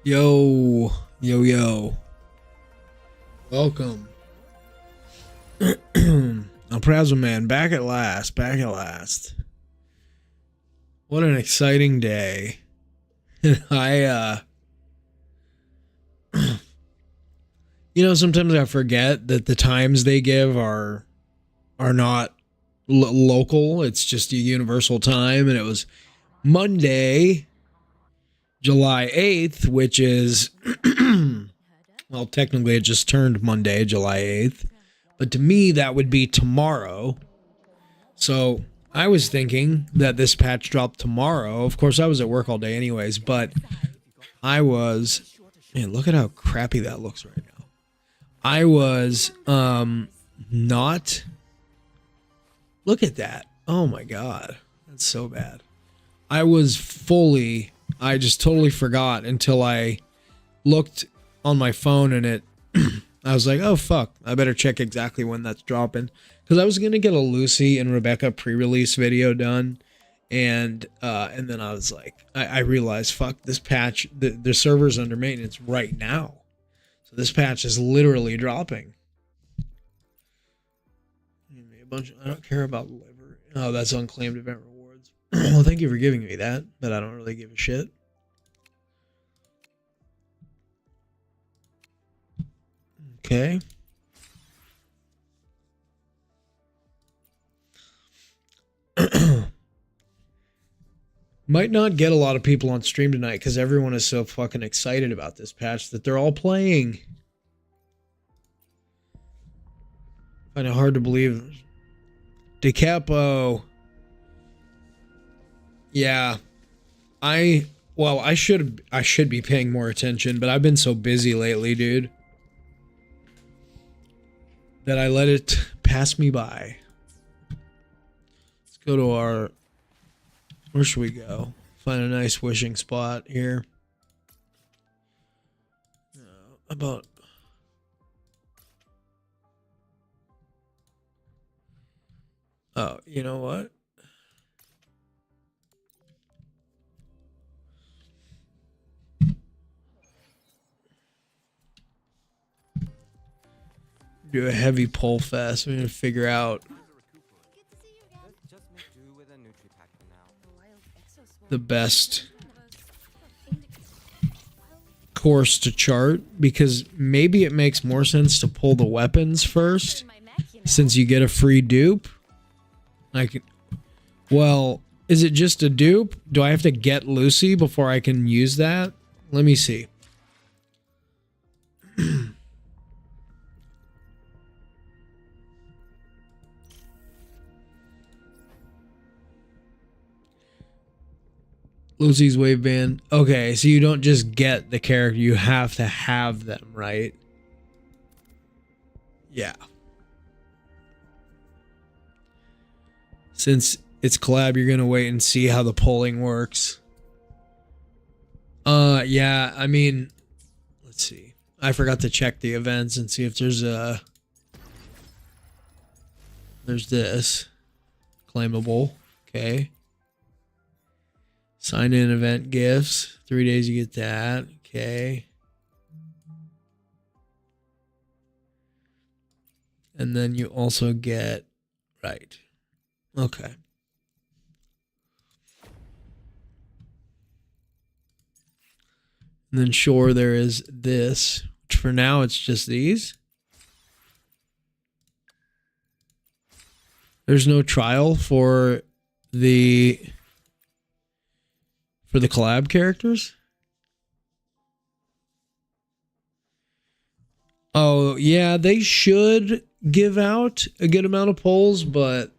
Yo, yo, yo. Welcome. I'm Prazma Man, back at last, back at last. What an exciting day. Sometimes I forget that the times they give are not local. It's just a universal time, and it was Monday, July 8th, which is well, technically it just turned Monday, July 8th. But to me, that would be tomorrow. So I was thinking that this patch dropped tomorrow. Of course, I was at work all day anyways, but I was... Man, look at how crappy that looks right now. I was not... Look at that. Oh my god. That's so bad. I just totally forgot until I looked on my phone and it... I was like, oh fuck, I better check exactly when that's dropping. Because I was going to get a Lucy and Rebecca pre-release video done. And then I was like, I realized, fuck, this patch, the server's under maintenance right now. So this patch is literally dropping. I don't care about liver. Oh, that's unclaimed event rewards. Well, thank you for giving me that, but I don't really give a shit. Okay. Might not get a lot of people on stream tonight because everyone is so fucking excited about this patch that they're all playing. Find it hard to believe. DeCapo. Yeah. I should be paying more attention, but I've been so busy lately, dude, that I let it pass me by. Let's go to our... Where should we go? Find a nice wishing spot here. About... Oh, you know what? Do a heavy pull fest. We're gonna figure out the best course to chart, because maybe it makes more sense to pull the weapons first since you get a free dupe. Well, is it just a dupe? Do I have to get Lucy before I can use that? Let me see. Lucy's wave band. Okay, so you don't just get the character, you have to have them, right? Yeah. Since it's collab, you're gonna wait and see how the polling works. Yeah, I mean, let's see. I forgot to check the events and see if there's this. Claimable. Okay. Sign in event gifts. 3 days you get that. Okay. And then you also get... Right. Okay. And then sure, there is this. Which for now, it's just these. There's no trial for the collab characters. Oh, yeah, they should give out a good amount of polls, but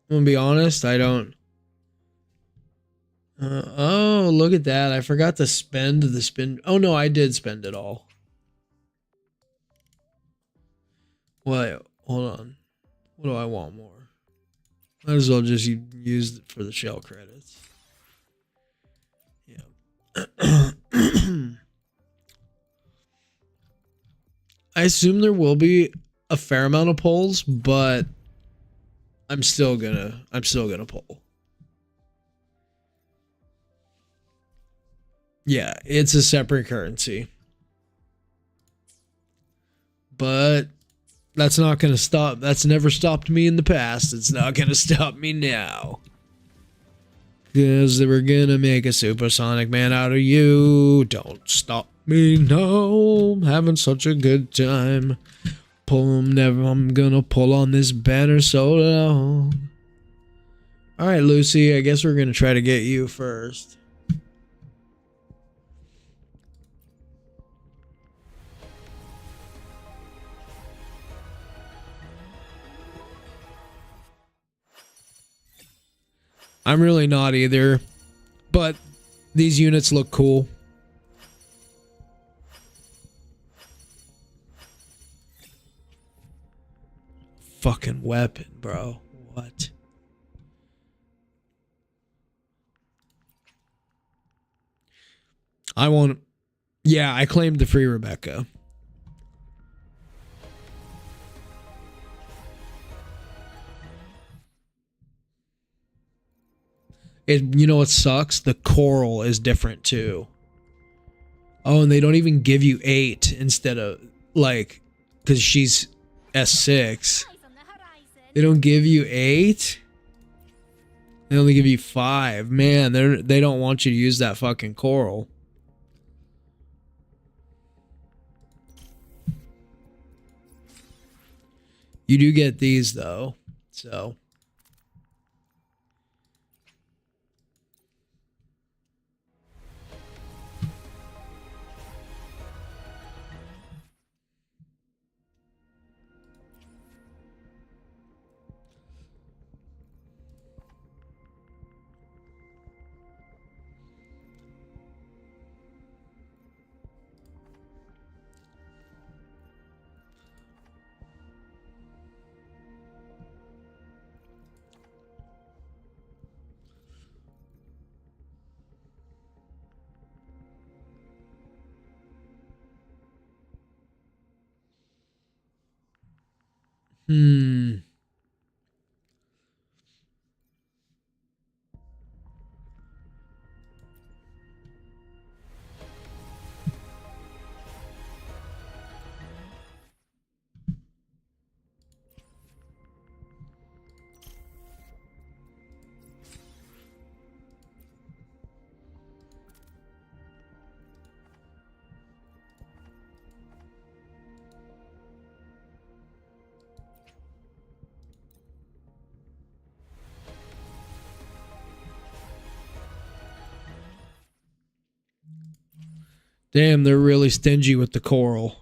I'm gonna be honest, I don't. Oh, look at that. I forgot to spend the spin. Oh, no, I did spend it all. Wait, hold on. What do I want more? Might as well just use it for the shell credits. Yeah. I assume there will be a fair amount of polls, but I'm still gonna poll. Yeah, it's a separate currency. But that's not going to stop. That's never stopped me in the past. It's not going to stop me now. Because they were going to make a supersonic man out of you. Don't stop me now. I'm having such a good time. I'm going to pull on this banner so long. Alright, Lucy, I guess we're going to try to get you first. I'm really not either, but these units look cool. Fucking weapon, bro. What? I want... Yeah, I claimed the free Rebecca. You know what sucks? The coral is different too. Oh, and they don't even give you 8 instead of, like, because she's S6. They don't give you 8? They only give you 5. Man, they don't want you to use that fucking coral. You do get these though, so... Damn, they're really stingy with the coral.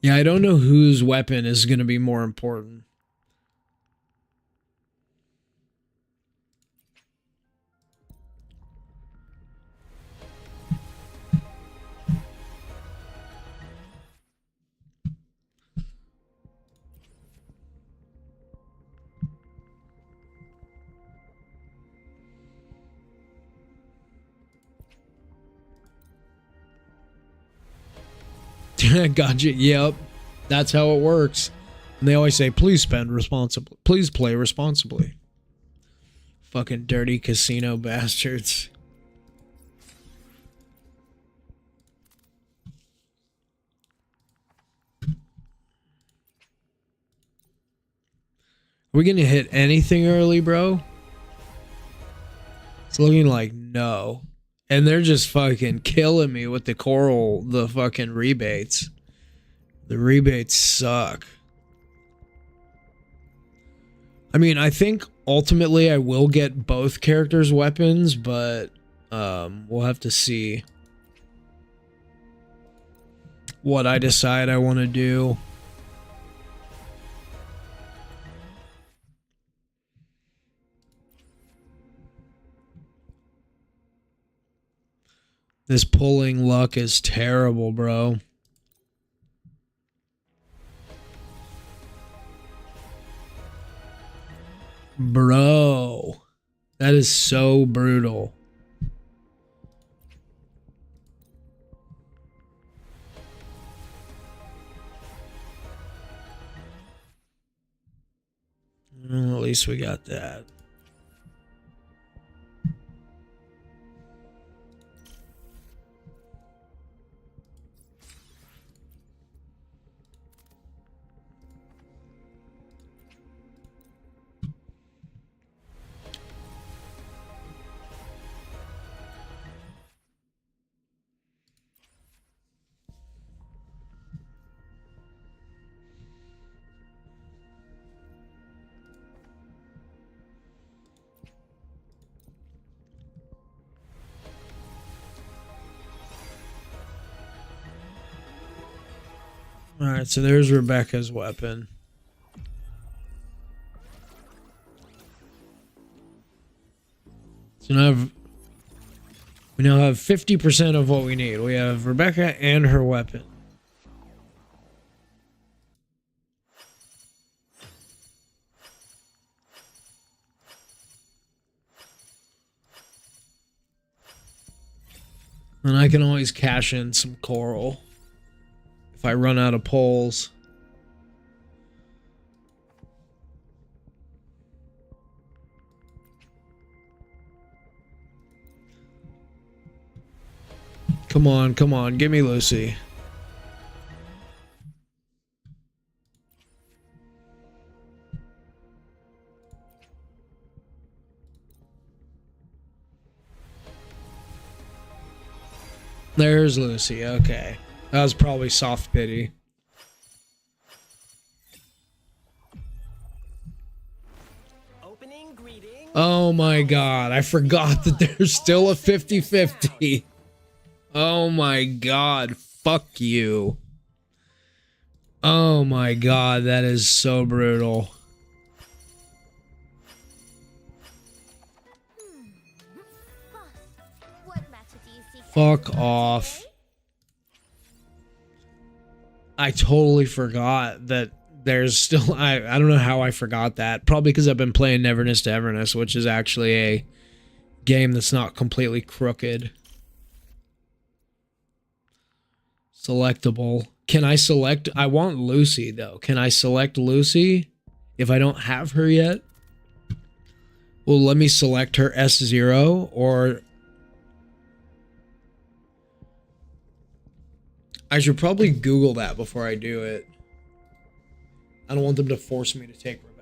Yeah, I don't know whose weapon is going to be more important. Gotcha. Yep. That's how it works. And they always say, please spend responsibly. Please play responsibly. Fucking dirty casino bastards. Are we gonna hit anything early, bro? It's looking like no. And they're just fucking killing me with the coral, the fucking rebates. The rebates suck. I mean, I think ultimately I will get both characters' weapons, but we'll have to see what I decide I want to do. This pulling luck is terrible, bro. Bro, that is so brutal. Well, at least we got that. All right, so there's Rebecca's weapon. So now we now have 50% of what we need. We have Rebecca and her weapon. And I can always cash in some coral if I run out of poles. Come on, come on, give me Lucy. There's Lucy, okay. That was probably soft pity. Oh my god, I forgot that there's still a 50-50. Oh my god, fuck you. Oh my god, that is so brutal. Fuck off. I totally forgot that there's still... I don't know how I forgot that. Probably because I've been playing Neverness to Everness, which is actually a game that's not completely crooked. Selectable. Can I select... I want Lucy, though. Can I select Lucy if I don't have her yet? Well, let me select her S0, or... I should probably Google that before I do it. I don't want them to force me to take Rebecca.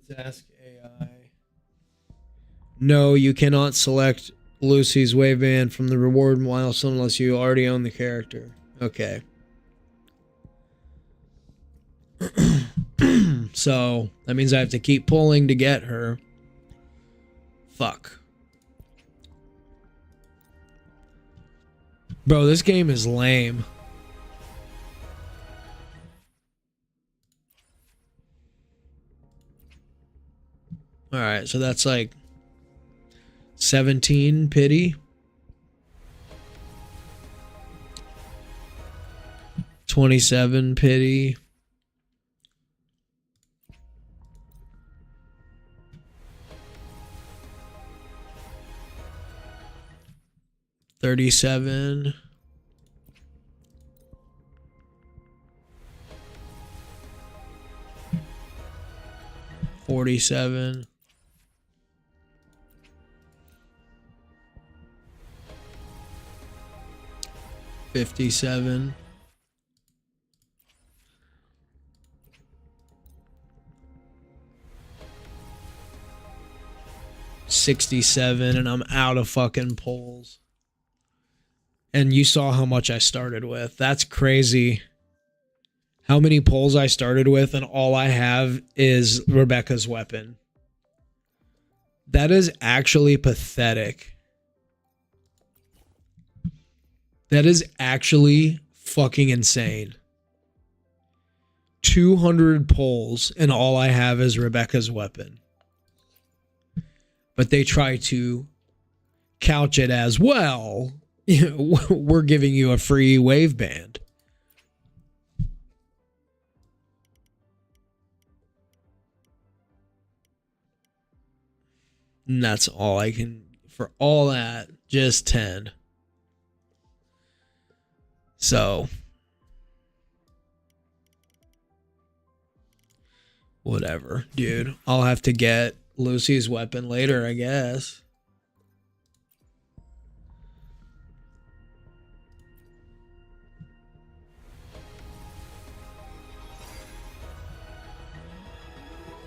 Let's ask AI. No, you cannot select Lucy's waveband from the reward milestone unless you already own the character. Okay. So, that means I have to keep pulling to get her. Fuck. Bro, this game is lame. Alright, so that's like 17 pity. 27 pity. 37. 47. 57. 67, and I'm out of fucking polls. And you saw how much I started with. That's crazy. how many pulls I started with, and all I have is Rebecca's weapon. That is actually pathetic. That is actually fucking insane. 200 pulls, and all I have is Rebecca's weapon. But they try to couch it as, well, we're giving you a free wave band. And that's all I can, for all that, just 10. So, whatever, dude. I'll have to get Lucy's weapon later, I guess.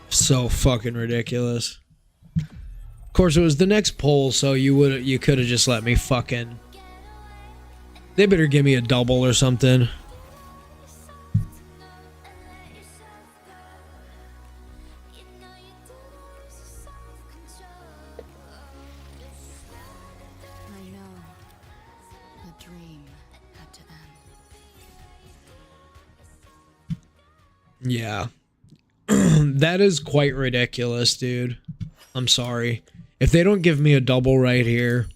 So fucking ridiculous. Of course, it was the next poll, so you could have just let me fucking. They better give me a double or something. Yeah. That is quite ridiculous, dude. I'm sorry. If they don't give me a double right here,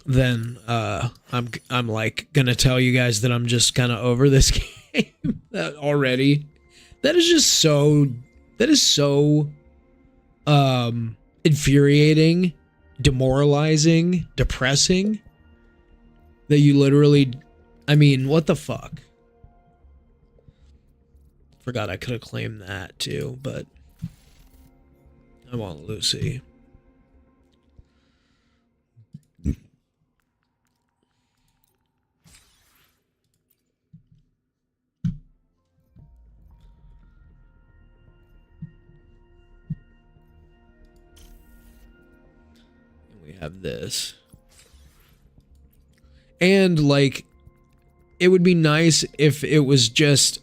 then I'm like gonna tell you guys that I'm just kind of over this game already. That is just so infuriating, demoralizing, depressing that you literally, I mean, what the fuck? Forgot I could have claimed that too, but I want Lucy. We have this. And like, it would be nice if it was just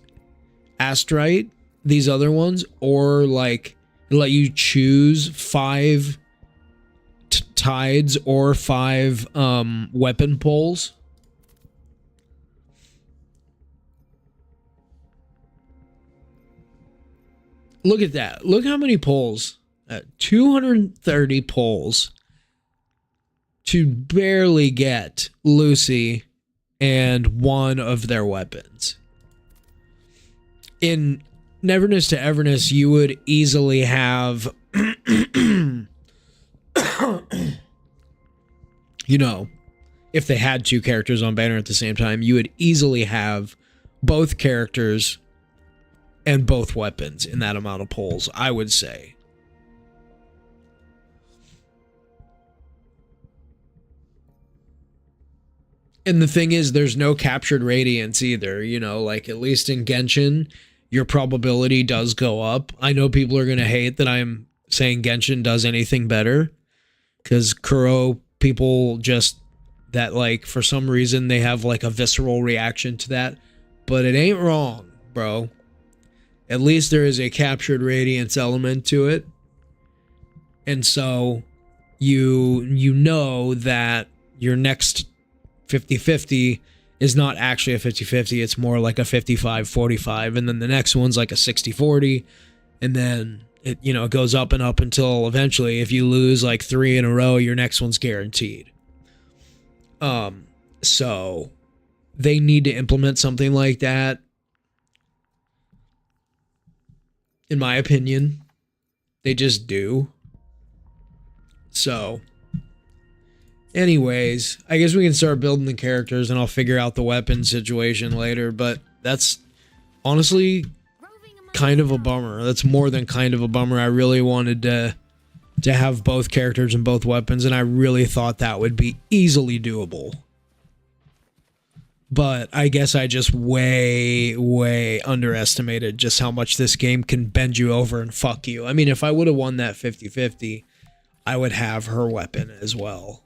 Astrite, these other ones, or like let you choose 5 tides or 5 weapon pulls. Look at that. Look how many pulls. 230 pulls to barely get Lucy and one of their weapons. In Neverness to Everness, you would easily have, you know, if they had 2 characters on banner at the same time, you would easily have both characters and both weapons in that amount of pulls, I would say. And the thing is, there's no captured radiance either, you know, like at least in Genshin, your probability does go up. I know people are going to hate that I'm saying Genshin does anything better, because Kuro people just, that like, for some reason, they have like a visceral reaction to that, but it ain't wrong, bro. At least there is a captured radiance element to it. And so you know that your next 50-50 is not actually a 50-50, it's more like a 55-45, and then the next one's like a 60-40, and then it, you know, it goes up and up until eventually, if you lose like 3 in a row, your next one's guaranteed. So they need to implement something like that, in my opinion. They just do. So anyways, I guess we can start building the characters and I'll figure out the weapon situation later, but that's honestly kind of a bummer. That's more than kind of a bummer. I really wanted to have both characters and both weapons, and I really thought that would be easily doable. But I guess I just way underestimated just how much this game can bend you over and fuck you. I mean, if I would have won that 50-50, I would have her weapon as well.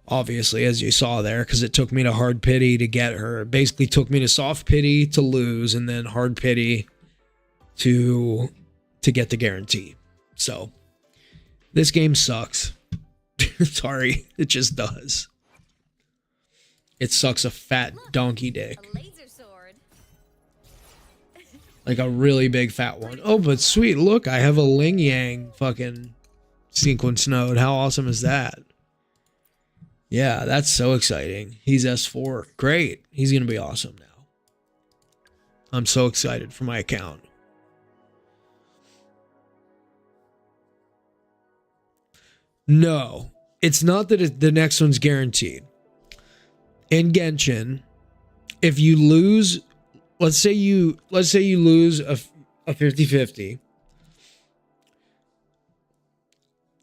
obviously, as you saw there, because it took me to hard pity to get her. It basically took me to soft pity to lose, and then hard pity to get the guarantee. So this game sucks. Sorry, it just does. It sucks a fat donkey dick. A laser sword. Like a really big fat one. Oh, but sweet, look, I have a Ling Yang fucking sequence node. How awesome is that? Yeah, that's so exciting. He's S4. Great. He's going to be awesome now. I'm so excited for my account. No, it's not that the next one's guaranteed. In Genshin, if you lose, let's say you lose a 50-50,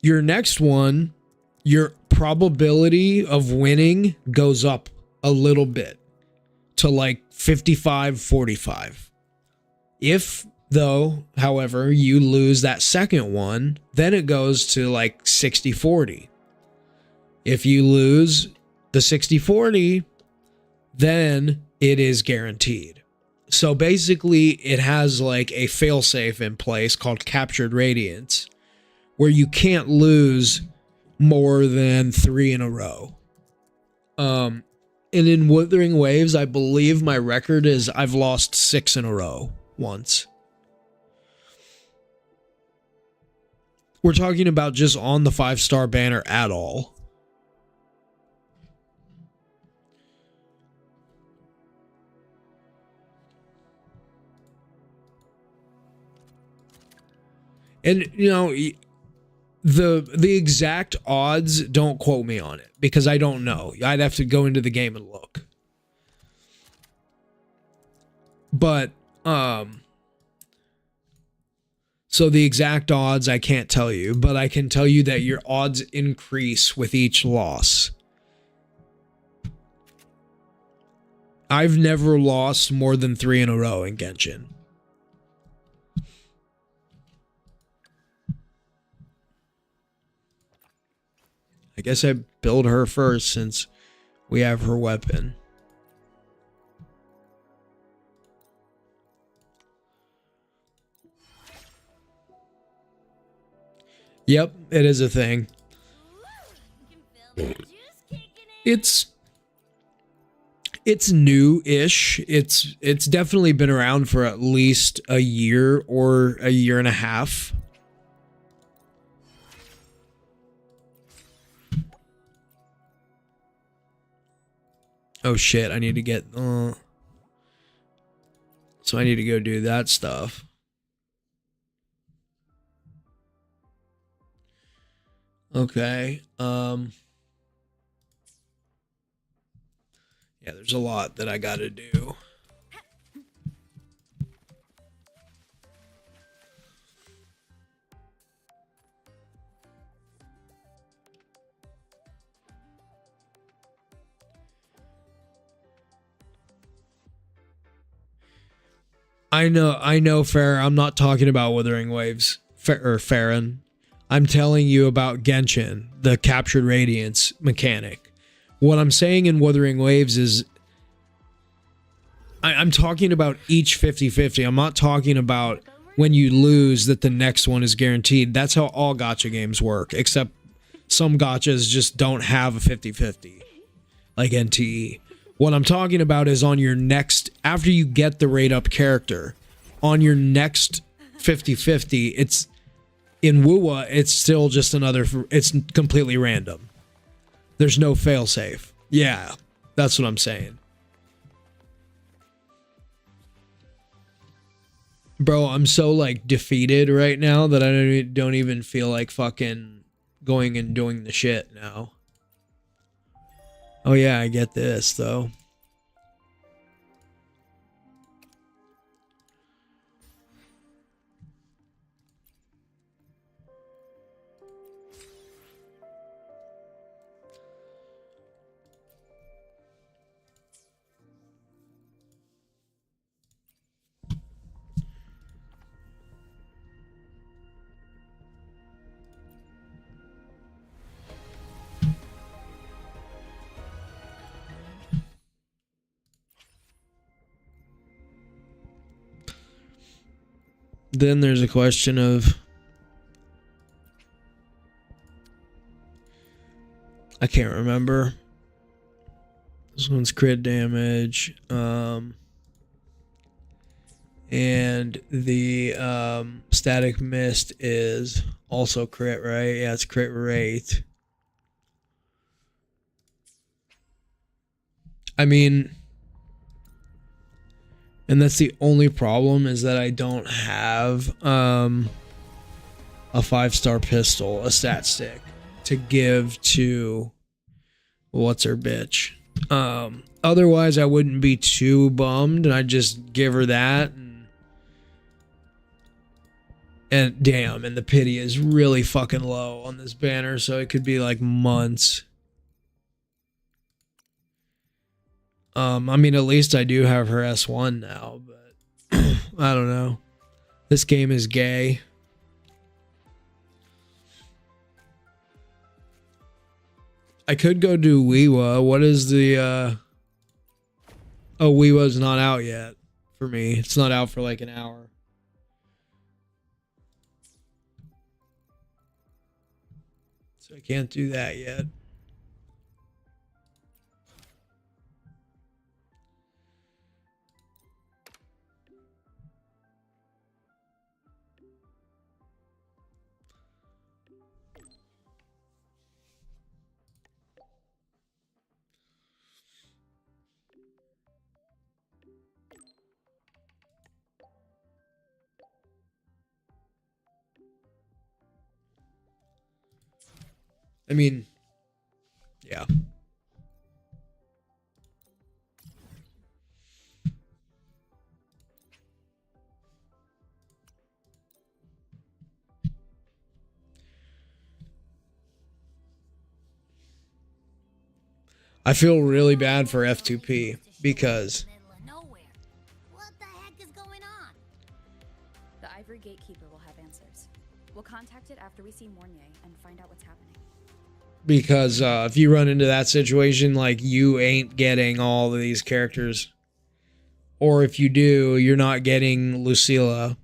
your next one, your probability of winning goes up a little bit to like 55-45. If though, however, you lose that second one, then it goes to like 60-40. If you lose the 60-40, then it is guaranteed. So basically, it has like a failsafe in place called Captured Radiance, where you can't lose more than 3 in a row. And in Withering Waves, I believe my record is I've lost 6 in a row once. We're talking about just on the 5-star banner at all. And, you know, the exact odds, don't quote me on it, because I don't know. I'd have to go into the game and look. But, so the exact odds I can't tell you, but I can tell you that your odds increase with each loss. I've never lost more than 3 in a row in Genshin. I guess I build her first since we have her weapon. Yep, it is a thing. It's new-ish. It's definitely been around for at least a year or a year and a half. Oh shit, I need to get so I need to go do that stuff. Okay. Yeah, there's a lot that I gotta do. I know, Farah. I'm not talking about Withering Waves, Farron. I'm telling you about Genshin, the Captured Radiance mechanic. What I'm saying in Withering Waves is I'm talking about each 50-50. I'm not talking about when you lose that the next one is guaranteed. That's how all gacha games work, except some gachas just don't have a 50-50, like NTE. What I'm talking about is on your next, after you get the rate up character, on your next 50-50, it's in WUWA, it's still just another, it's completely random. There's no failsafe. Yeah, that's what I'm saying. Bro, I'm so like defeated right now that I don't even feel like fucking going and doing the shit now. Oh yeah, I get this though. Then there's a question of, I can't remember. This one's crit damage. And the static mist is also crit, right? Yeah, it's crit rate. I mean, and that's the only problem, is that I don't have a 5-star pistol, a stat stick, to give to what's her bitch. Otherwise I wouldn't be too bummed, and I'd just give her that. And damn, and the pity is really fucking low on this banner, so it could be like months. I mean, at least I do have her S1 now, but I don't know. This game is gay. I could go do Weewa. What is the oh, Weewa's not out yet for me. It's not out for like an hour. So I can't do that yet. I mean, yeah. I feel really bad for F2P because what the heck is going on? The Ivory Gatekeeper will have answers. We'll contact it after we see Mornier and find out what's happening. Because if you run into that situation, like, you ain't getting all of these characters. Or if you do, you're not getting Lucilla.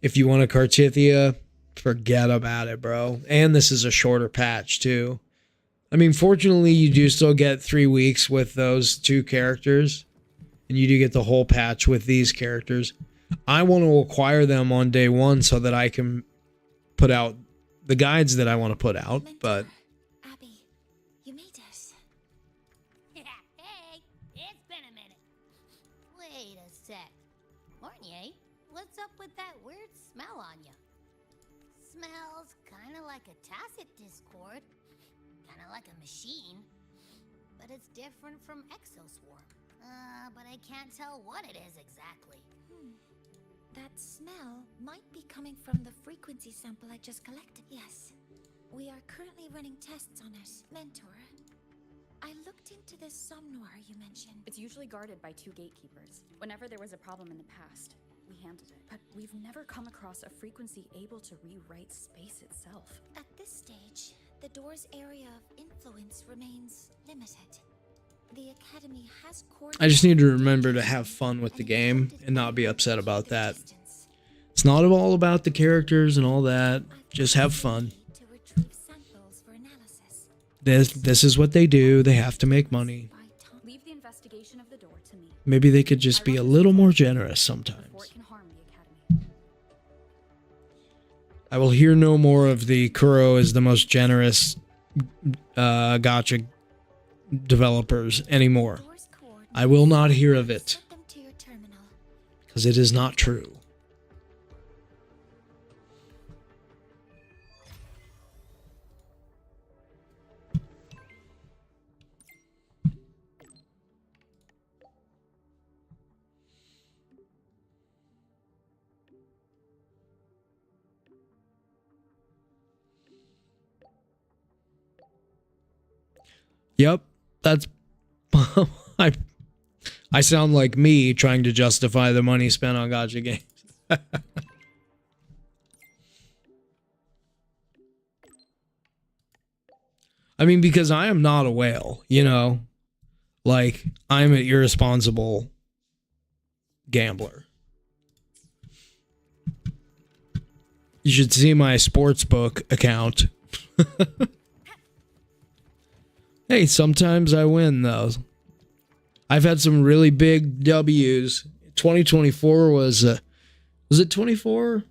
If you want a Cartithia, forget about it, bro. And this is a shorter patch, too. I mean, fortunately, you do still get 3 weeks with those 2 characters. And you do get the whole patch with these characters. I want to acquire them on day 1 so that I can put out the guides that I want to put out, but Abby, you made us. Yeah, hey, it's been a minute. Wait a sec. Mornier, what's up with that weird smell on you? Smells kind of like a tacit discord, kind of like a machine, but it's different from Exoswarm. But I can't tell what it is exactly. That smell might be coming from the frequency sample I just collected. Yes. We are currently running tests on it. Mentor, I looked into this somnoir you mentioned. It's usually guarded by 2 gatekeepers. Whenever there was a problem in the past, we handled it. But we've never come across a frequency able to rewrite space itself. At this stage, the door's area of influence remains limited. The Academy has I just need to remember to have fun with the game and not be upset about that. It's not all about the characters and all that. Just have fun. This is what they do. They have to make money. Leave the investigation of the door to me. Maybe they could just be a little more generous sometimes. Before it can harm the Academy. I will hear no more of the Kuro is the most generous gacha developers anymore. I will not hear of it, because it is not true. Yep, that's I sound like me trying to justify the money spent on gacha games. I mean, because I am not a whale, you know? Like, I'm an irresponsible gambler. You should see my sportsbook account. Hey, sometimes I win though. I've had some really big W's. 2024 was it 24?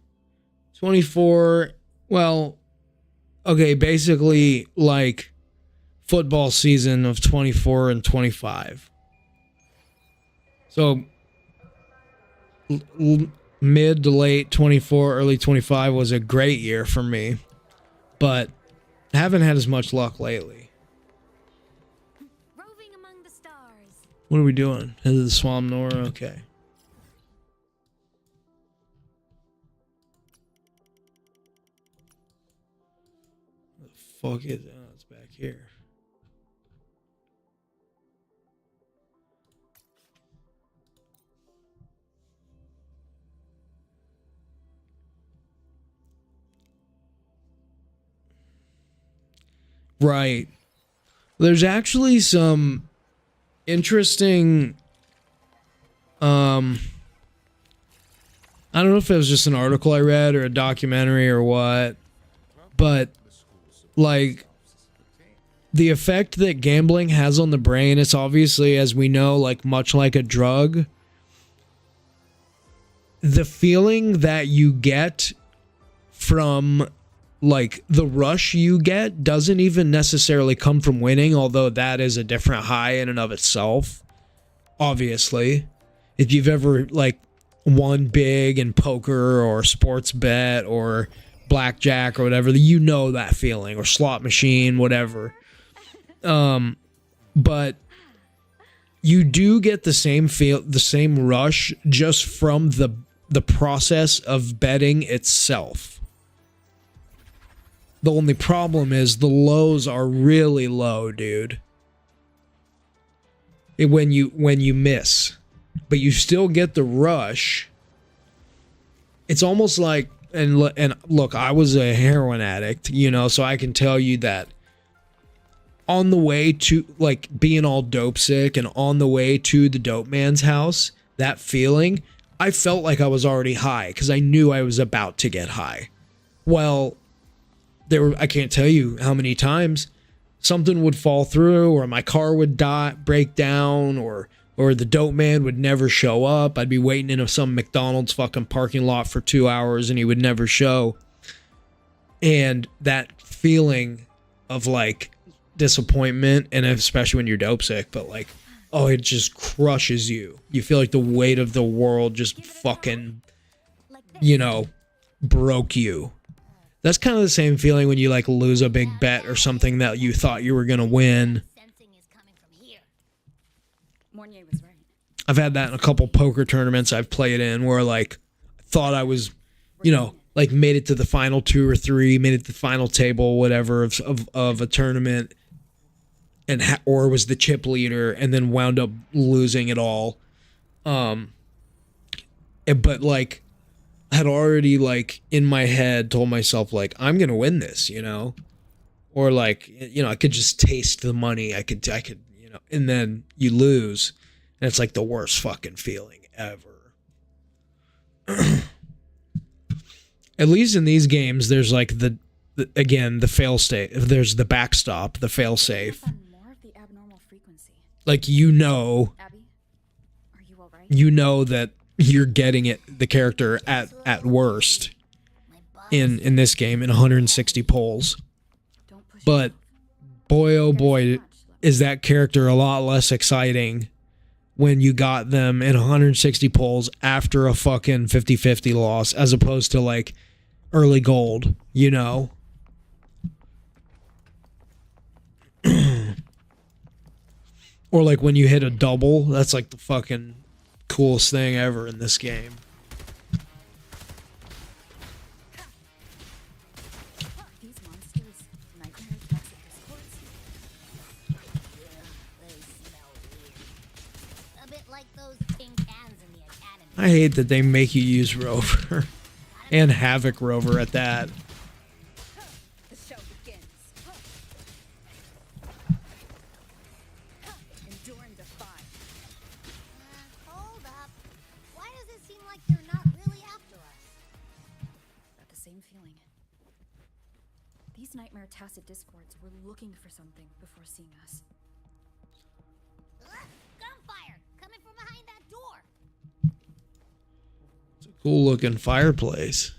24. Well, okay, basically like football season of 24 and 25. So mid to late 24, early 25 was a great year for me, but I haven't had as much luck lately. Roving among the stars. What are we doing? Head to the Swamp Nora? Okay. What the fuck is it? Oh, it's back here. Right. There's actually some interesting I don't know if it was just an article I read or a documentary or what, but like the effect that gambling has on the brain, it's obviously, as we know, like much like a drug. The feeling that you get from like the rush you get doesn't even necessarily come from winning, although that is a different high in and of itself. Obviously, if you've ever like won big in poker or sports bet or blackjack or whatever, you know that feeling, or slot machine, whatever. But you do get the same rush just from the process of betting itself. The only problem is the lows are really low, dude. When you miss, but you still get the rush. It's almost like, and look, I was a heroin addict, you know, so I can tell you that on the way to like being all dope sick and on the way to the dope man's house, that feeling, I felt like I was already high because I knew I was about to get high. Well, I can't tell you how many times something would fall through, or my car would break down, or the dope man would never show up. I'd be waiting in some McDonald's fucking parking lot for 2 hours and he would never show. And that feeling of like disappointment, and especially when you're dope sick, but like, oh, it just crushes you. You feel like the weight of the world just fucking, you know, broke you. That's kind of the same feeling when you like lose a big bet or something that you thought you were going to win. Sensing is coming from here. Mornier was right. I've had that in a couple poker tournaments I've played in where like I thought I was, you know, like made it to the final 2 or 3, made it to the final table, whatever of a tournament, and or was the chip leader, and then wound up losing it all. But like had already like in my head told myself like I'm gonna win this, you know, or like, you know, I could just taste the money. I could, you know, and then you lose, and it's like the worst fucking feeling ever. At least in these games, there's like again the fail state. There's the backstop, the fail safe. More of the abnormal frequency. Like, you know, Abby, are you all right? you know that you're getting it, the character at worst in this game in 160 polls. Don't push But boy, oh boy, is that character a lot less exciting when you got them in 160 polls after a fucking 50-50 loss, as opposed to like early gold, you know? Or like when you hit a double, that's like the fucking coolest thing ever in this game. These monsters, nightmare toxic discords. They smell weird. A bit like those tin cans in the academy. I hate that they make you use Rover. And Havoc Rover at that. The show begins. Endure and defy. Hold up. Why does it seem like they're not really after us? At the same feeling. These nightmare tacit discords were looking for something before seeing us. Gunfire! Coming from behind that door! It's a cool looking fireplace.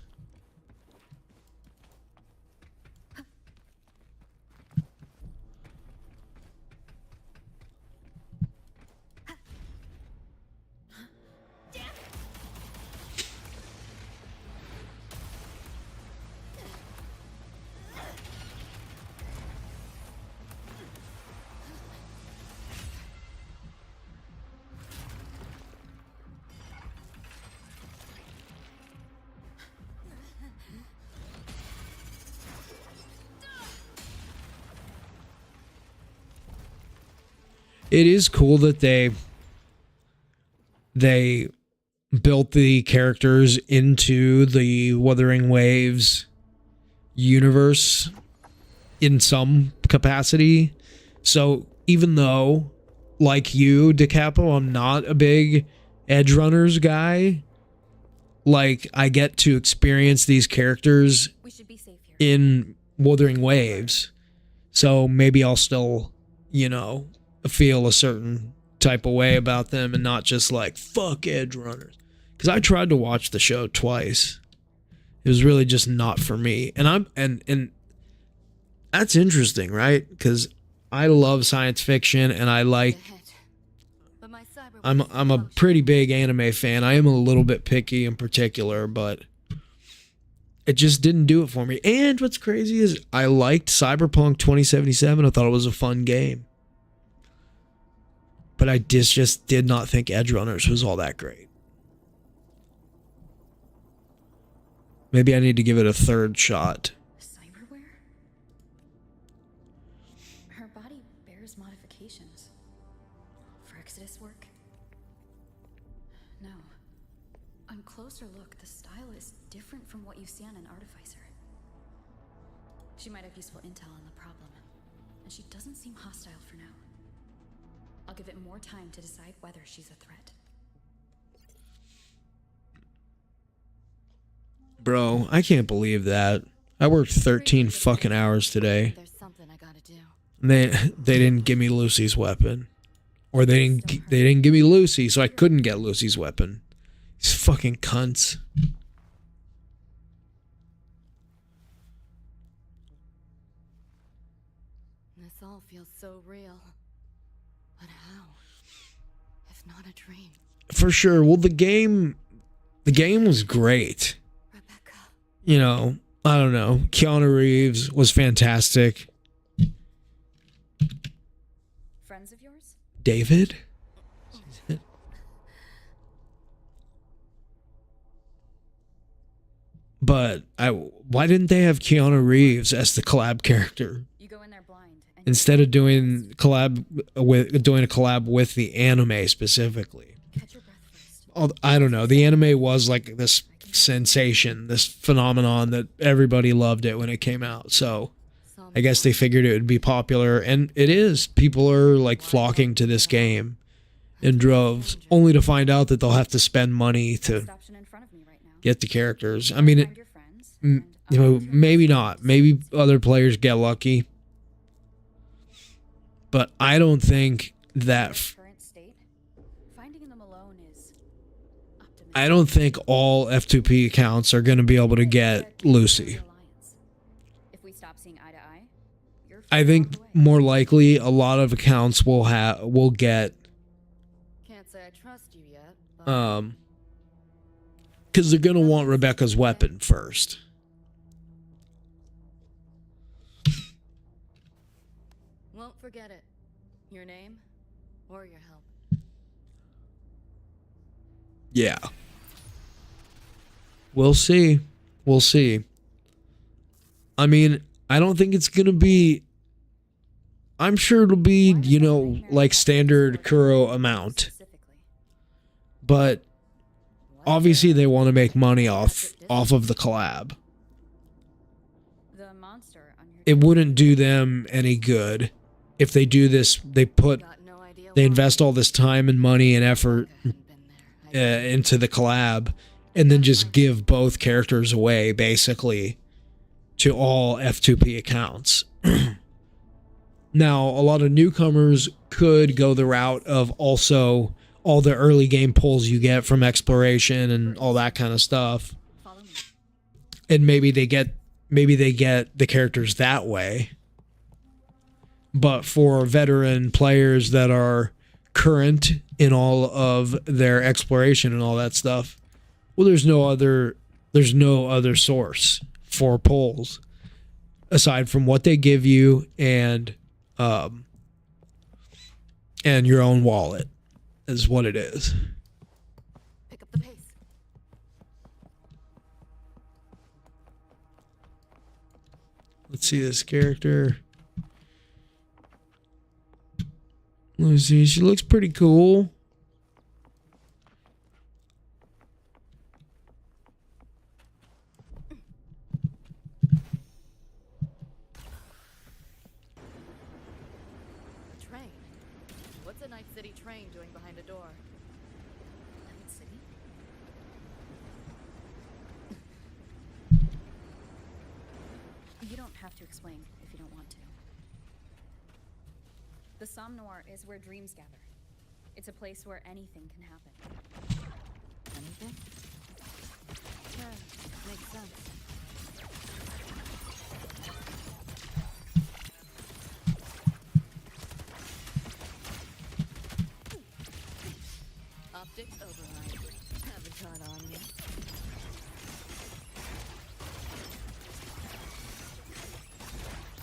It is cool that they built the characters into the Wuthering Waves universe in some capacity. So even though, like you, DeCapo, I'm not a big Edge Runners guy, like, I get to experience these characters We should be safe here. in Wuthering Waves. So maybe I'll still, you know, feel a certain type of way about them and not just like, fuck Edge Runners. Because I tried to watch the show twice. It was really just not for me. And that's interesting, right? Because I love science fiction and I like, I'm a pretty big anime fan. I am a little bit picky in particular, but it just didn't do it for me. And what's crazy is I liked Cyberpunk 2077. I thought it was a fun game. But I just did not think Edge Runners was all that great. Maybe I need to give it a third shot. Cyberware? Her body bears modifications. For Exodus work? No. On closer look, the style is different from what you see on an artificer. She might have useful intel on the problem, and she doesn't seem hostile for now. I'll give it more time to decide whether she's a threat. Bro, I can't believe that. I worked 13 fucking hours today. There's something I gotta do. They didn't give me Lucy's weapon. Or they didn't give me Lucy, so I couldn't get Lucy's weapon. These fucking cunts. This all feels so real. But how? If not a dream. For sure. Well, the game was great. Rebecca. You know, I don't know. Keanu Reeves was fantastic. Friends of yours? David? But why didn't they have Keanu Reeves as the collab character You go in there blind. And instead of doing a collab with the anime specifically? catch your breath first. I don't know. The anime was like this sensation, this phenomenon that everybody loved it when it came out. So I guess they figured it would be popular, and it is. People are like flocking to this game in droves, only to find out that they'll have to spend money to Next option in front of me right now. get the characters. I mean, Find your friends, and you I'll know, find your maybe friends. not. Maybe other players get lucky, but I don't think that. Current state, finding them alone is optimistic. I don't think all F2P accounts are going to be able to get Lucy. If we stop seeing eye to eye, you're I free to think walk away. more likely a lot of accounts will get Can't say I trust you yet. But because they're going to want Rebecca's weapon first. won't forget it. Your name or your help. Yeah. We'll see. We'll see. I mean, I don't think it's going to be. I'm sure it'll be, you know, like standard Kuro amount. Specifically. But obviously they want to make money off of the collab. The monster on your It wouldn't do them any good if they do this. They Got no idea they why. invest all this time and money and effort Hadn't been there. I into the collab, and then just give both characters away basically to all F2P accounts. Now, a lot of newcomers could go the route of also all the early game pulls you get from exploration and all that kind of stuff. Follow me. And maybe they get the characters that way. But for veteran players that are current in all of their exploration and all that stuff, well, there's no other source for pulls aside from what they give you and your own wallet is what it is. Pick up the pace. Let's see this character. Let me see. She looks pretty cool. Train. What's a Night City train doing behind a door? Night City? You don't have to explain if you don't want to. The Somme Noir is where dreams gather. It's a place where anything can happen. Anything? Sure, makes sense. Optics override. Haven't caught on yet.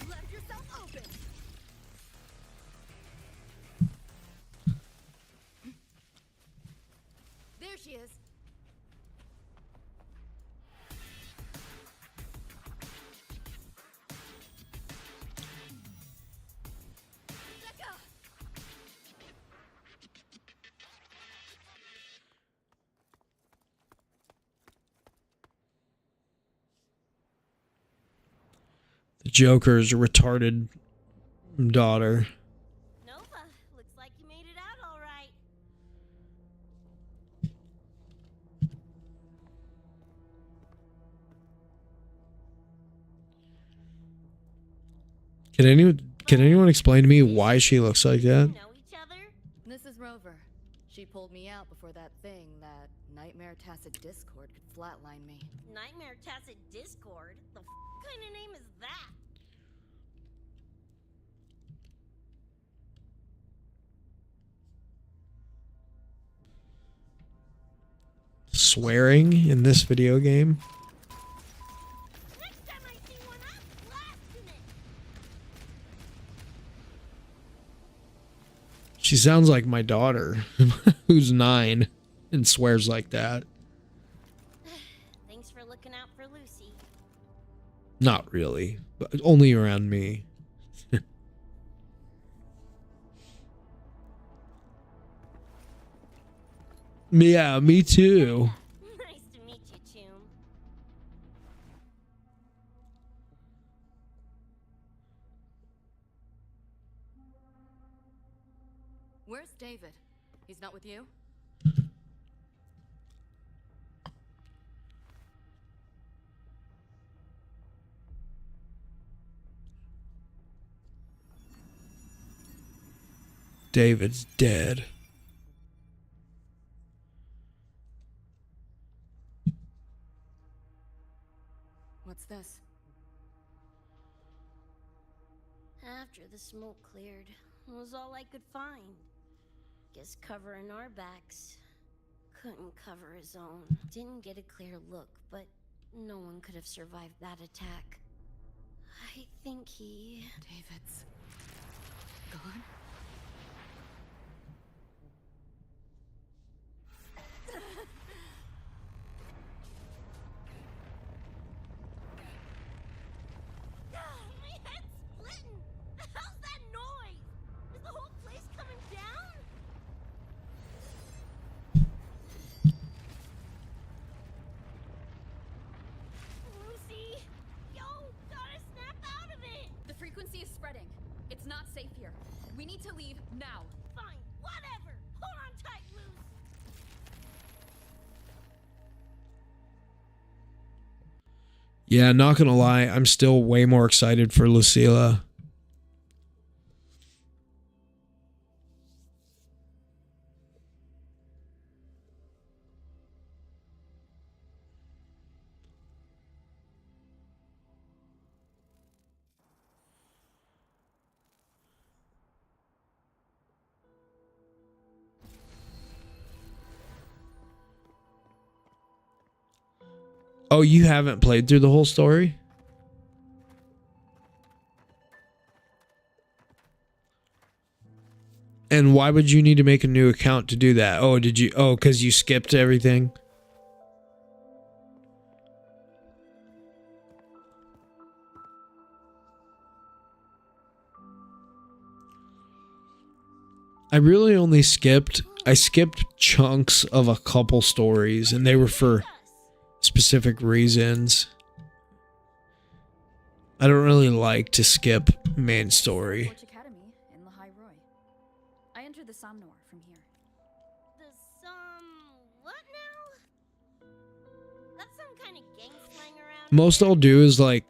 Left yourself open. There she is. Becca! The Joker's retarded daughter. Nova, looks like you made it out all right. Can anyone explain to me why she looks like that? Know each other? This is Rover. She pulled me out before that thing, that nightmare tacit discord could flatline me. Nightmare Tacit Discord? The kind of name is that? Swearing in this video game? Next time I see one, I'm blasting it. She sounds like my daughter, who's 9 and swears like that. Thanks for looking out for Lucy. Not really, but only around me. Yeah, me too. Nice to meet you, Choom. Where's David? He's not with you? David's dead. What's this? After the smoke cleared, it was all I could find. Guess covering our backs. Couldn't cover his own. Didn't get a clear look, but no one could have survived that attack. I think he... David's gone? My head's splitting! How's that noise? Is the whole place coming down? Lucy! Yo! Gotta snap out of it! The frequency is spreading. It's not safe here. We need to leave now. Fine, whatever! Hold on tight, Luce! Yeah, not gonna lie, I'm still way more excited for Lucilla. Oh, you haven't played through the whole story? And why would you need to make a new account to do that? Oh, did you? Oh, because you skipped everything? I really only skipped. I skipped chunks of a couple stories, and they were for specific reasons. I don't really like to skip main story. Forge Academy in Lehigh Roy. I entered the Somnor from here. The what now? That's some kind of gang slang around. Most I'll do is like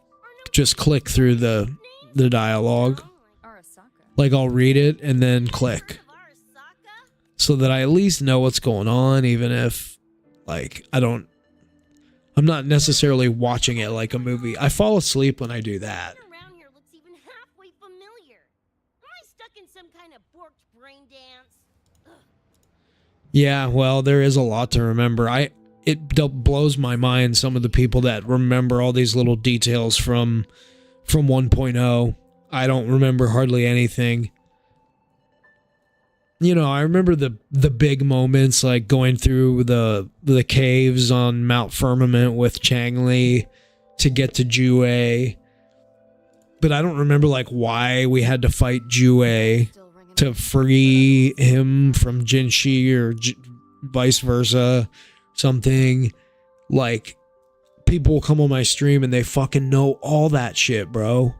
just click through the dialogue. Arasaka. Like I'll read it and then click, so that I at least know what's going on, even if like I'm not necessarily watching it like a movie. I fall asleep when I do that. Around here looks even halfway familiar. Am I stuck in some kind of borked brain dance? Ugh. Yeah, well, there is a lot to remember. It blows my mind, some of the people that remember all these little details from 1.0. I don't remember hardly anything. You know, I remember the big moments, like going through the caves on Mount Firmament with Chang Li to get to Jue. But I don't remember like why we had to fight Jue to free him from Jinshi or vice versa. Something like people will come on my stream and they fucking know all that shit, bro.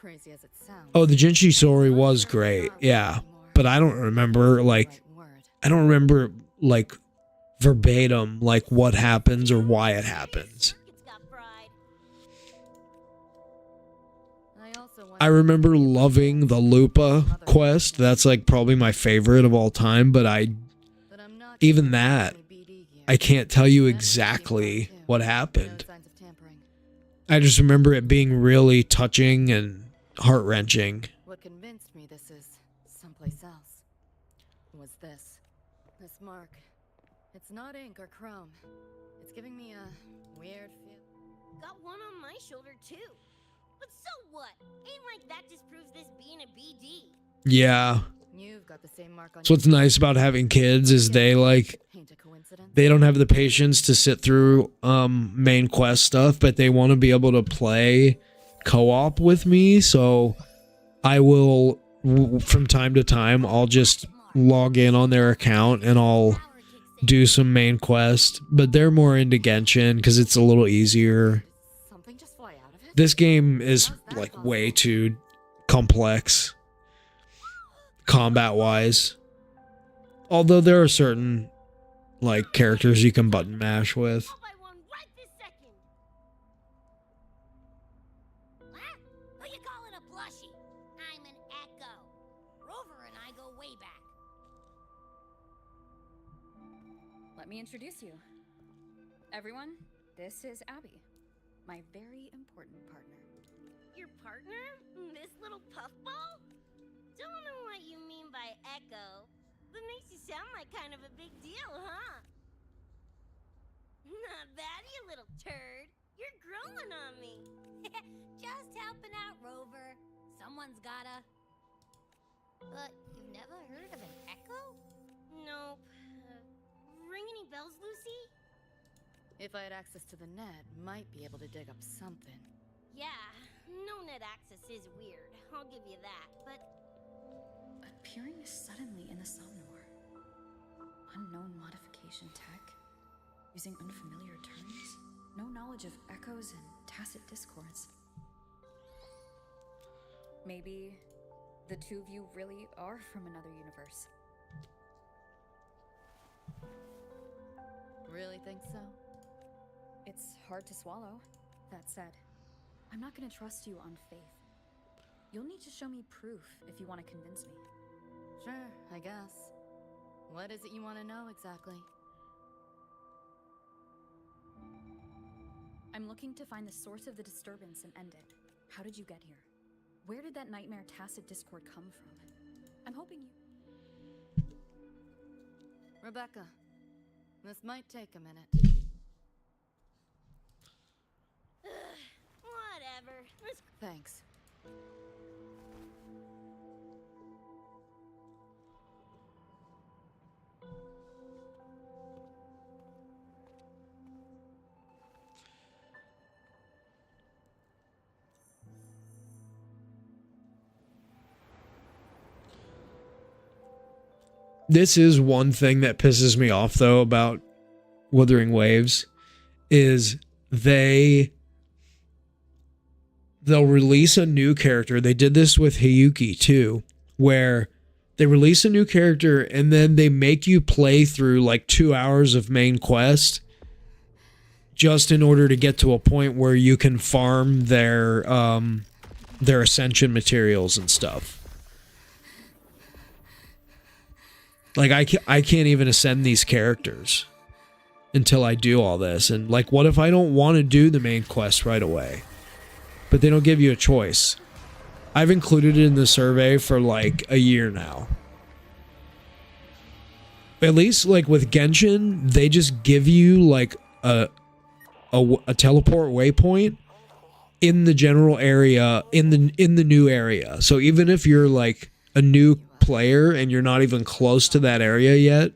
Crazy as it sounds. Oh, the Jinshi story was great. Yeah. But I don't remember like verbatim like what happens or why it happens. I remember loving the Lupa quest. That's like probably my favorite of all time, but even that, I can't tell you exactly what happened. I just remember it being really touching and heart-wrenching. What convinced me this is someplace else was this mark. It's not ink or chrome. It's giving me a weird feel. Got one on my shoulder too. But so what? Ain't like that disproves this being a BD. Yeah. You've got the same mark on. So what's nice about having kids is they don't have the patience to sit through main quest stuff, but they want to be able to play co-op with me. So I will, from time to time, I'll just log in on their account and I'll do some main quest. But they're more into Genshin because it's a little easier. This game is like way too complex combat wise, although there are certain like characters you can button mash with. Who you calling a plushie? I'm an Echo. Rover and I go way back. Let me introduce you. Everyone, this is Abby, my very important partner. Your partner? This little puffball? Don't know what you mean by Echo. That makes you sound like kind of a big deal, huh? Not bad, you little turd. You're growing on me. Just helping out, Rover. Someone's gotta. But you've never heard of an Echo? Nope. Ring any bells, Lucy? If I had access to the net, might be able to dig up something. Yeah, no net access is weird. I'll give you that, but appearing suddenly in the Somnor. Unknown modification tech. Using unfamiliar terms. No knowledge of echoes and tacit discords. Maybe the two of you really are from another universe. Really think so? It's hard to swallow. That said, I'm not gonna trust you on faith. You'll need to show me proof if you want to convince me. Sure, I guess. What is it you want to know exactly? I'm looking to find the source of the disturbance and end it. How did you get here? Where did that nightmare tacit discord come from? I'm hoping you... Rebecca, this might take a minute. Whatever. Thanks. This is one thing that pisses me off, though, about Wuthering Waves, is they'll release a new character. They did this with Hiyuki, too, where they release a new character and then they make you play through like 2 hours of main quest just in order to get to a point where you can farm their ascension materials and stuff. Like, I can't even ascend these characters until I do all this. And, like, what if I don't want to do the main quest right away? But they don't give you a choice. I've included it in the survey for, like, a year now. At least, like, with Genshin, they just give you, like, a teleport waypoint in the general area, in the new area. So even if you're, like, a new player and you're not even close to that area yet,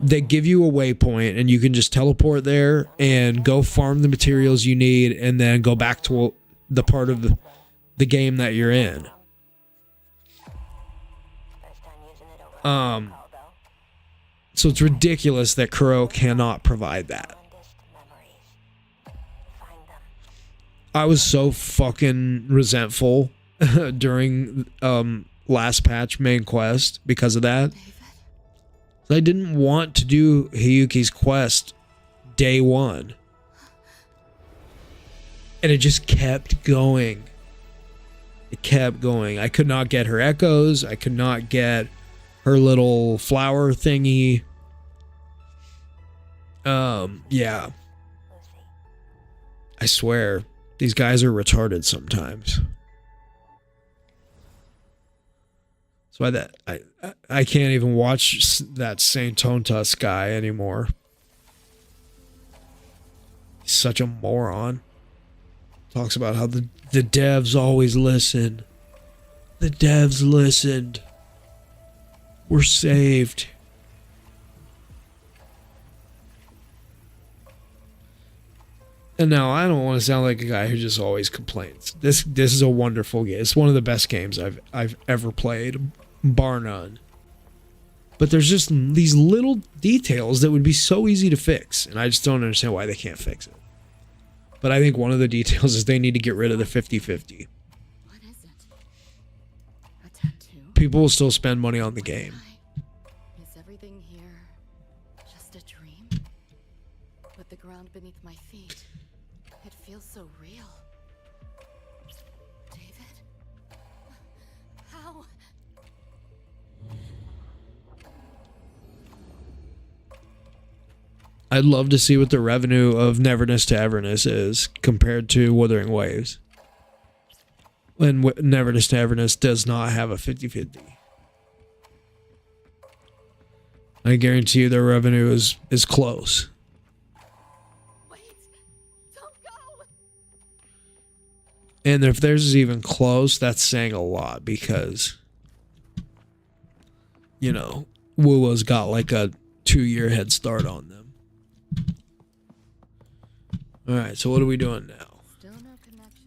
they give you a waypoint and you can just teleport there and go farm the materials you need and then go back to the part of the game that you're in. So it's ridiculous that Kuro cannot provide that. I was so fucking resentful during last patch main quest because of that. I didn't want to do Hiyuki's quest day one. And it just kept going. It kept going. I could not get her echoes. I could not get her little flower thingy. Yeah. I swear, these guys are retarded sometimes. So I can't even watch that Saint Tontus guy anymore. He's such a moron. Talks about how the devs always listen. The devs listened. We're saved. And now I don't want to sound like a guy who just always complains. This is a wonderful game. It's one of the best games I've ever played, bar none. But there's just these little details that would be so easy to fix, and I just don't understand why they can't fix it. But I think one of the details is they need to get rid of the 50-50. What is it? A tattoo? People will still spend money on the game. Is everything here just a dream? With the ground beneath my feet, it feels so real. David? How? I'd love to see what the revenue of Neverness to Everness is compared to Wuthering Waves. When Neverness to Everness does not have a 50-50. I guarantee you their revenue is close. Wait! Don't go! And if theirs is even close, that's saying a lot because, you know, Wuwa's got like a 2-year head start on them. Alright, so what are we doing now? Still no connection.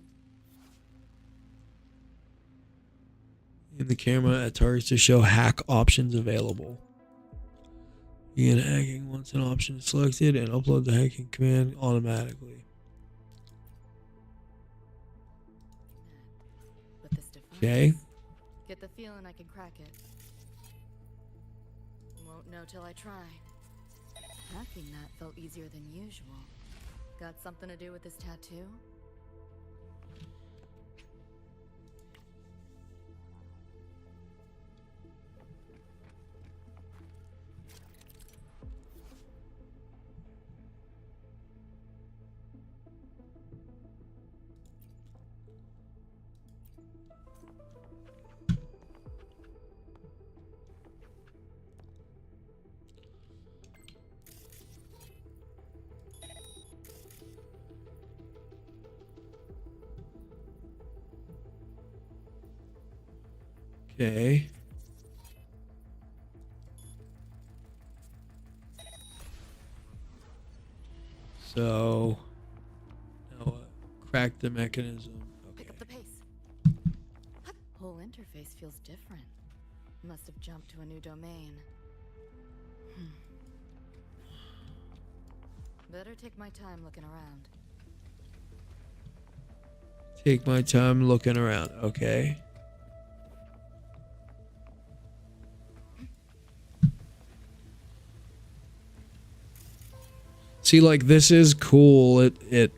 In the camera at targets to show hack options available. Begin hacking once an option is selected and upload the hacking command automatically. With this device, Okay. get the feeling I can crack it. Won't know till I try. Hacking that felt easier than usual. Got something to do with this tattoo? Okay. So, now what? Crack the mechanism. Okay. Pick up the pace. Whole interface feels different. Must have jumped to a new domain. Better take my time looking around. Take my time looking around. Okay. See, like, this is cool. It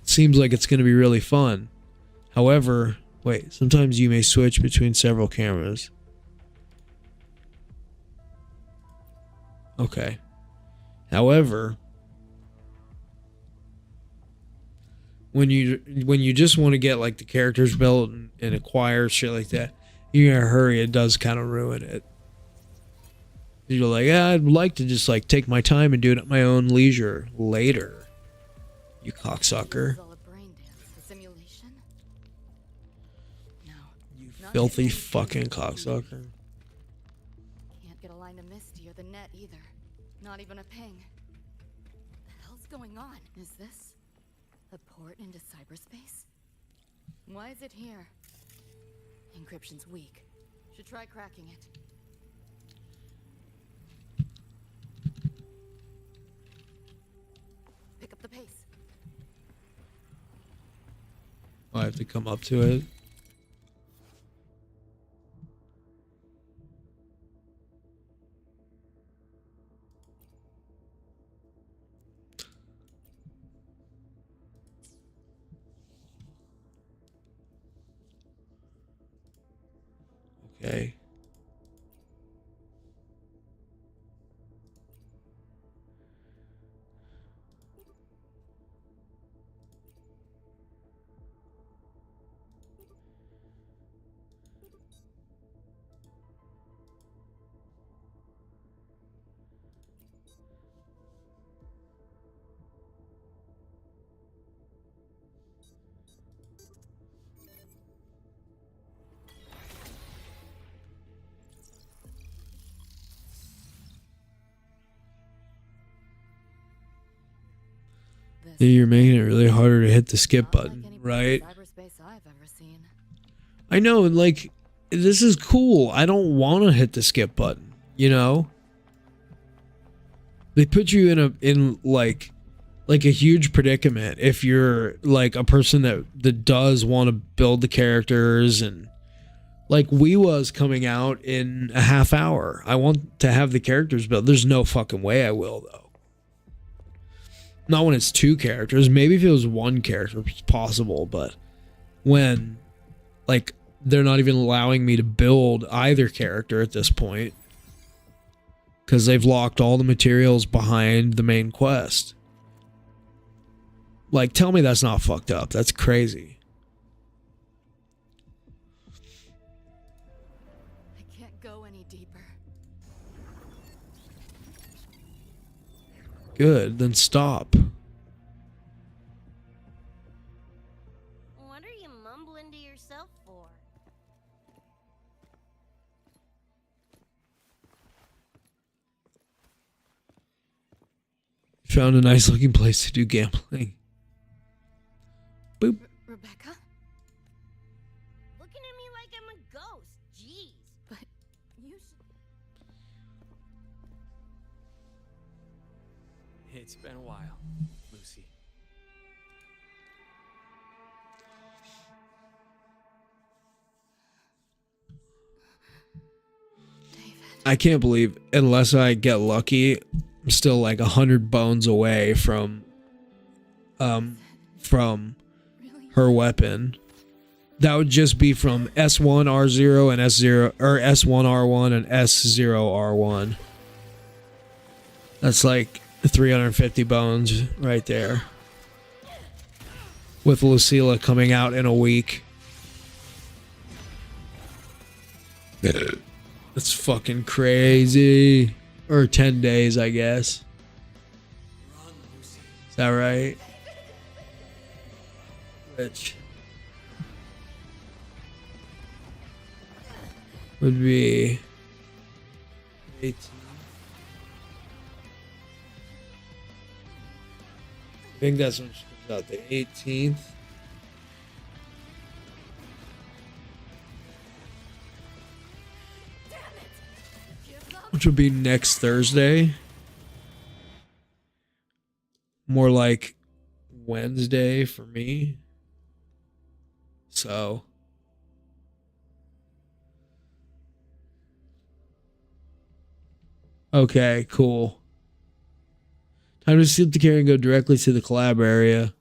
seems like it's going to be really fun. However, wait, sometimes you may switch between several cameras. Okay. However, when you just want to get like the characters built and acquire shit like that, you're in a hurry, it does kind of ruin it. You're like, I'd like to just like take my time and do it at my own leisure later. You cocksucker. All a brain dance, a simulation? No. You Not filthy even fucking physical cocksucker. illusion. Can't get a line to Misty or the net either. Not even a ping. What the hell's going on? Is this a port into cyberspace? Why is it here? Encryption's weak. Should try cracking it. Pick up the pace. I have to come up to it. Okay. You're making it really harder to hit the skip button, right? Cyberspace I've ever seen. I know, and like, this is cool. I don't want to hit the skip button, you know? They put you in like a huge predicament if you're like a person that does want to build the characters, and like was coming out in a half hour. I want to have the characters built. There's no fucking way I will though. Not when it's 2 characters. Maybe if it was 1 character, it's possible. But when, like, they're not even allowing me to build either character at this point because they've locked all the materials behind the main quest. Like, tell me that's not fucked up. That's crazy. I can't go any deeper. Good, then stop. What are you mumbling to yourself for? Found a nice looking place to do gambling. Boop. Rebecca? Looking at me like I'm a ghost. Jeez. But you should... It's been a while, Lucy. David. I can't believe, unless I get lucky, I'm still like 100 bones away from from Really? her weapon. That would just be from S1R0 and S0 or S1R1 and S0R1. That's like 350 bones right there. With Lucilla coming out in a week. That's fucking crazy. Or 10 days, I guess. Is that right? Which would be 18. I think that's when she comes out, the 18th. Which would be next Thursday. More like Wednesday for me. So okay, cool. Time to skip the carry and go directly to the collab area.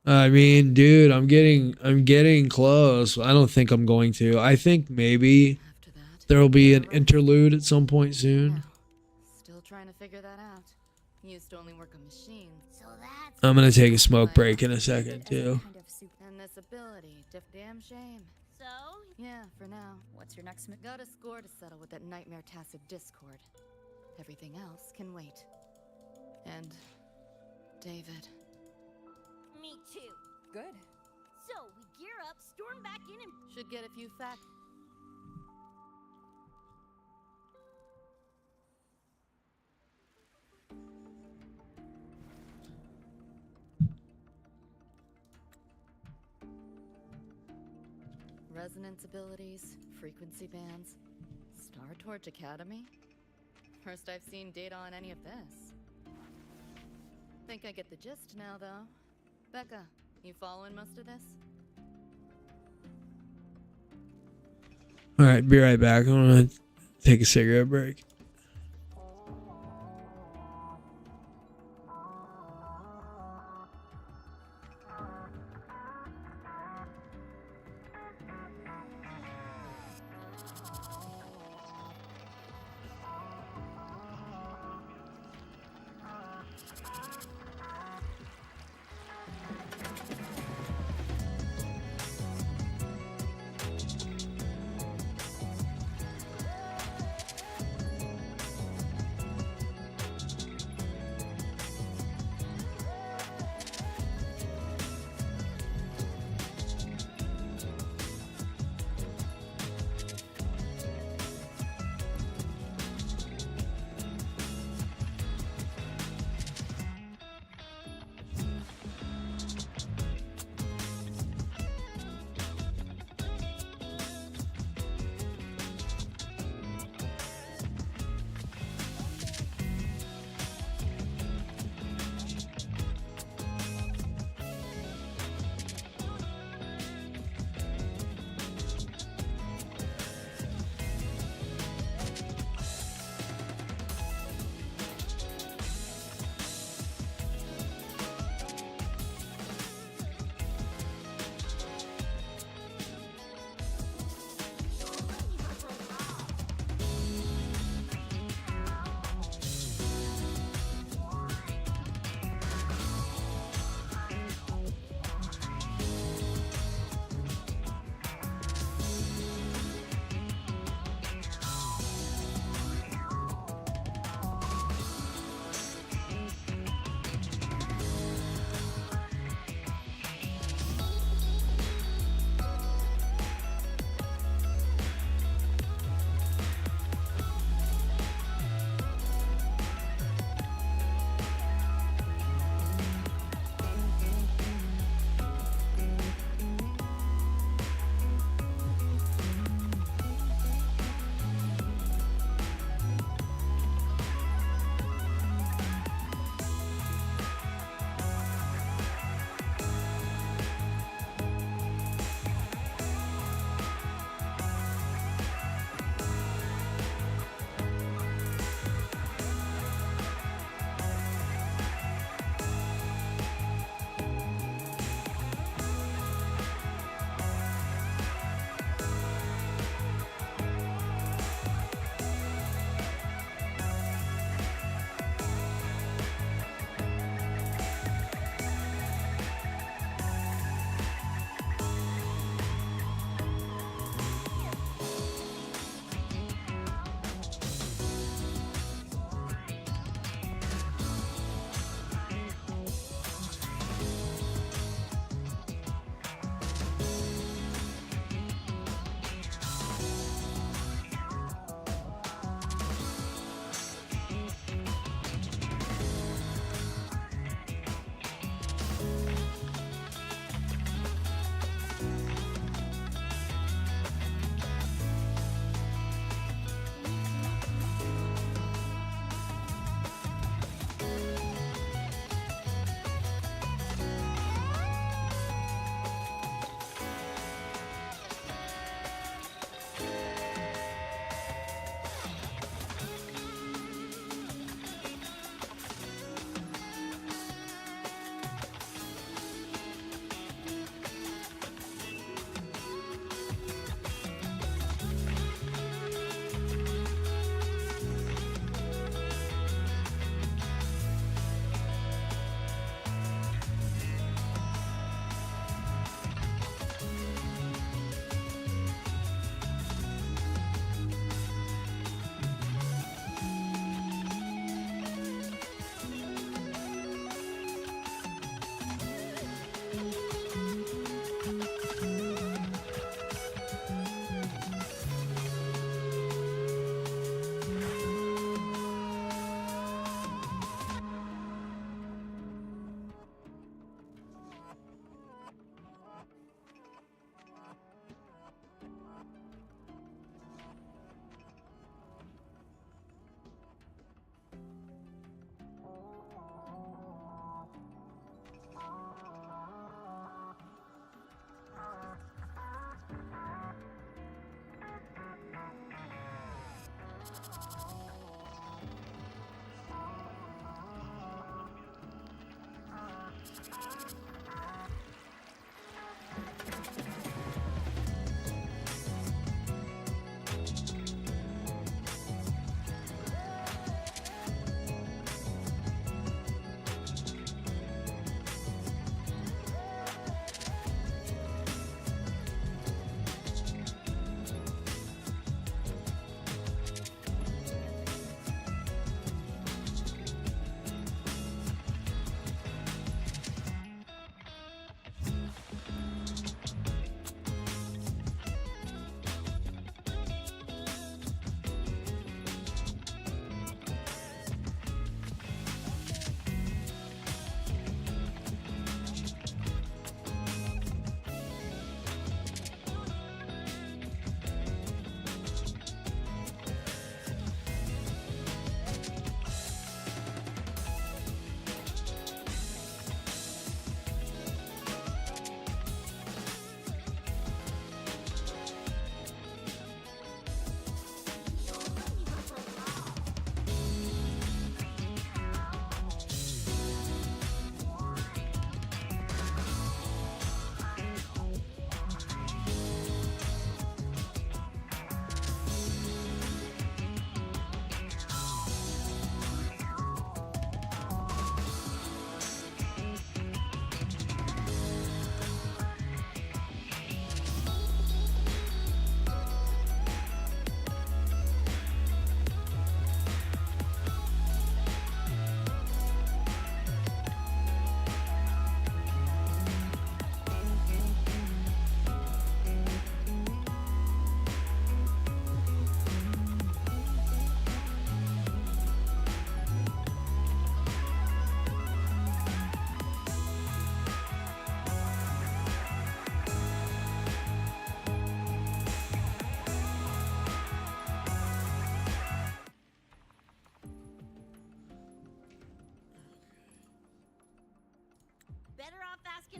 I mean, dude, I'm getting close. I don't think I'm going to. I think maybe After that, there'll be an interlude at some point soon. now, still trying to figure that out. Used to only work on machines. So that's I'm gonna take a smoke break in a second too. Kind of super. And this ability, damn shame. so. Yeah, for now. What's your next Got a score to settle with that nightmare tacit Discord. Everything else can wait. And David. Me too. Good. So we gear up, storm back in, and Should get a few facts. Resonance abilities, frequency bands, Star Torch Academy. First I've seen data on any of this. Think I get the gist now, though. Becca, you following most of this? All right, be right back. I'm gonna take a cigarette break.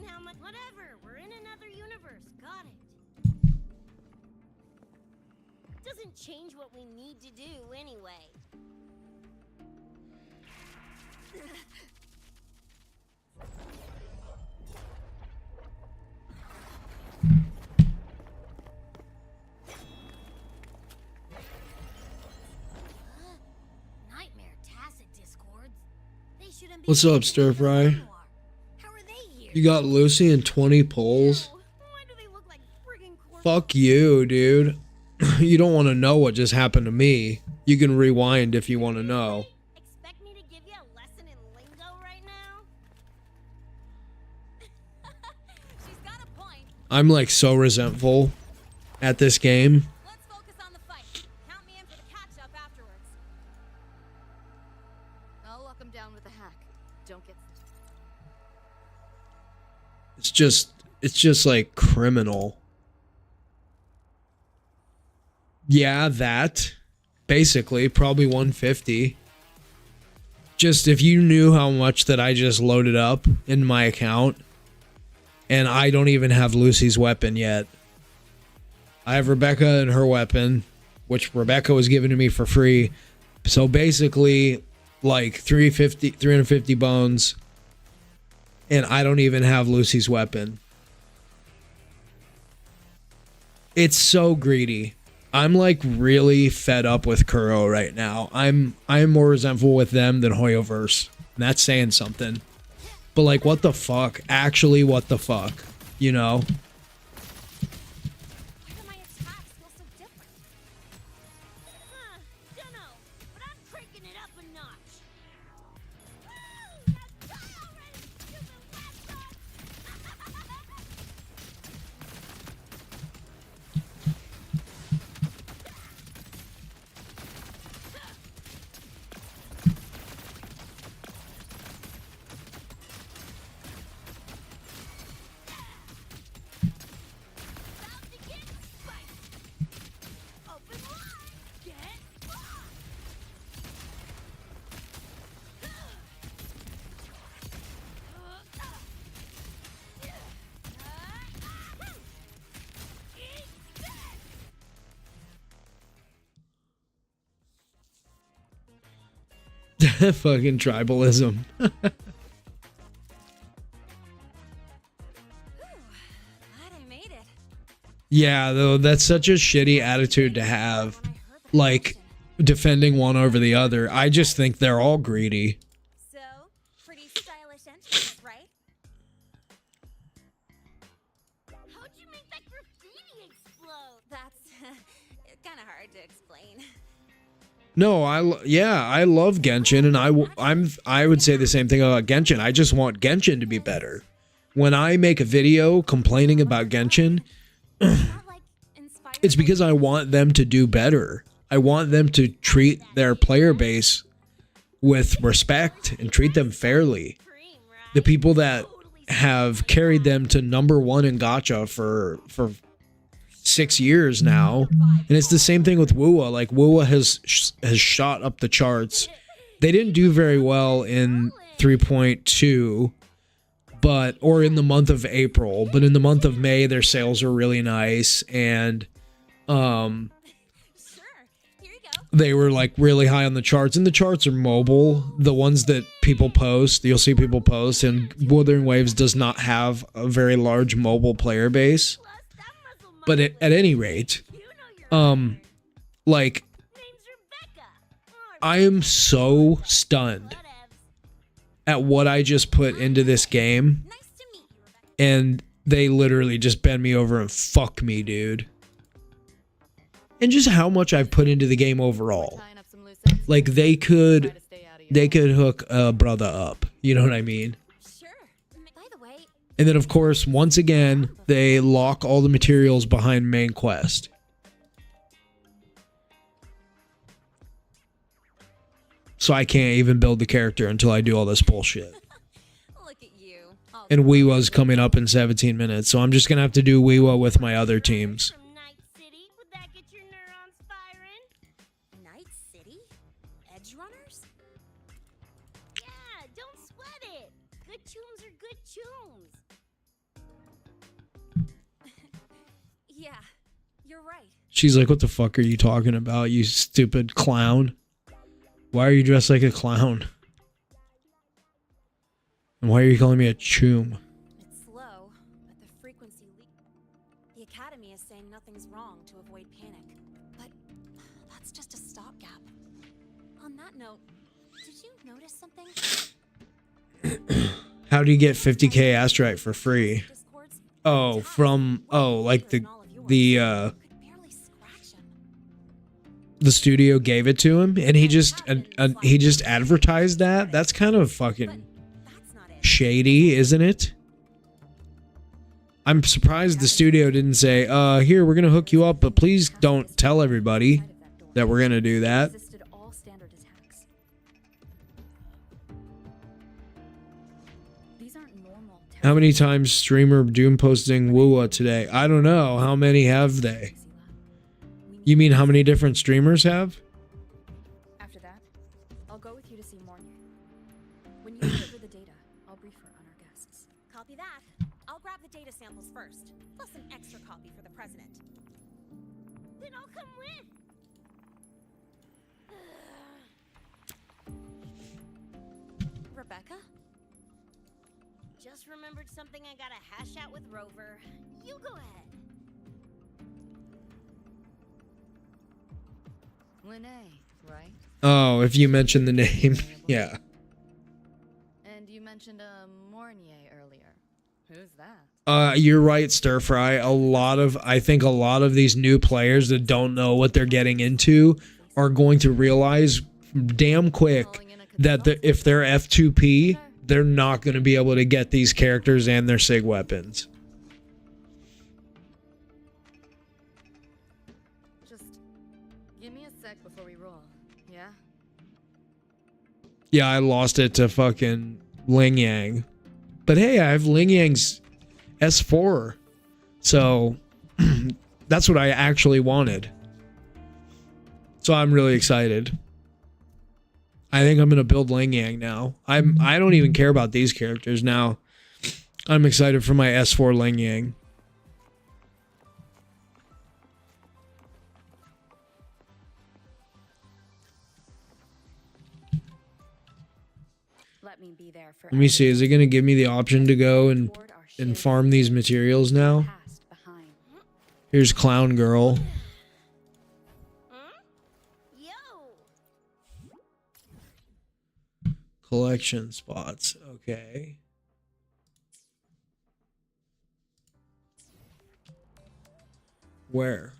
and how much. Whatever. We're in another universe. Got it. Doesn't change what we need to do anyway. Nightmare tacit discords. They shouldn't be. What's up, Stir Fry? How are they here? You got Lucy and 20 polls? Why do they look like friggin' corpses? Fuck you, dude. You don't want to know what just happened to me. You can rewind if you want to know. Expect me to give you a lesson in lingo right now? She's got a point. I'm like so resentful at this game. Let's focus on the fight. Count me in for the catch-up afterwards. I'll lock him down with a hack. Don't get... It's just like criminal. Yeah, that. Basically, probably 150. Just if you knew how much that I just loaded up in my account. And I don't even have Lucy's weapon yet. I have Rebecca and her weapon, which Rebecca was given to me for free. So basically, like 350 bones. And I don't even have Lucy's weapon. It's so greedy. I'm like really fed up with Kuro right now. I'm more resentful with them than Hoyoverse. And that's saying something. But like, what the fuck? Actually, what the fuck? You know? Why do my attacks feel so different? Dunno, but I'm cranking it up a notch. Woo! Now die already, stupid laptop! About to get spicy. Open wide. Get fucked. Eat this. Fucking tribalism. Glad I made it. Yeah, though, that's such a shitty attitude to have. Like, defending one over the other. I just think they're all greedy. So, pretty stylish entrance, right? How'd you make that graffiti explode? That's kind of hard to explain. No, I love Genshin, and I would say the same thing about Genshin. I just want Genshin to be better. When I make a video complaining about Genshin, it's because I want them to do better. I want them to treat their player base with respect and treat them fairly. The people that have carried them to #1 in gacha for 6 years now, and it's the same thing with Wuwa. Like, Wuwa has shot up the charts. They didn't do very well in 3.2, or in the month of April, but in the month of May their sales were really nice, and they were like really high on the charts, and the charts are mobile. The ones that people post, you'll see people post, and Wuthering Waves does not have a very large mobile player base. But at any rate, like, I am so stunned at what I just put into this game, and they literally just bend me over and fuck me, dude. And just how much I've put into the game overall. Like, they could hook a brother up, you know what I mean? By the way, And then, of course, once again, they lock all the materials behind main quest. So I can't even build the character until I do all this bullshit. Look at you. All And Weewa's coming up in 17 minutes, so I'm just going to have to do Weewa with my other teams. from Night City, would that get your neurons firing? Night City? Edge runners? Yeah, don't sweat it. Good tunes are good tunes. Yeah, you're right. She's like, what the fuck are you talking about, you stupid clown? Why are you dressed like a clown? And why are you calling me a choom? It's slow, but the frequency the Academy is saying nothing's wrong to avoid panic. But that's just a stopgap. On that note, did you notice something? How do you get 50k astrite for free? Discords? Oh, from like the studio gave it to him, and he just advertised that. That's kind of fucking shady, isn't it? I'm surprised the studio didn't say, here, we're gonna hook you up, but please don't tell everybody that we're gonna do that. How many times streamer Doom posting Woowa today? I don't know. How many have they? You mean how many different streamers have? After that, I'll go with you to see Morny. When you deliver the data, I'll brief her on our guests. Copy that. I'll grab the data samples first, plus an extra copy for the president. Then I'll come with. Rebecca? Just remembered something I gotta hash out with Rover. You go ahead. Linnea, right? Oh, if you mention the name, yeah. And you mentioned a Mornier earlier. Who's that? You're right, Stir Fry. I think a lot of these new players that don't know what they're getting into are going to realize damn quick that if they're F2P, they're not going to be able to get these characters and their SIG weapons. Just give me a sec before we roll, yeah? Yeah, I lost it to fucking Ling Yang. But hey, I have Ling Yang's S4. So that's what I actually wanted. So I'm really excited. I think I'm gonna build Ling Yang now. I don't even care about these characters now. I'm excited for my S4 Ling Yang. Let me be there for Let me see. Is it gonna give me the option to go and farm these materials now? Here's Clown Girl. Collection spots. Okay. Where?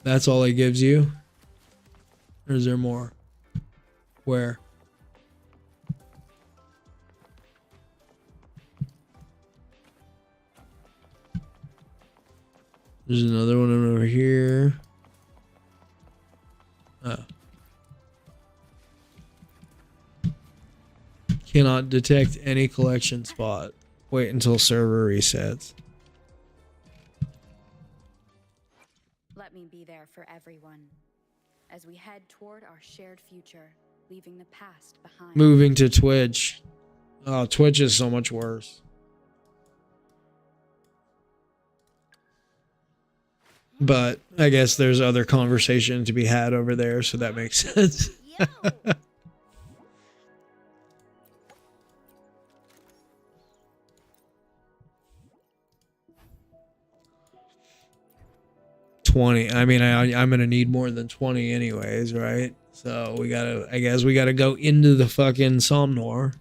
That's all it gives you? Or is there more? Where? There's another one over here. Oh. Cannot detect any collection spot. Wait until server resets. Let me be there for everyone as we head toward our shared future, leaving the past behind. Moving to Twitch. Oh, Twitch is so much worse. But I guess there's other conversation to be had over there, so that makes sense. 20. I mean, I'm gonna need more than 20 anyways, right? So I guess we gotta go into the fucking Somnor.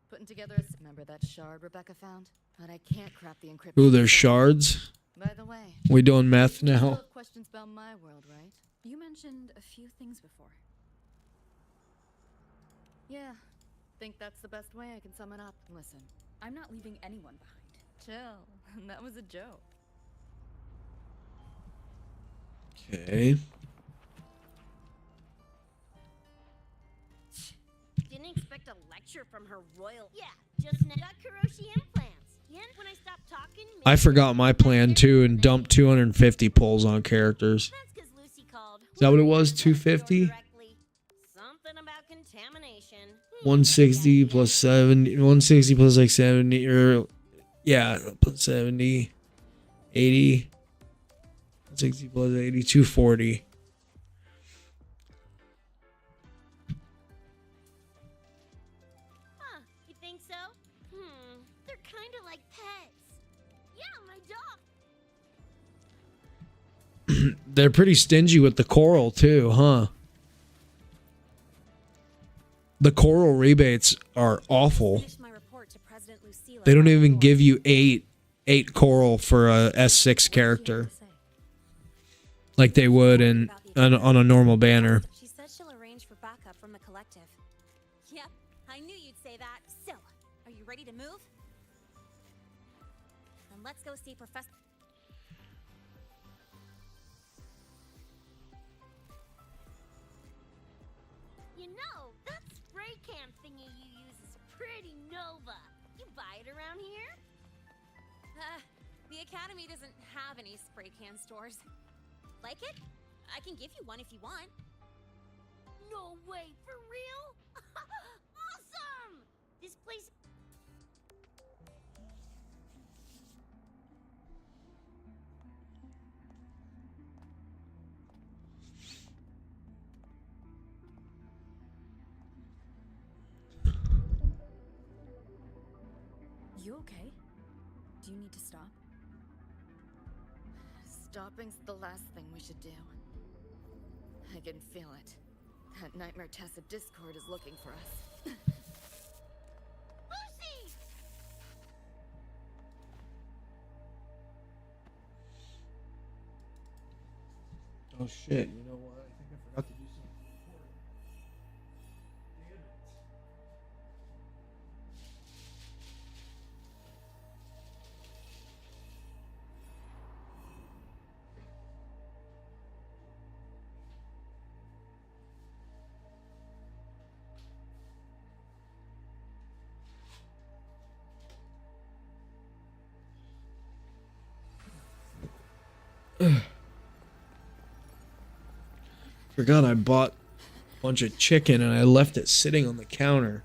Putting together remember that shard Rebecca found? But I can't crack the encryption. Ooh, there's shards. By the way, We doing meth you still now? have questions about my world, right? You mentioned a few things before. Yeah. Think that's the best way I can sum it up. Listen, I'm not leaving anyone behind. chill. That was a joke. Okay. Didn't expect a lecture from her royal. Yeah, just got Kuroshi implants. again when I stop talking. I forgot my plan too and dumped 250 pulls on characters. That's 'cause Lucy called. Is that what it was? 250? Something about contamination. 160 plus 70, 160 plus like 70, or yeah, plus 70, 80, 60 plus 80, 240. Huh, you think so? They're kind of like pets. Yeah, my dog. They're pretty stingy with the coral too, huh? The coral rebates are awful. Finish my report to President Lucille They don't about even yours. give you eight coral for a S6 character like they would on a normal banner. She said she'll arrange for backup from the collective. Yep, I knew you'd say that. So, are you ready to move? Then let's go see Professor. You know, that spray can thingy you use is pretty nova. You buy it around here? The Academy doesn't have any spray can stores. Like it? I can give you one if you want. No way, for real? Awesome! This place... You okay? Do you need to stop? Stopping's the last thing we should do. I can feel it. That nightmare Tessa Discord is looking for us. Lucy! Oh shit, you know what? I think I forgot to do something. Forgot I bought a bunch of chicken and I left it sitting on the counter.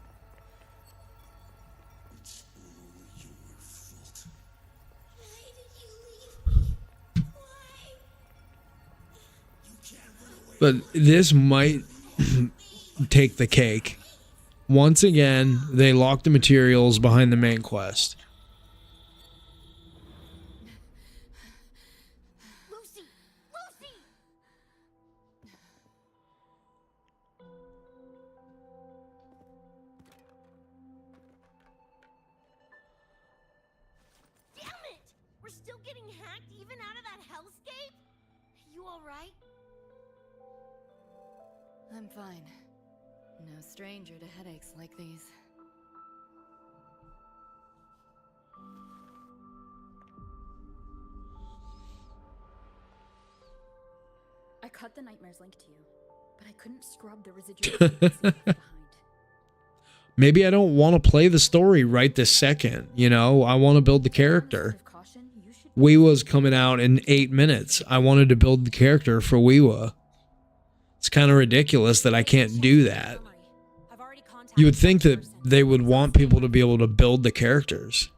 But this might take the cake. Once again, they locked the materials behind the main quest. Lucy! Lucy! Damn it! We're still getting hacked even out of that hellscape? You alright? I'm fine. No stranger to headaches like these. I cut the Nightmares link to you, but I couldn't scrub the residual behind. Maybe I don't want to play the story right this second. You know, I want to build the character. Weewa's coming out in 8 minutes. I wanted to build the character for Weewa. It's kind of ridiculous that I can't do that. I've already contacted You would think that person. they would want people to be able to build the characters.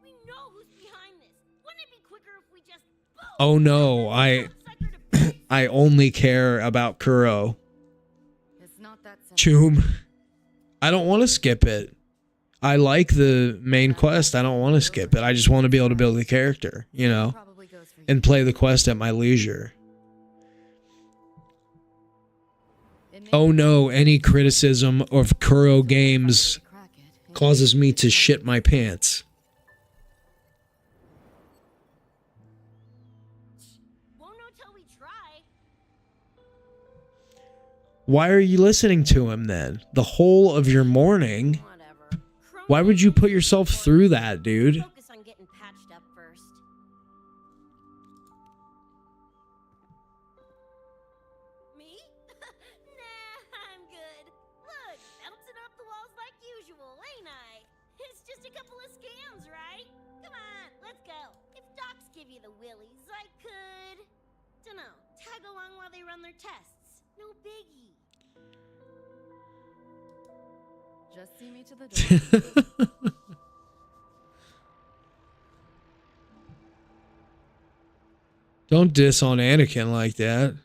We know who's behind this. Wouldn't it be quicker if we just... Boom! Oh no, I only care about Kuro. It's not that simple. Choom. I don't want to skip it. I like the main quest. I don't want to skip it. I just want to be able to build the character, you know, Probably goes for you. and play the quest at my leisure. It may Oh be no, any criticism of Kuro games to crack it. causes me to shit my pants. Won't know till we try. Why are you listening to him then? The whole of your morning? Whatever. Why would you put yourself through that, dude? Focus on getting patched up first. Me? Nah, I'm good. Look, bouncing off the walls like usual, ain't I? a couple of scams, right? Come on, let's go. If docs give you the willies, I could... dunno, tag along while they run their tests. No biggie. Just see me to the door. Don't diss on Anakin like that.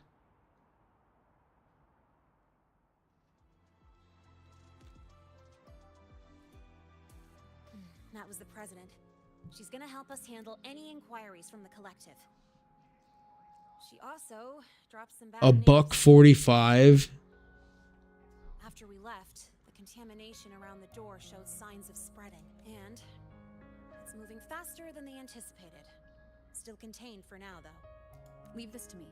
That was the president. She's gonna help us handle any inquiries from the collective. She also dropped some bad A news. $1.45. After we left, the contamination around the door showed signs of spreading. And it's moving faster than they anticipated. Still contained for now, though. Leave this to me.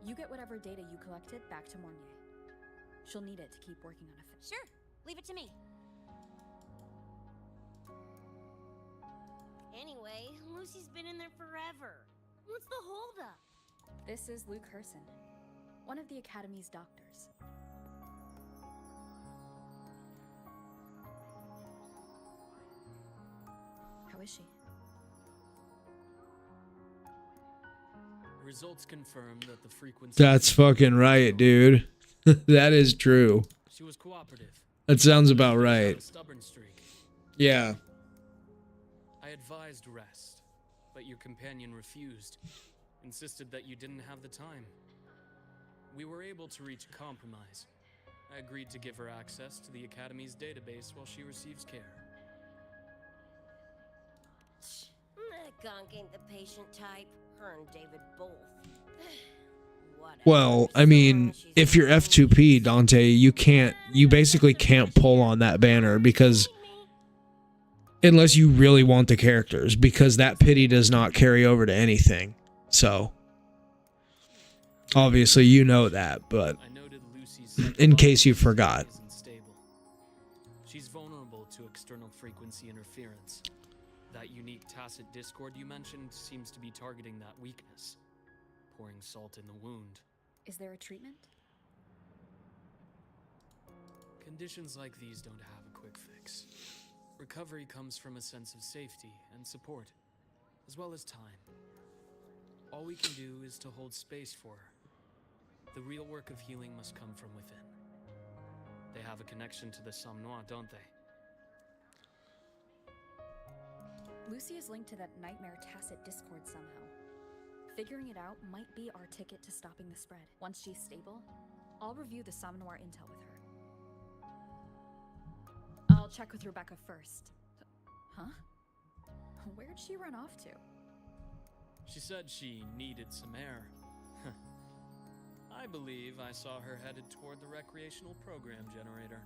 You get whatever data you collected back to Mornier. She'll need it to keep working on a fix. Sure, leave it to me. Anyway, Lucy's been in there forever. What's the holdup? This is Luke Herson, one of the Academy's doctors. How is she? Results confirm that the frequency... That's fucking right, dude. That is true. She was cooperative. That sounds about She had right. a stubborn streak. Yeah. I advised rest, but your companion refused. Insisted that you didn't have the time. We were able to reach a compromise. I agreed to give her access to the Academy's database while she receives care. That gonk ain't the patient type. Her and David both. Whatever. Well, I mean, if you're F2P, Dante, you basically can't pull on that banner because unless you really want the characters, because that pity does not carry over to anything. So obviously you know that, but I noted Lucy's in case you forgot. isn't stable. She's vulnerable to external frequency interference. That unique tacit discord you mentioned seems to be targeting that weakness, pouring salt in the wound. Is there a treatment? Conditions like these don't have a quick fix. Recovery comes from a sense of safety and support, as well as time. All we can do is to hold space for her. The real work of healing must come from within. They have a connection to the Somme Noir, don't they? Lucy is linked to that nightmare tacit discord somehow. Figuring it out might be our ticket to stopping the spread. Once she's stable, I'll review the Somme Noir intel with her. I'll check with Rebecca first. Huh? Where'd she run off to? She said she needed some air. I believe I saw her headed toward the recreational program generator.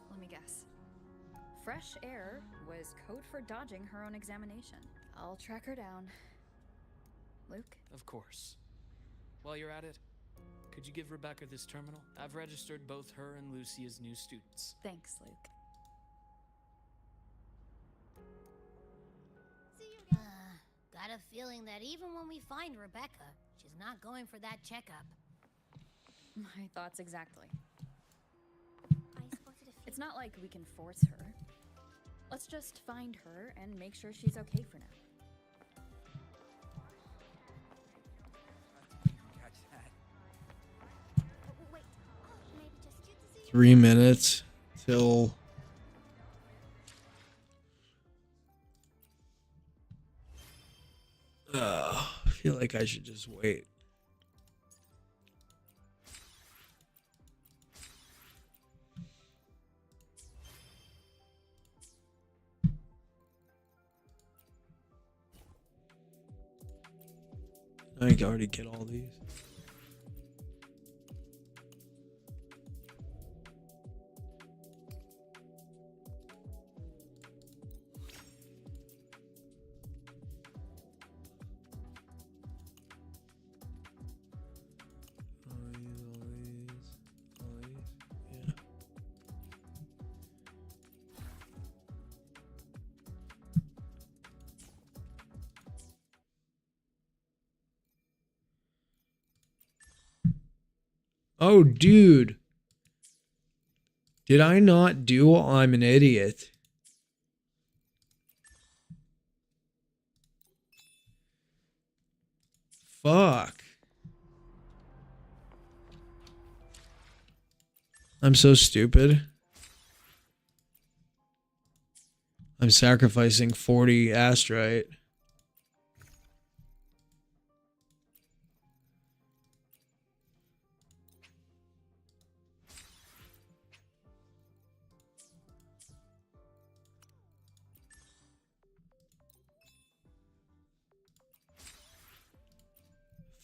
Let me guess. Fresh air was code for dodging her own examination. I'll track her down. Luke? Of course. While you're at it, could you give Rebecca this terminal? I've registered both her and Lucy as new students. Thanks, Luke. Got a feeling that even when we find Rebecca, she's not going for that checkup. My thoughts exactly. I spotted a few. It's not like we can force her. Let's just find her and make sure she's okay for now. Wait. Oh, maybe just good to see you. 3 minutes till I feel like I should just wait. I can already get all these. Yeah. Oh, dude. Did I not do I'm an idiot? fuck? I'm so stupid. I'm sacrificing 40 astrite.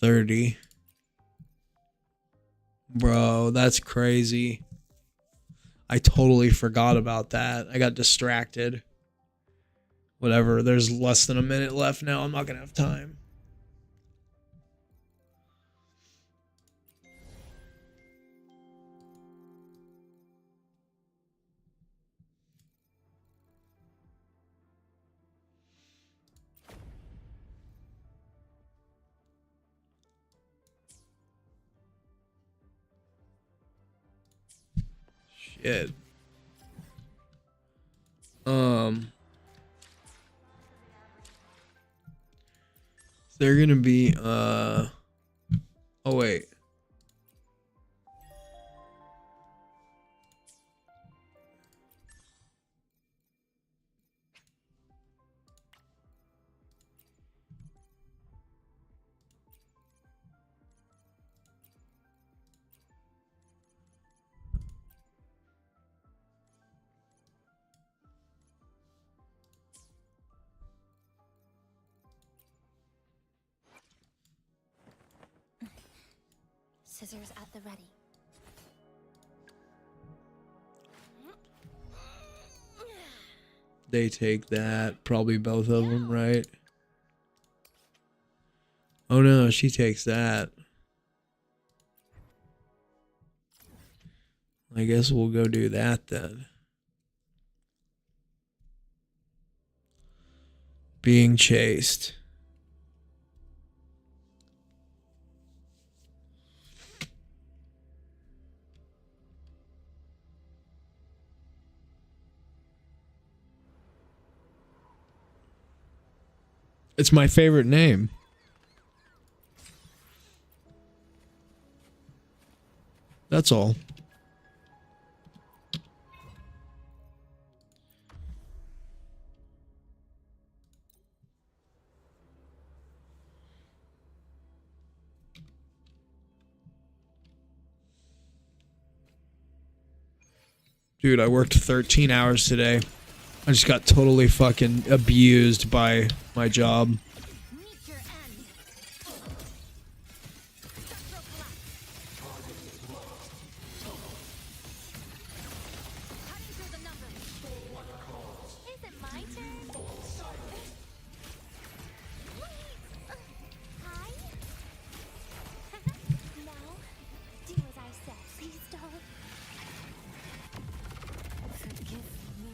$30. Bro, that's crazy. I totally forgot about that. I got distracted. Whatever, there's less than a minute left now. I'm not gonna have time. Shit. They're gonna be oh wait. Scissors at the ready. They take that. Probably both of them, right? Oh no, she takes that. I guess we'll go do that then. Being chased. It's my favorite name. That's all. Dude, I worked 13 hours today. I just got totally fucking abused by my job. Meet your end. Structural collapse. Cutting through the numbers. Is it my turn? Wait. Hi. No. Do as I said. Please don't. Forgive me.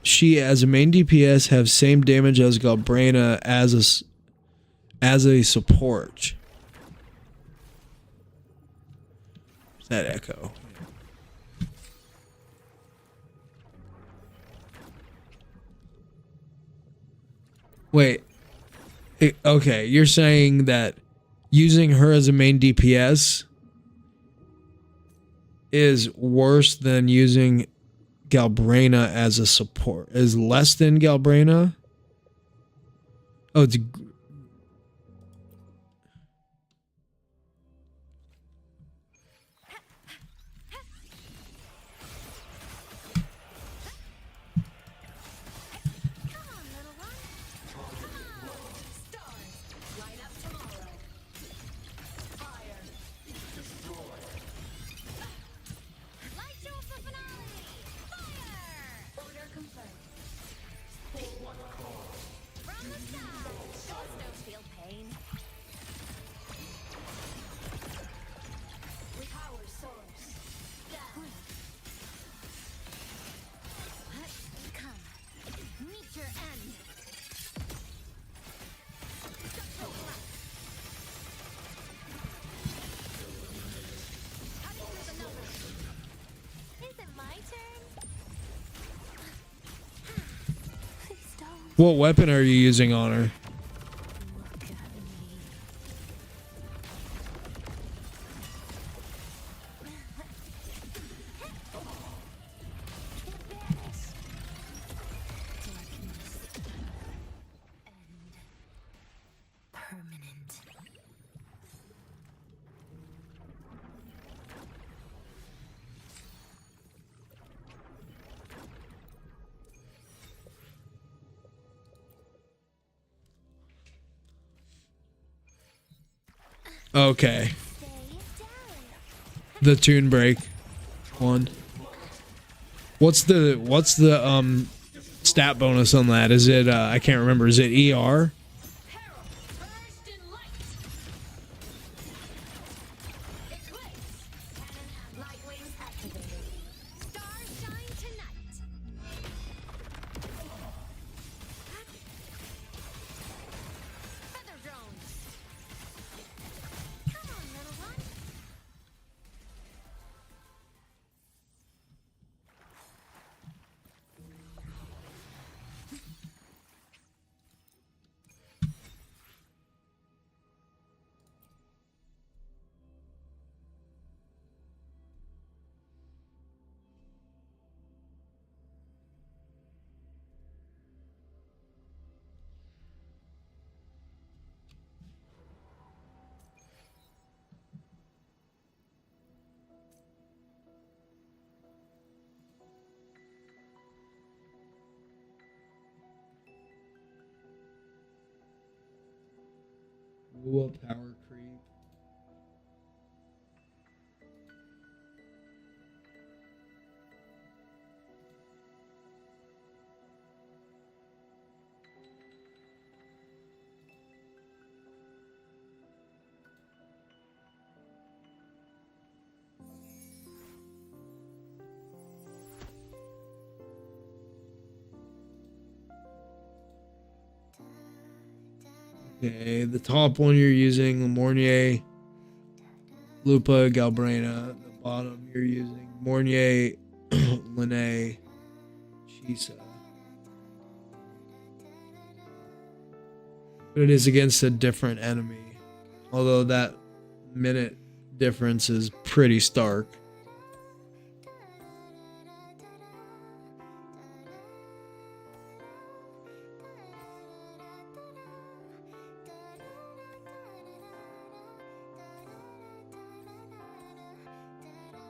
She as a main DPS have same damage as Galbraina as a support. That echo. Wait. Okay, you're saying that using her as a main DPS is worse than using Galbraina as a support, is less than Galbraina? Oh, it's What weapon are you using on her? Okay. The tune break one. What's the stat bonus on that? Is it I can't remember. Is it ER? Willpower creep. Okay, the top one you're using Mornier, Lupa, Galbrena. The bottom you're using Mornier, Lene, Chisa. But it is against a different enemy. Although that minute difference is pretty stark.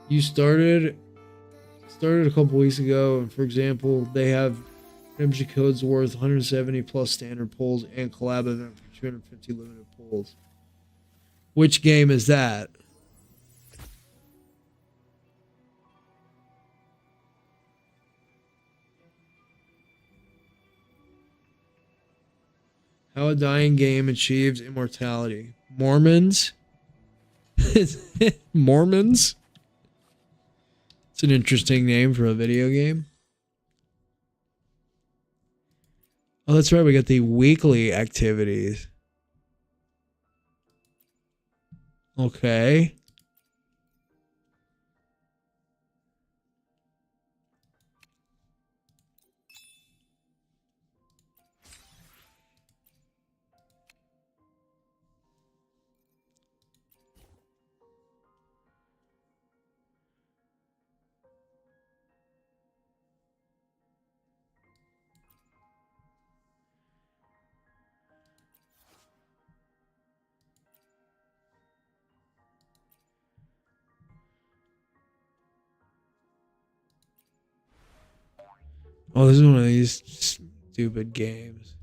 You started a couple weeks ago, and for example, they have redemption codes worth 170 plus standard pulls and collab event for 250 limited pulls. Which game is that? How a dying game achieves immortality. Mormons? Mormons? It's an interesting name for a video game. Oh, that's right. We got the weekly activities. Okay. Oh, this is one of these stupid games.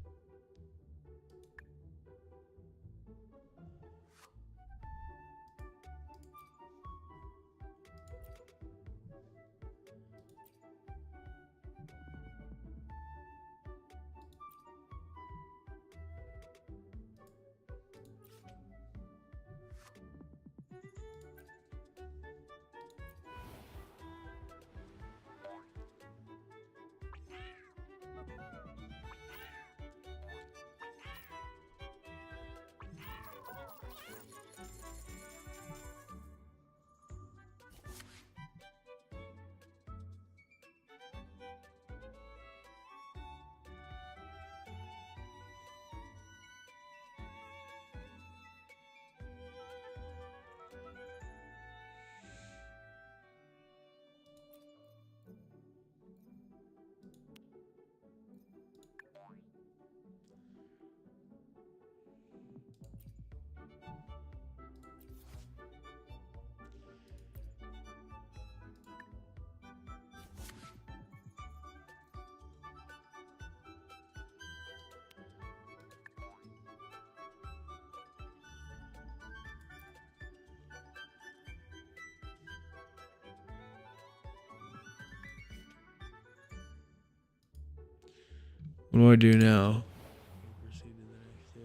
What do I do now? Proceed to the next day.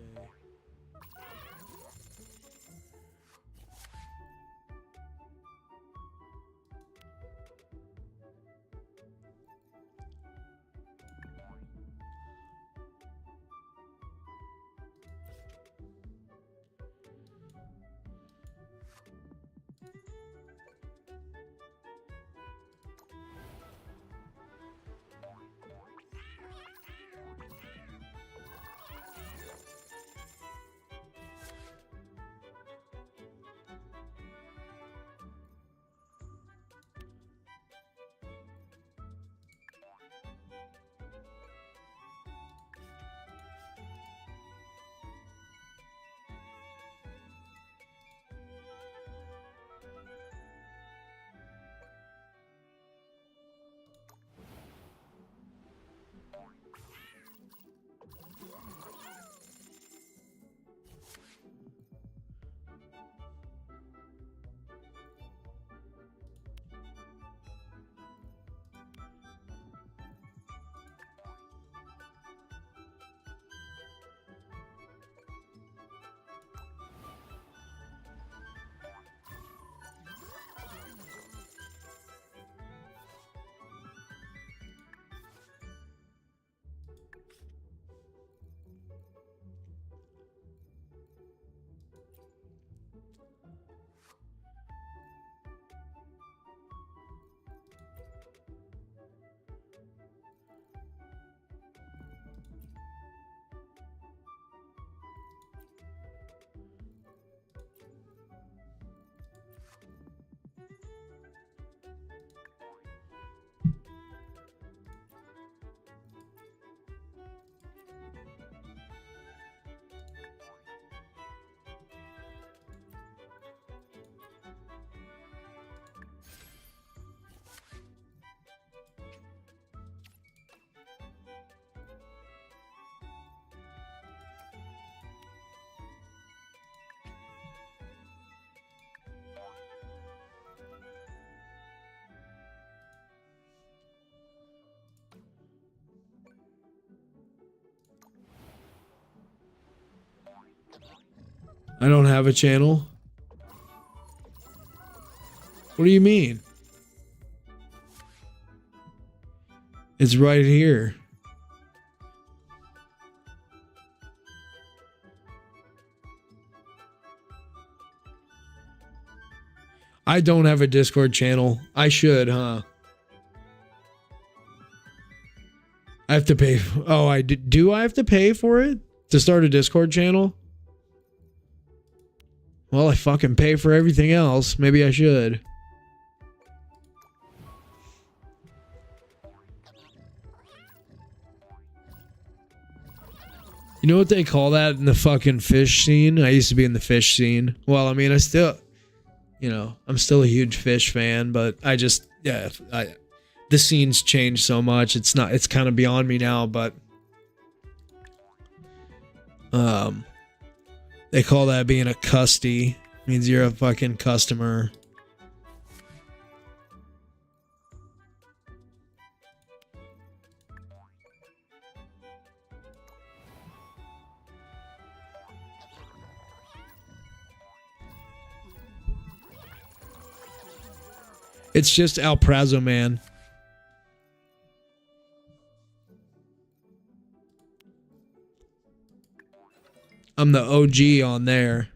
I don't have a channel. What do you mean? It's right here. I don't have a Discord channel. I should, huh? I have to pay. Oh, I do. I have to pay for it to start a Discord channel? Well, I fucking pay for everything else. Maybe I should. You know what they call that in the fucking fish scene? I used to be in the fish scene. Well, I mean, I still, you know, I'm still a huge fish fan, but I just, yeah, the scene's changed so much. It's kind of beyond me now, but they call that being a custy. Means you're a fucking customer. It's just El Prazo, man. I'm the OG on there.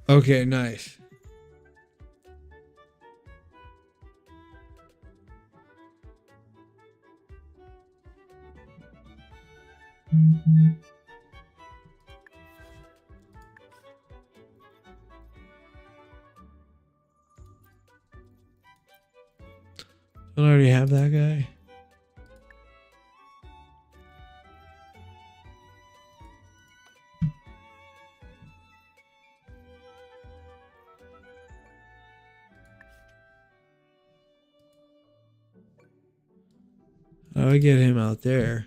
Okay, nice. Don't I already have that guy? How do I get him out there?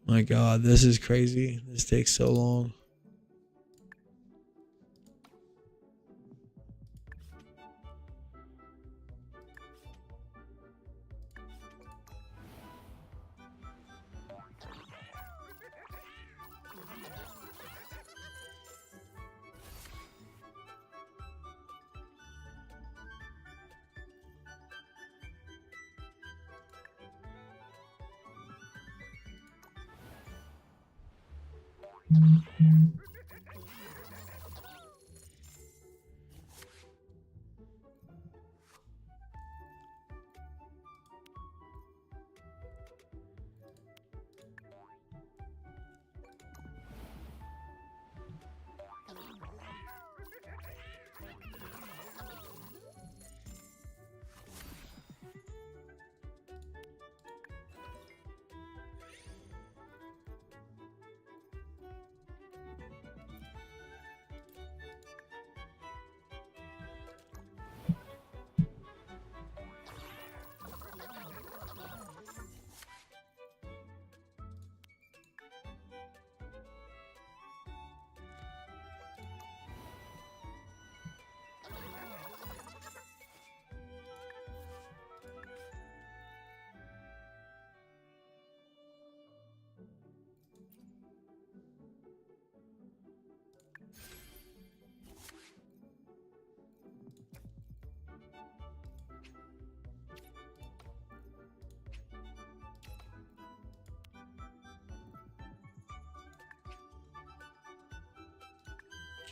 My God, this is crazy. This takes so long.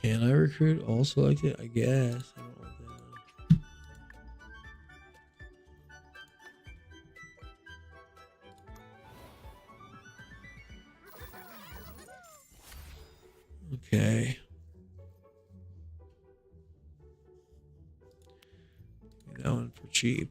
Can I recruit all selected? I guess. I don't want that. Okay. That one for cheap.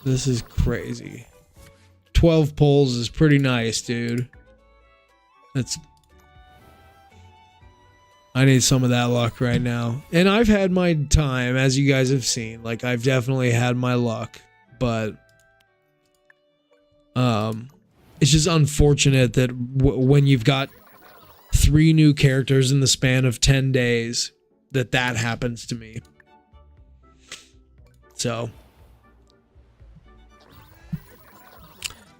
This is crazy. 12 pulls is pretty nice, dude. I need some of that luck right now. And I've had my time, as you guys have seen. Like, I've definitely had my luck. But it's just unfortunate that when you've got 3 new characters in the span of 10 days, that happens to me. So,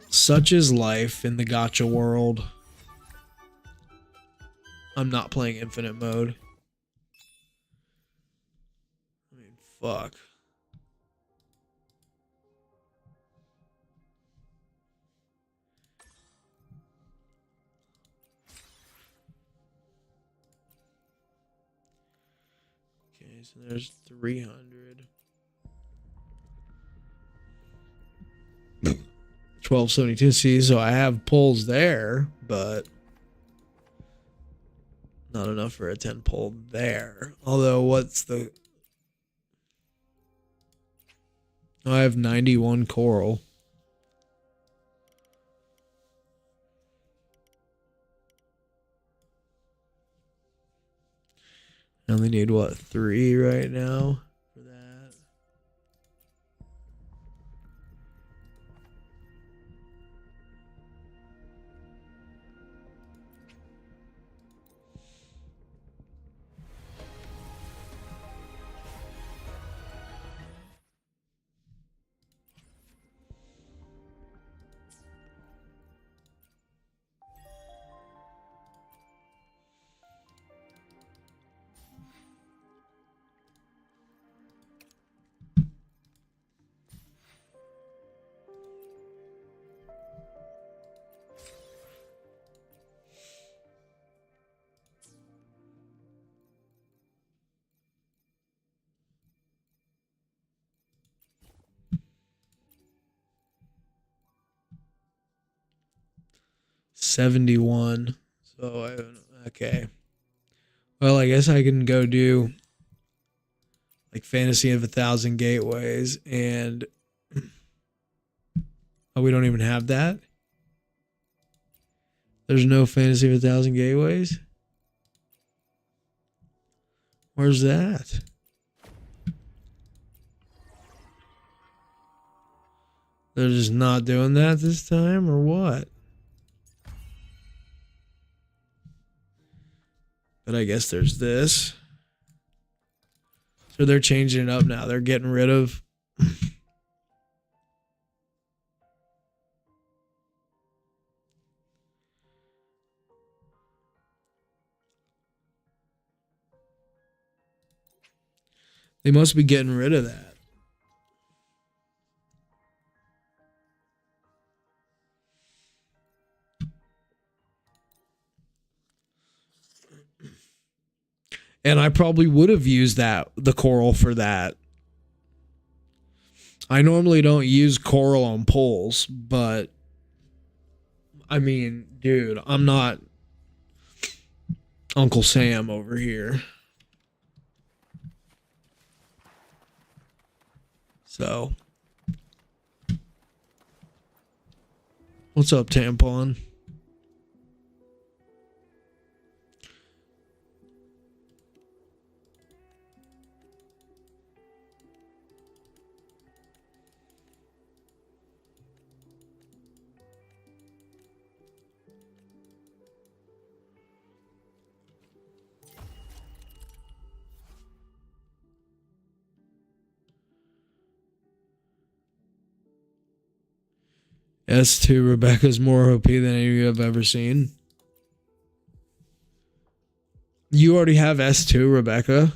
such is life in the gacha world. I'm not playing infinite mode. I mean, fuck. Okay, so there's 300. 1272. See, so I have pulls there, but not enough for a 10 pull there. Although, what's the... Oh, I have 91 coral. I only need, what, 3 right now for that? $71. So okay. Well, I guess I can go do like Fantasy of 1,000 Gateways, and oh, we don't even have that. There's no Fantasy of 1,000 Gateways. Where's that? They're just not doing that this time, or what? But I guess there's this. So they're changing it up now. They're getting rid of... They must be getting rid of that. And I probably would have used the coral for that. I normally don't use coral on pulls, but I mean, dude, I'm not Uncle Sam over here. So, what's up, Tampon? S2 Rebecca's more OP than any of you have ever seen. You already have S2 Rebecca.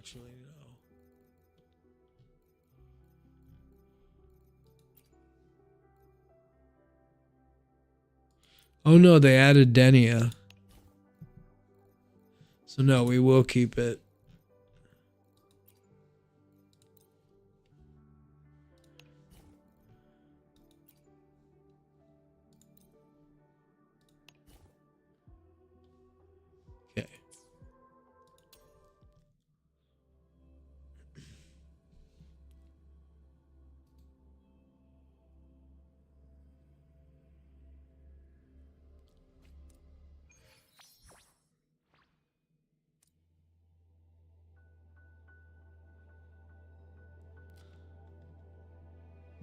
Actually, no. Oh no, they added Denia. So no, we will keep it. Okay.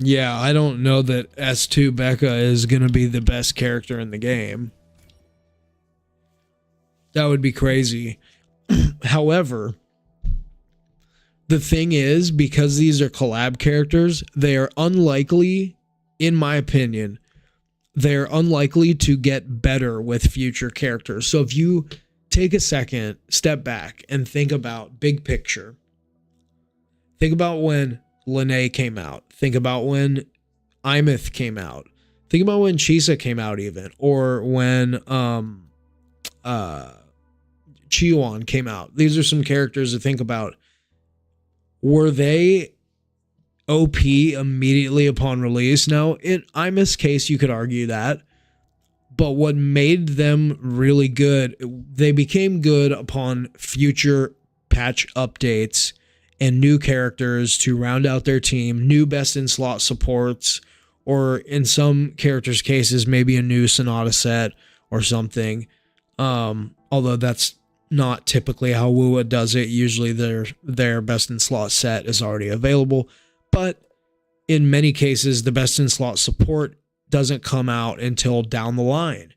Yeah, I don't know that S2 Becca is going to be the best character in the game. That would be crazy. However, the thing is, because these are collab characters, they are unlikely, in my opinion, they're unlikely to get better with future characters. So if you take a second, step back, and think about big picture. Think about when Lene came out. Think about when Imith came out. Think about when Chisa came out even. Or when Chiwon came out. These are some characters to think about. Were they OP immediately upon release? Now, in Imith's case, you could argue that. But what made them really good, they became good upon future patch updates and new characters to round out their team, new best in slot supports, or in some characters' cases, maybe a new Sonata set or something. Although that's not typically how WUA does it. Usually their best in slot set is already available. But in many cases, the best in slot support doesn't come out until down the line.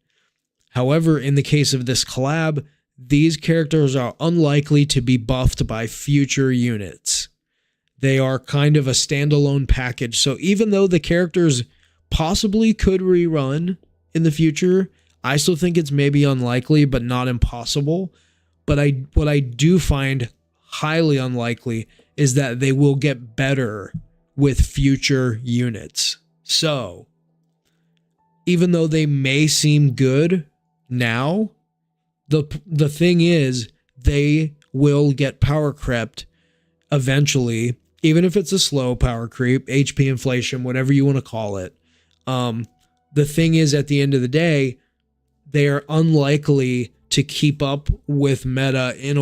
However, in the case of this collab, these characters are unlikely to be buffed by future units. They are kind of a standalone package. So even though the characters possibly could rerun in the future, I still think it's maybe unlikely, but not impossible. But what I do find highly unlikely is that they will get better with future units. So even though they may seem good now, the thing is, they will get power crept eventually, even if it's a slow power creep, HP inflation, whatever you want to call it. The thing is, at the end of the day, they are unlikely to keep up with meta in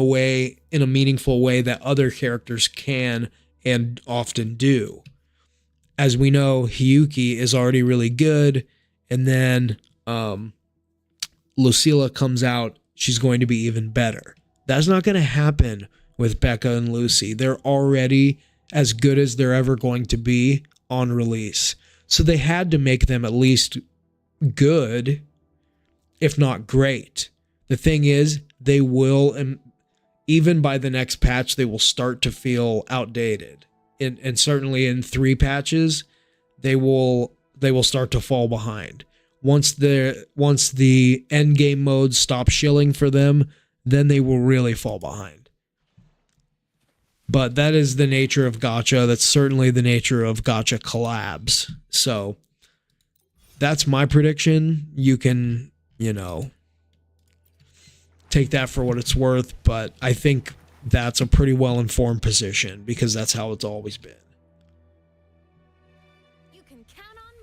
a meaningful way that other characters can and often do. As we know, Hiyuki is already really good, and then Lucilla comes out, she's going to be even better. That's not going to happen with Becca and Lucy. They're already as good as they're ever going to be on release. So they had to make them at least good, if not great. The thing is, they will, and even by the next patch, they will start to feel outdated. And certainly in 3 patches, they will start to fall behind. Once the end game modes stop shilling for them, then they will really fall behind. But that is the nature of gacha. That's certainly the nature of gacha collabs. So that's my prediction. You can, take that for what it's worth, but I think that's a pretty well-informed position because that's how it's always been. You can count on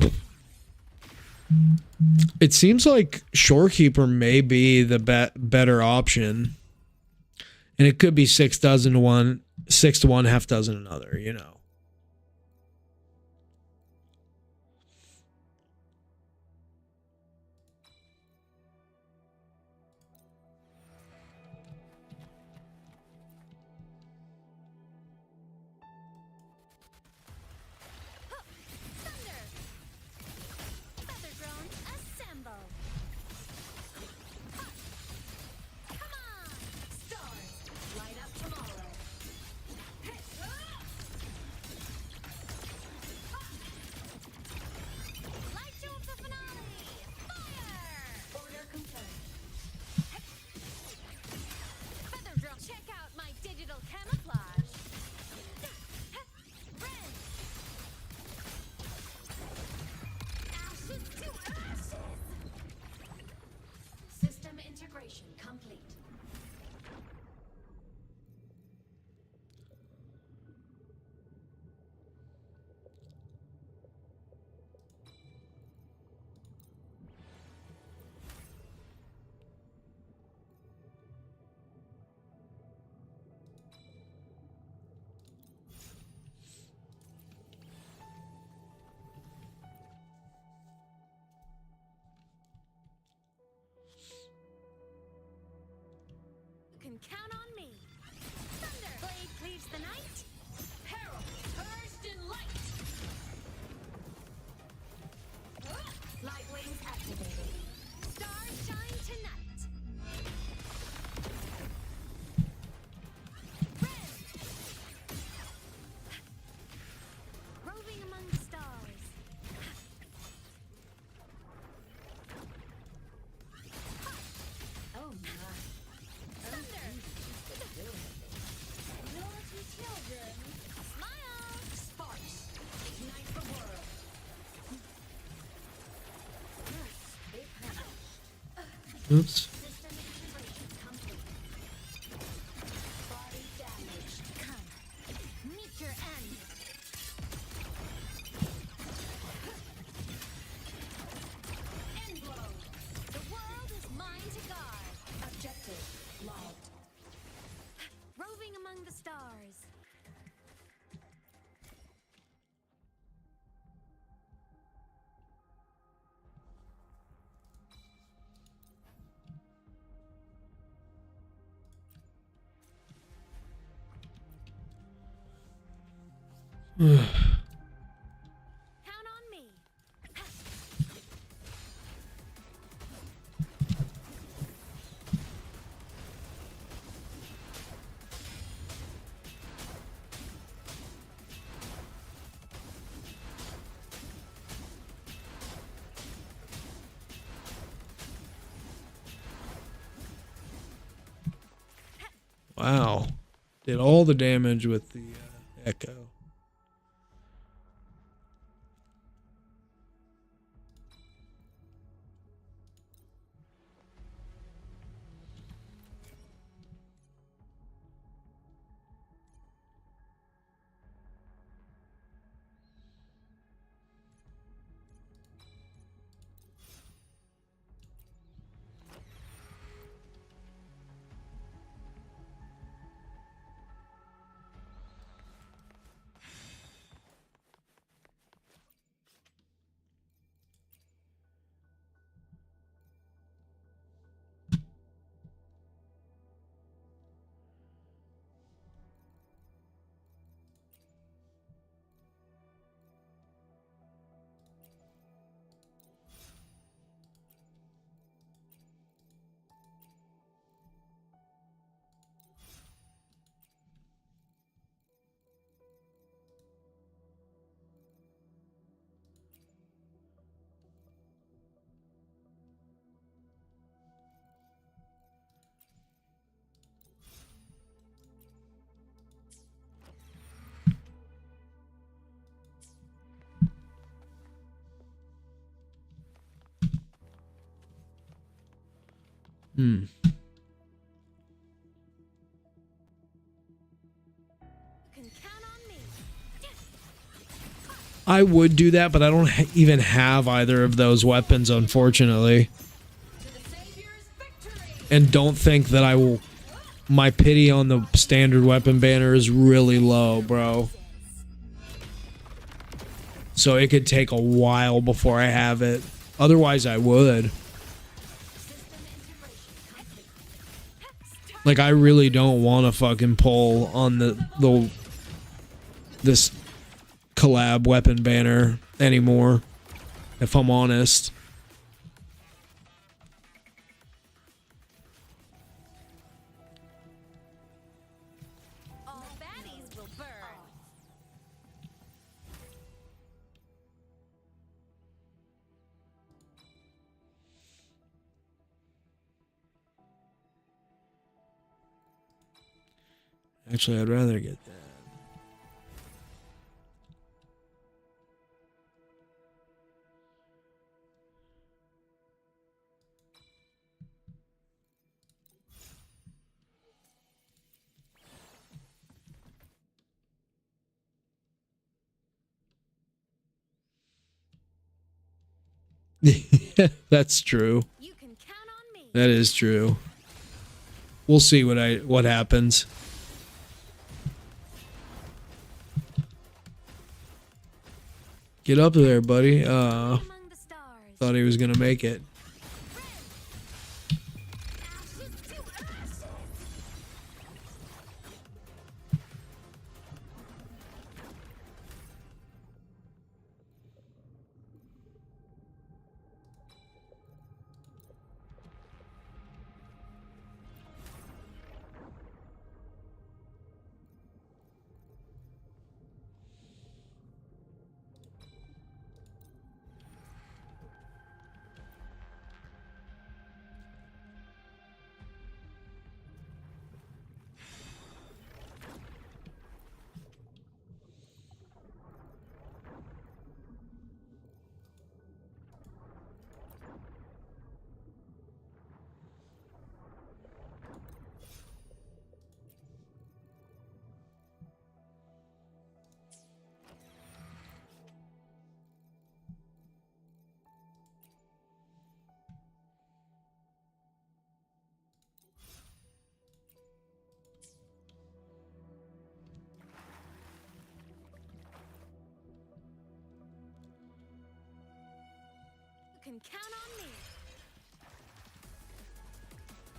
me. It seems like Shorekeeper may be the better option. And it could be 6 to 1, half dozen another, can count on me. Thunder blade cleaves the night. Herald burst in light. Light wings activated. Stars shine tonight. Red. Roving among the stars. Oh my. Thunder. Naughty children. Smile. Sparks. Ignite the world. Oops. System integration complete. Body damage. Come. Meet your end. End blow. The world is mine to guard. Objective logged. Roving among the stars. Count on me. Wow. Did all the damage with the echo. Hmm. Can count on me. I would do that, but I don't even have either of those weapons, unfortunately. And don't think that I will. My pity on the standard weapon banner is really low, bro. So it could take a while before I have it. Otherwise, I would. Like, I really don't want to fucking pull on this collab weapon banner anymore, if I'm honest. All baddies will burn. Actually, I'd rather get that. That's true. You can count on me. That is true. We'll see what happens. Get up there, buddy. Among the stars. Thought he was gonna make it. Ashes to ashes. can count on me.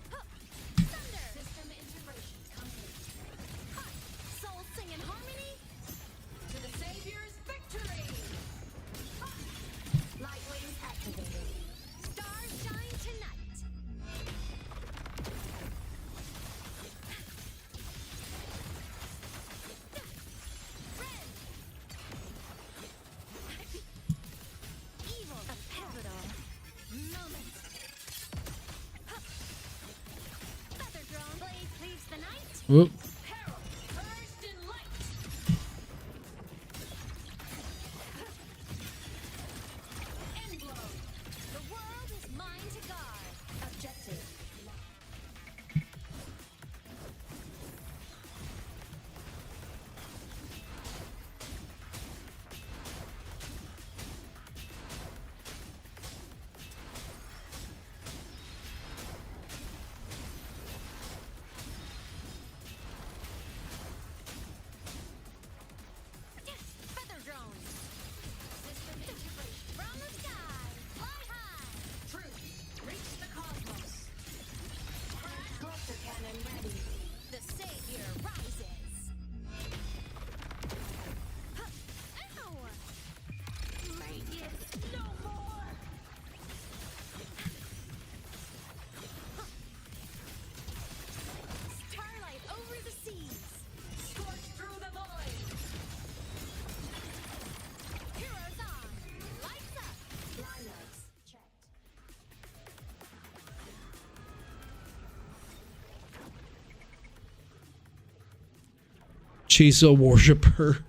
Huh. Thunder! System integration complete. Huh. Soul sing in harmony. To the Savior's victory! Huh. Light wings activated. Stars shine tonight. Red! Evil! A pivotal moment. Huh. Feather drone blade cleaves the night. Whoop. Peril, purged in light. End blow. The world is mine to guard. Objective. Feather drones. System integration. From the sky, fly high. Truth, reach the cosmos. Cluster cannon ready. The Savior rises. Huh. Ow! Radiance, no more. Huh. Starlight over the seas. Scorch through the void. Heroes on! Lights up! Lineups checked. Chiso worshiper.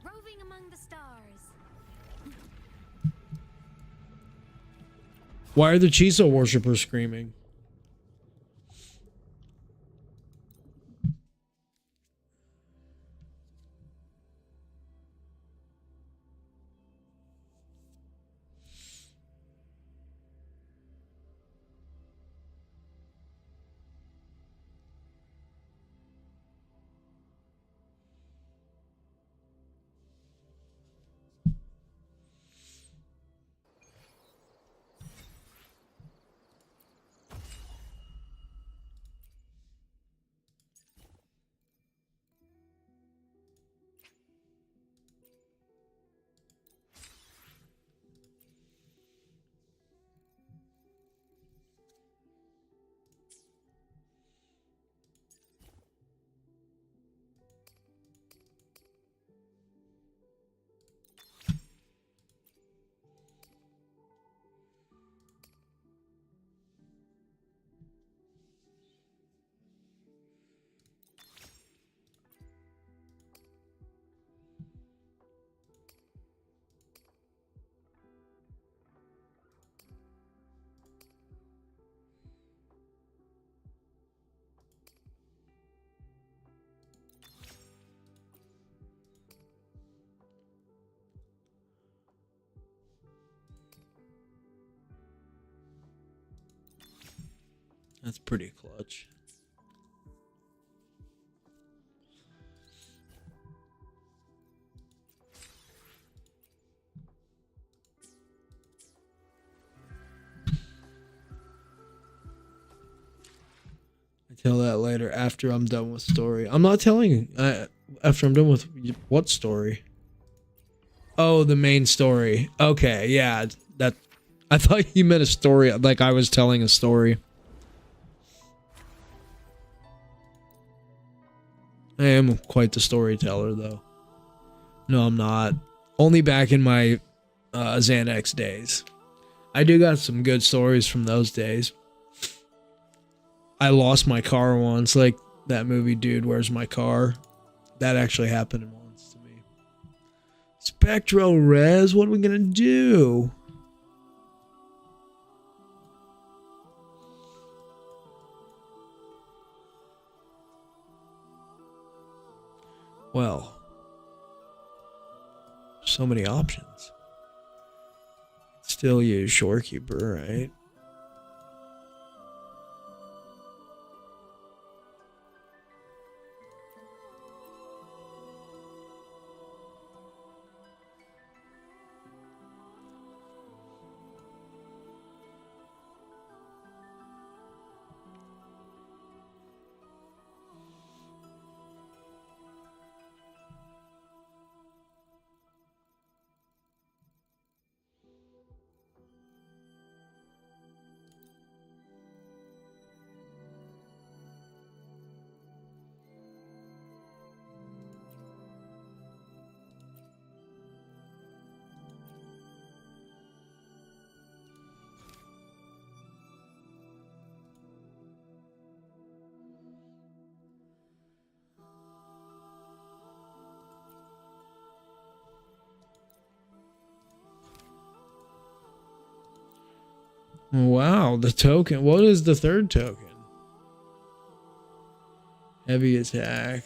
Roving among the stars. Why are the Chiso worshippers screaming? That's pretty clutch. I tell that later after I'm done with story. I'm not telling after I'm done with what story? Oh, the main story. Okay, yeah, that I thought you meant a story like I was telling a story. I am quite the storyteller, though. No, I'm not. Only back in my Xanax days. I do got some good stories from those days. I lost my car once, like that movie, Dude, Where's My Car? That actually happened once to me. Spectro Res, what are we gonna do? Well, so many options. Still use Shorekeeper, right? Wow, the token. What is the third token? Heavy attack.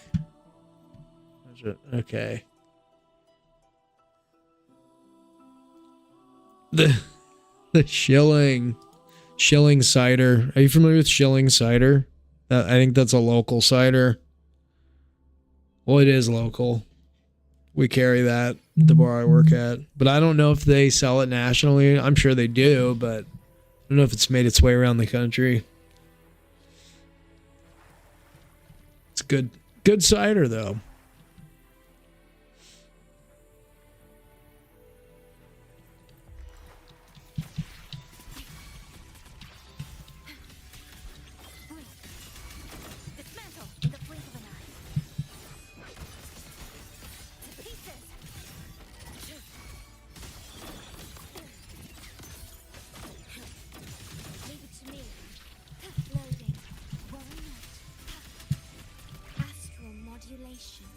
Okay. The shilling cider. Are you familiar with shilling cider? I think that's a local cider. Well, it is local. We carry that at the bar I work at. But I don't know if they sell it nationally. I'm sure they do, but I don't know if it's made its way around the country. It's good cider though. Dismantle in the blink of an eye. To pieces. Leave it to me. Loading. Why not? Astral modulation.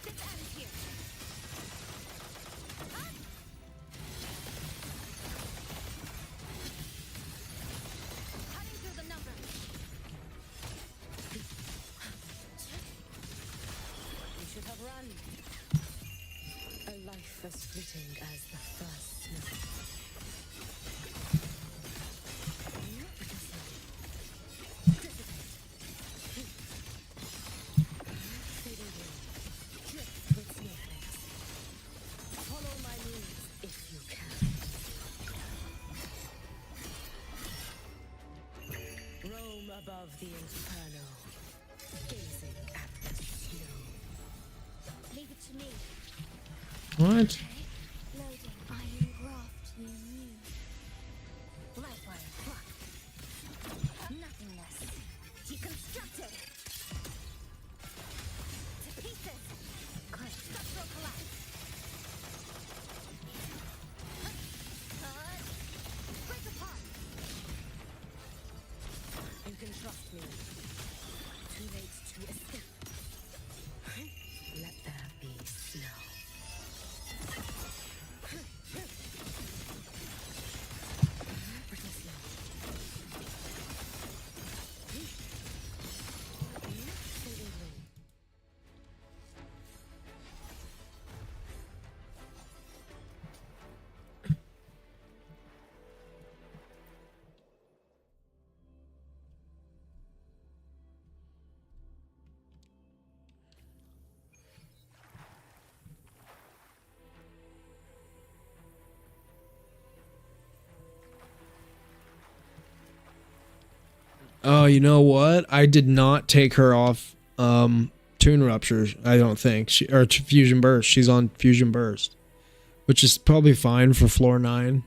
This ends here. Cutting through the numbers. You should have run. A life as fleeting as the first snow. Fading away. Drift with snowflakes. Follow my lead if you can. Roam above the inferno, gazing at the snow. Leave it to me. What? Loading. Iron graft you knew. Livewire block. Nothingness. Deconstructed. To pieces. Structural collapse. Break apart. You can trust me. Too late to escape. Let there be snow. Brittle snow. Fading away. Oh, you know what? I did not take her off Tune Rupture, I don't think. Or Fusion Burst. She's on Fusion Burst, which is probably fine for floor 9.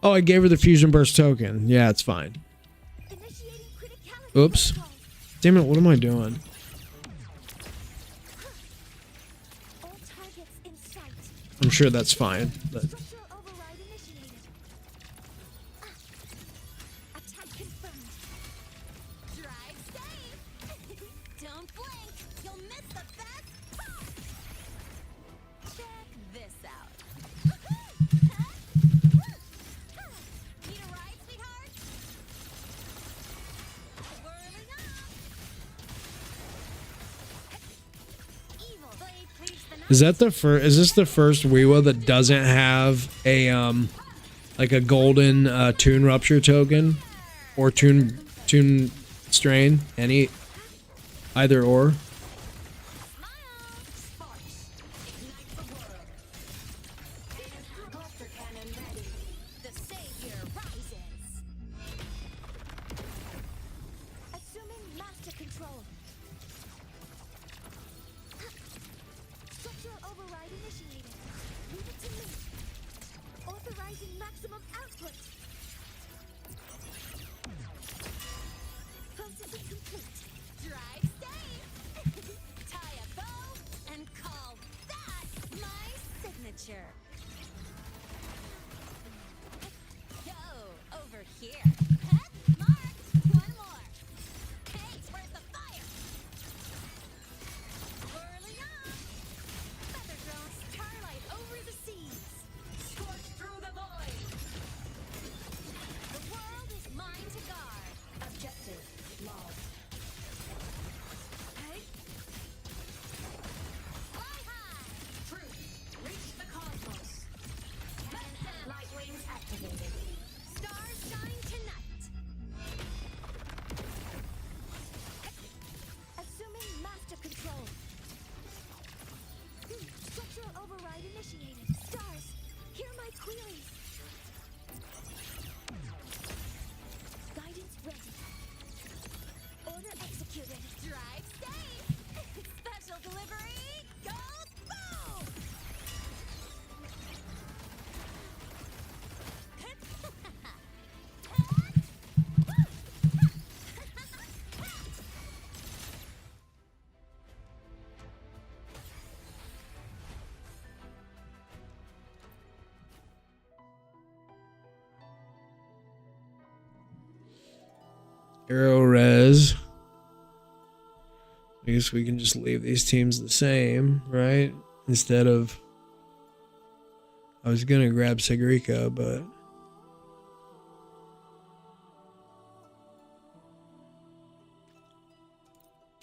Oh, I gave her the Fusion Burst token. Yeah, it's fine. Initiating criticality Oops. protocol. Damn it, what am I doing? All targets in sight. I'm sure that's fine. But Structural override initiated. Attack confirmed. Drive safe. Don't blink. You'll miss the best part. Check this out. Need a ride, sweetheart? Whirling up. Evil blade cleaves the night. is that the first? Is this the first Wiwa that doesn't have a like a golden Tune Rupture token or Tune Strain? Either or. The savior rises. Assuming master control. Structural override initiated. Leave it to me. Authorizing maximum output. Processing complete. Drive safe. Arrow res. I guess we can just leave these teams the same, right? Instead of... I was gonna grab Sigrika, but...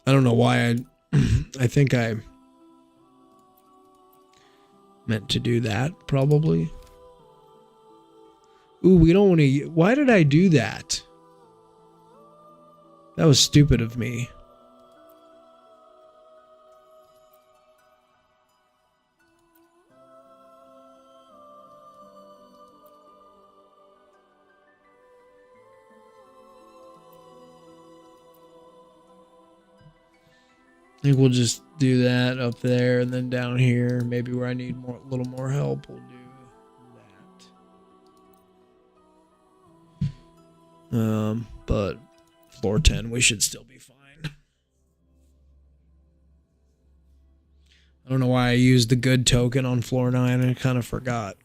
I don't know why I think I meant to do that, probably. Ooh, we don't want to... Why did I do that? That was stupid of me. I think we'll just do that up there, and then down here, maybe where I need a little more help, we'll do that. But floor 10, we should still be fine. I don't know why I used the good token on floor 9. I kind of forgot.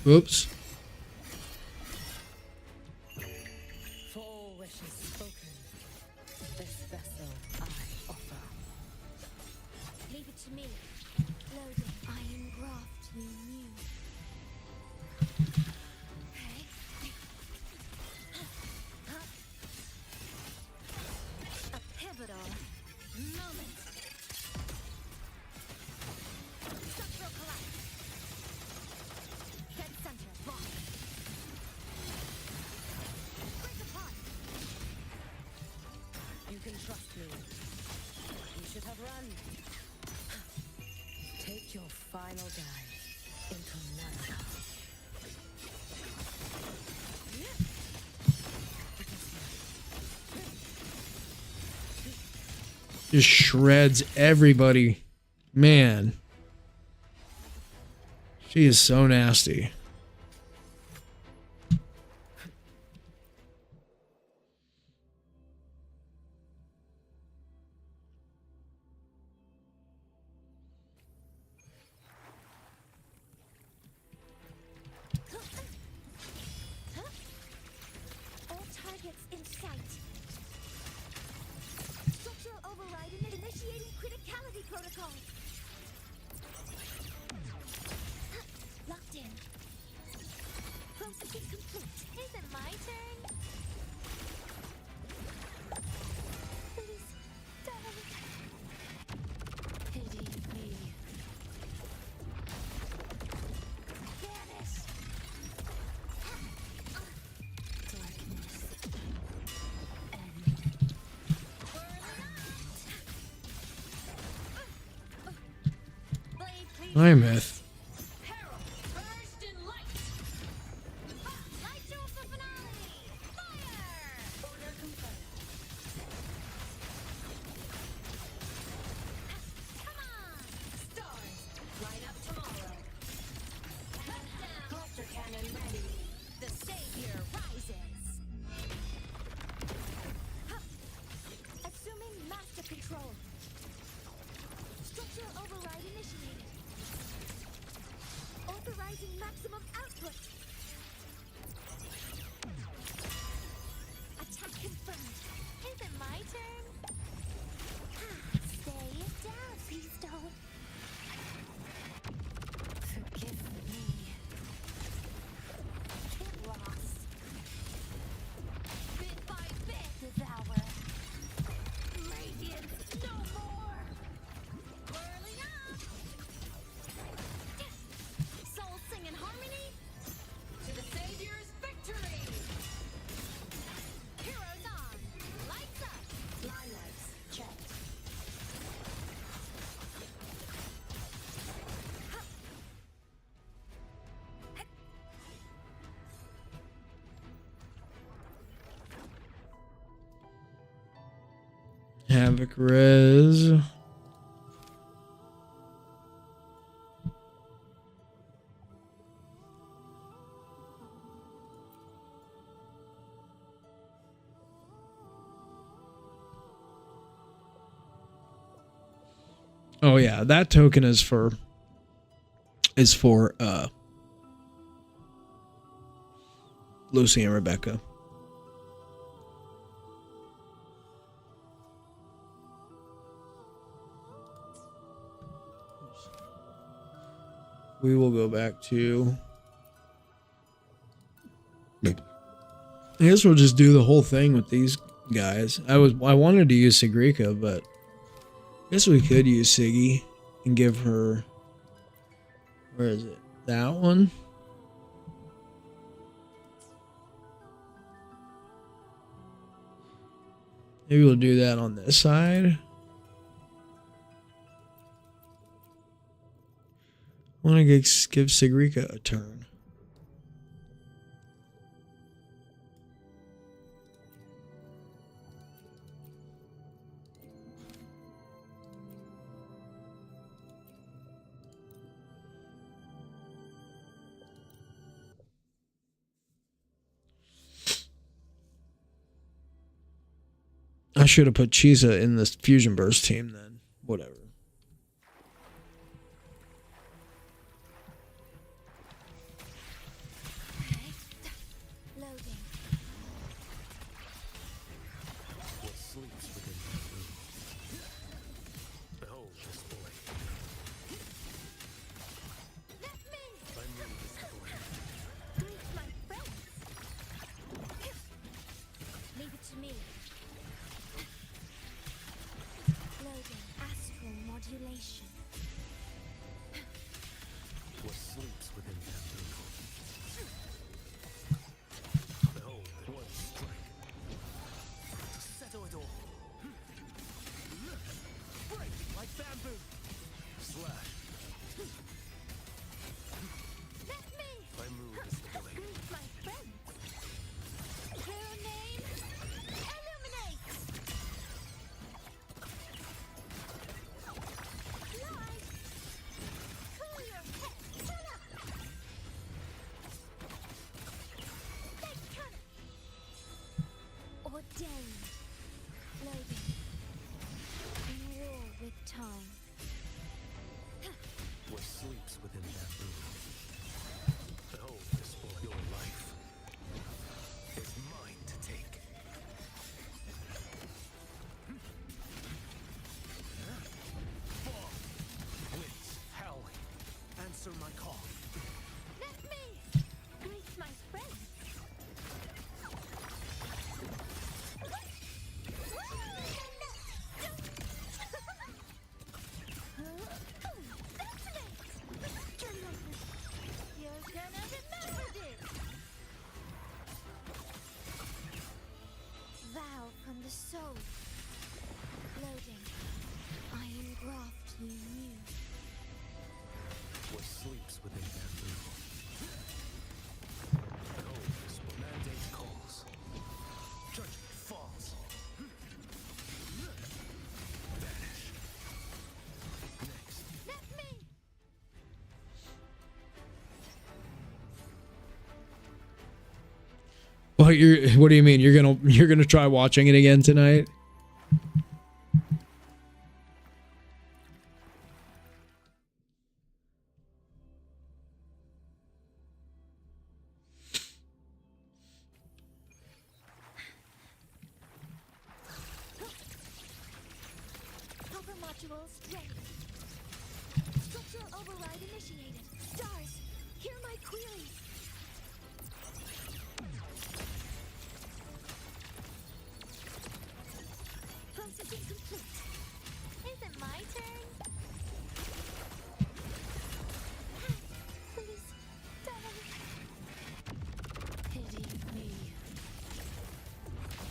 Oops. For all wishes spoken, this vessel I offer. Leave it to me. Loading. Iron graft you new. A pivotal moment. Structural collapse. Dead center. Block. Break apart. You can trust me. You should have run. Take your final dive into Nana. Just shreds everybody. Man. She is so nasty. All targets in sight. Structural override and initiating criticality protocol. Locked in. Processing complete. Is it my turn? Please don't. Pity me. Vanish. Hi, Myth. Burst in light. Light to the finale. Fire. Order confirmed. Come on. Stars. Light up tomorrow. Countdown. Cluster cannon ready. The savior rises. Assuming master control. Structural override initiated. Authorizing maximum output. Attack confirmed. Is it my turn? Stay down, please don't. Havoc Res. Oh yeah, that token is for Lucy and Rebecca. We will go back to, I guess we'll just do the whole thing with these guys. I wanted to use Sigrika, but I guess we could use Siggy and give her, where is it? That one? Maybe we'll do that on this side. I want to give Sigrika a turn. I should have put Chisa in this Fusion Burst team then. Whatever. Loading. What sleeps within my room? Behold this boy. Let me! I move this boy. Greet my friends! Leave it to me. Loading. Astral modulation. What sleeps within that room? Behold one strike. To settle it all. Break like bamboo. Slash. Let me! I move this boy. Greet my friends! Her name, illuminate! Light! Cool your head! Shut up! Take cover! Ordained. Loading. In war with time. What sleeps within that room? Behold this boy. Your life is mine to take. Fall. Winds howling. Answer my call. Let me! Greet my friends! You're gonna remember this! Vow from the soul. Loading. I engraft you new. What sleeps within that room? Behold this boy. Mandate calls. Judgment falls. Vanish. Next. Let me! What do you mean? You're gonna try watching it again tonight? Hover modules ready. Structural override initiated. Stars, hear my queries. Processing complete. Is it my turn? Please, die. Pity me.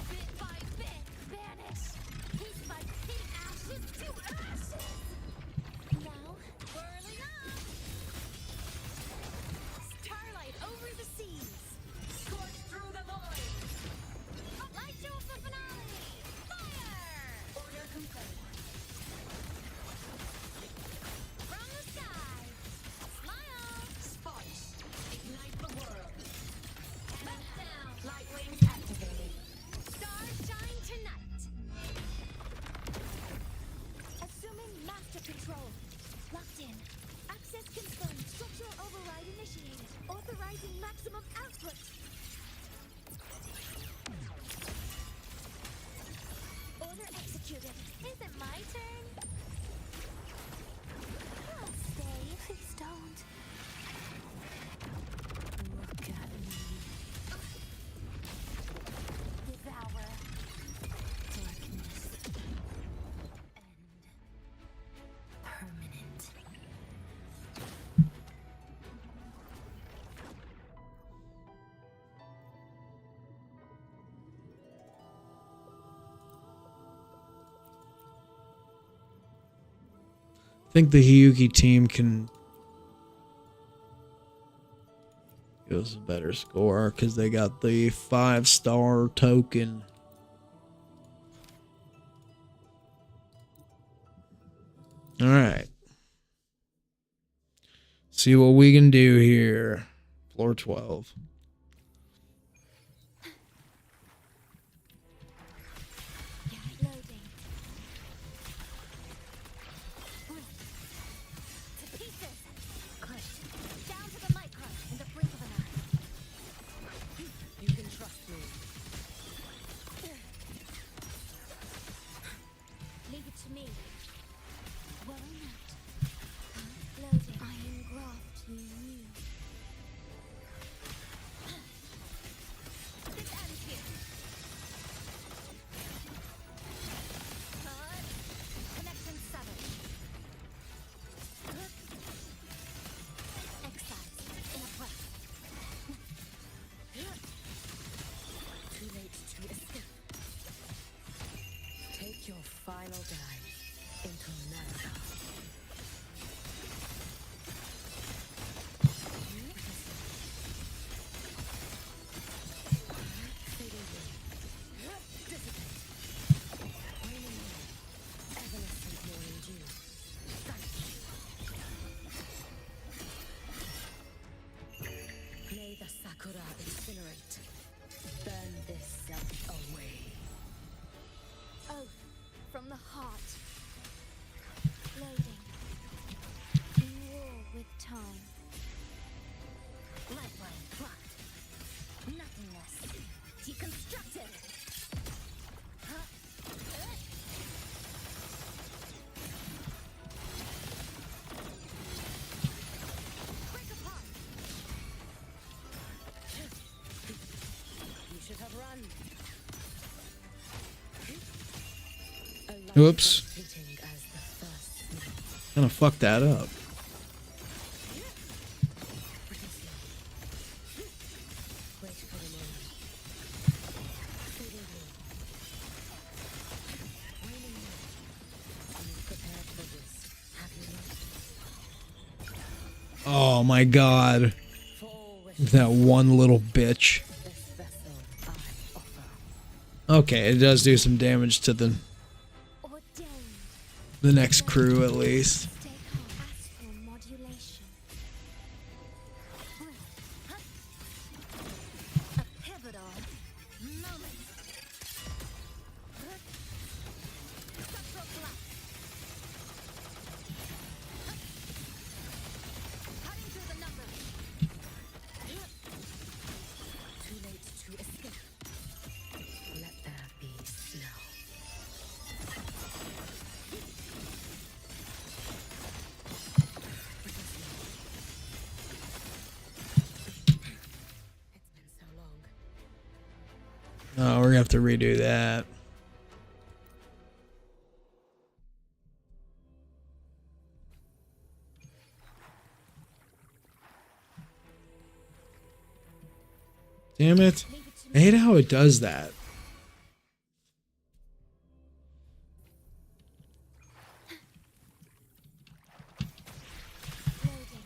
Bit by bit, vanish. Piece by piece, ashes to ashes. think the Hiyuki team can give us a better score because they got the 5-star token. All right. See what we can do here. Floor 12. Loading. To pieces. Crushed. Down to the micro in the brink of an eye. You can trust me. Leave it to me. Well, not. Loading. Iron graft you use. This ends here. Connection severed. Excised in a breath. Too late to escape. Take your final dive into America. May the Sakura incinerate. Burn this self away. Oath from the heart. Loading. In war with time. Lifeline blocked. Nothingness. Deconstructed. Break apart. You should have run. Whoops. Fitting as the first snake. Kind of fucked that up. Wait for the moment. Fading blue. Waning moon. I'm prepared for this. Have you not? Oh my god. Fall with That one little bitch. this vessel I offer. Okay, it does do some damage to the Ordained. next crew at least. Stay calm. Astral modulation. A pivotal moment. Structural collapse. Cutting through the numbers. Too late to escape. Let there be snow. It's been so long. Oh, we're gonna have to redo that. Damn it. I hate how it does that. Loading.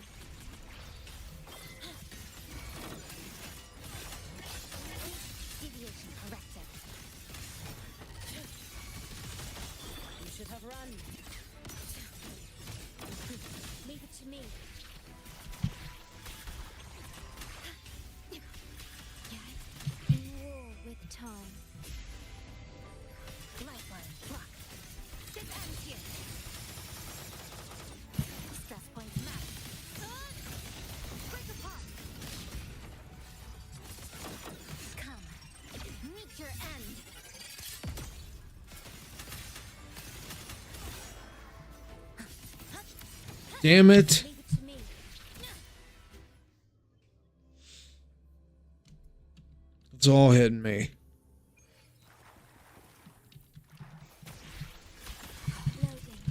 Deviation corrected. You should have run. Leave it to me. In war with time. Lifeline blocked. This ends here. Stress points mapped. Break apart. Come. Meet your end. Damn it. Leave it to me. It's all hitting me. Loading.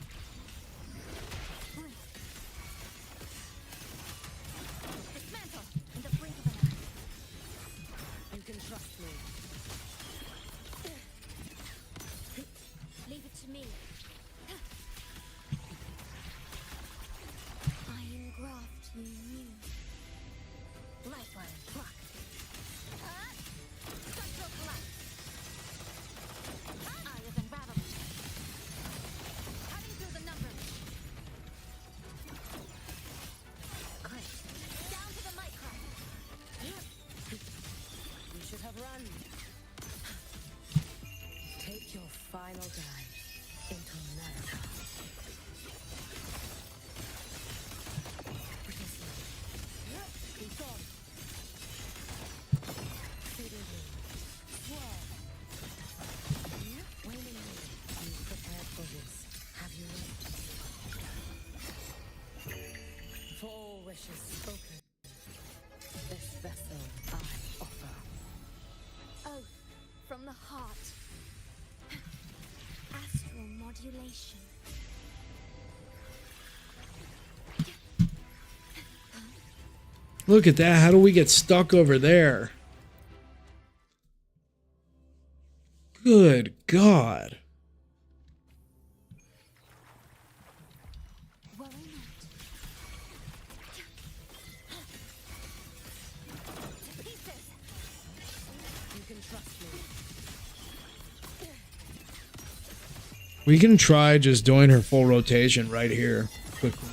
Dismantle in the brink of an eye. You can trust me. Leave it to me. For all wishes spoken, this vessel I offer. Oath from the heart. Astral modulation. Look at that. How do we get stuck over there? Good God. Worry not. To pieces. You can trust me. We can try just doing her full rotation right here quickly.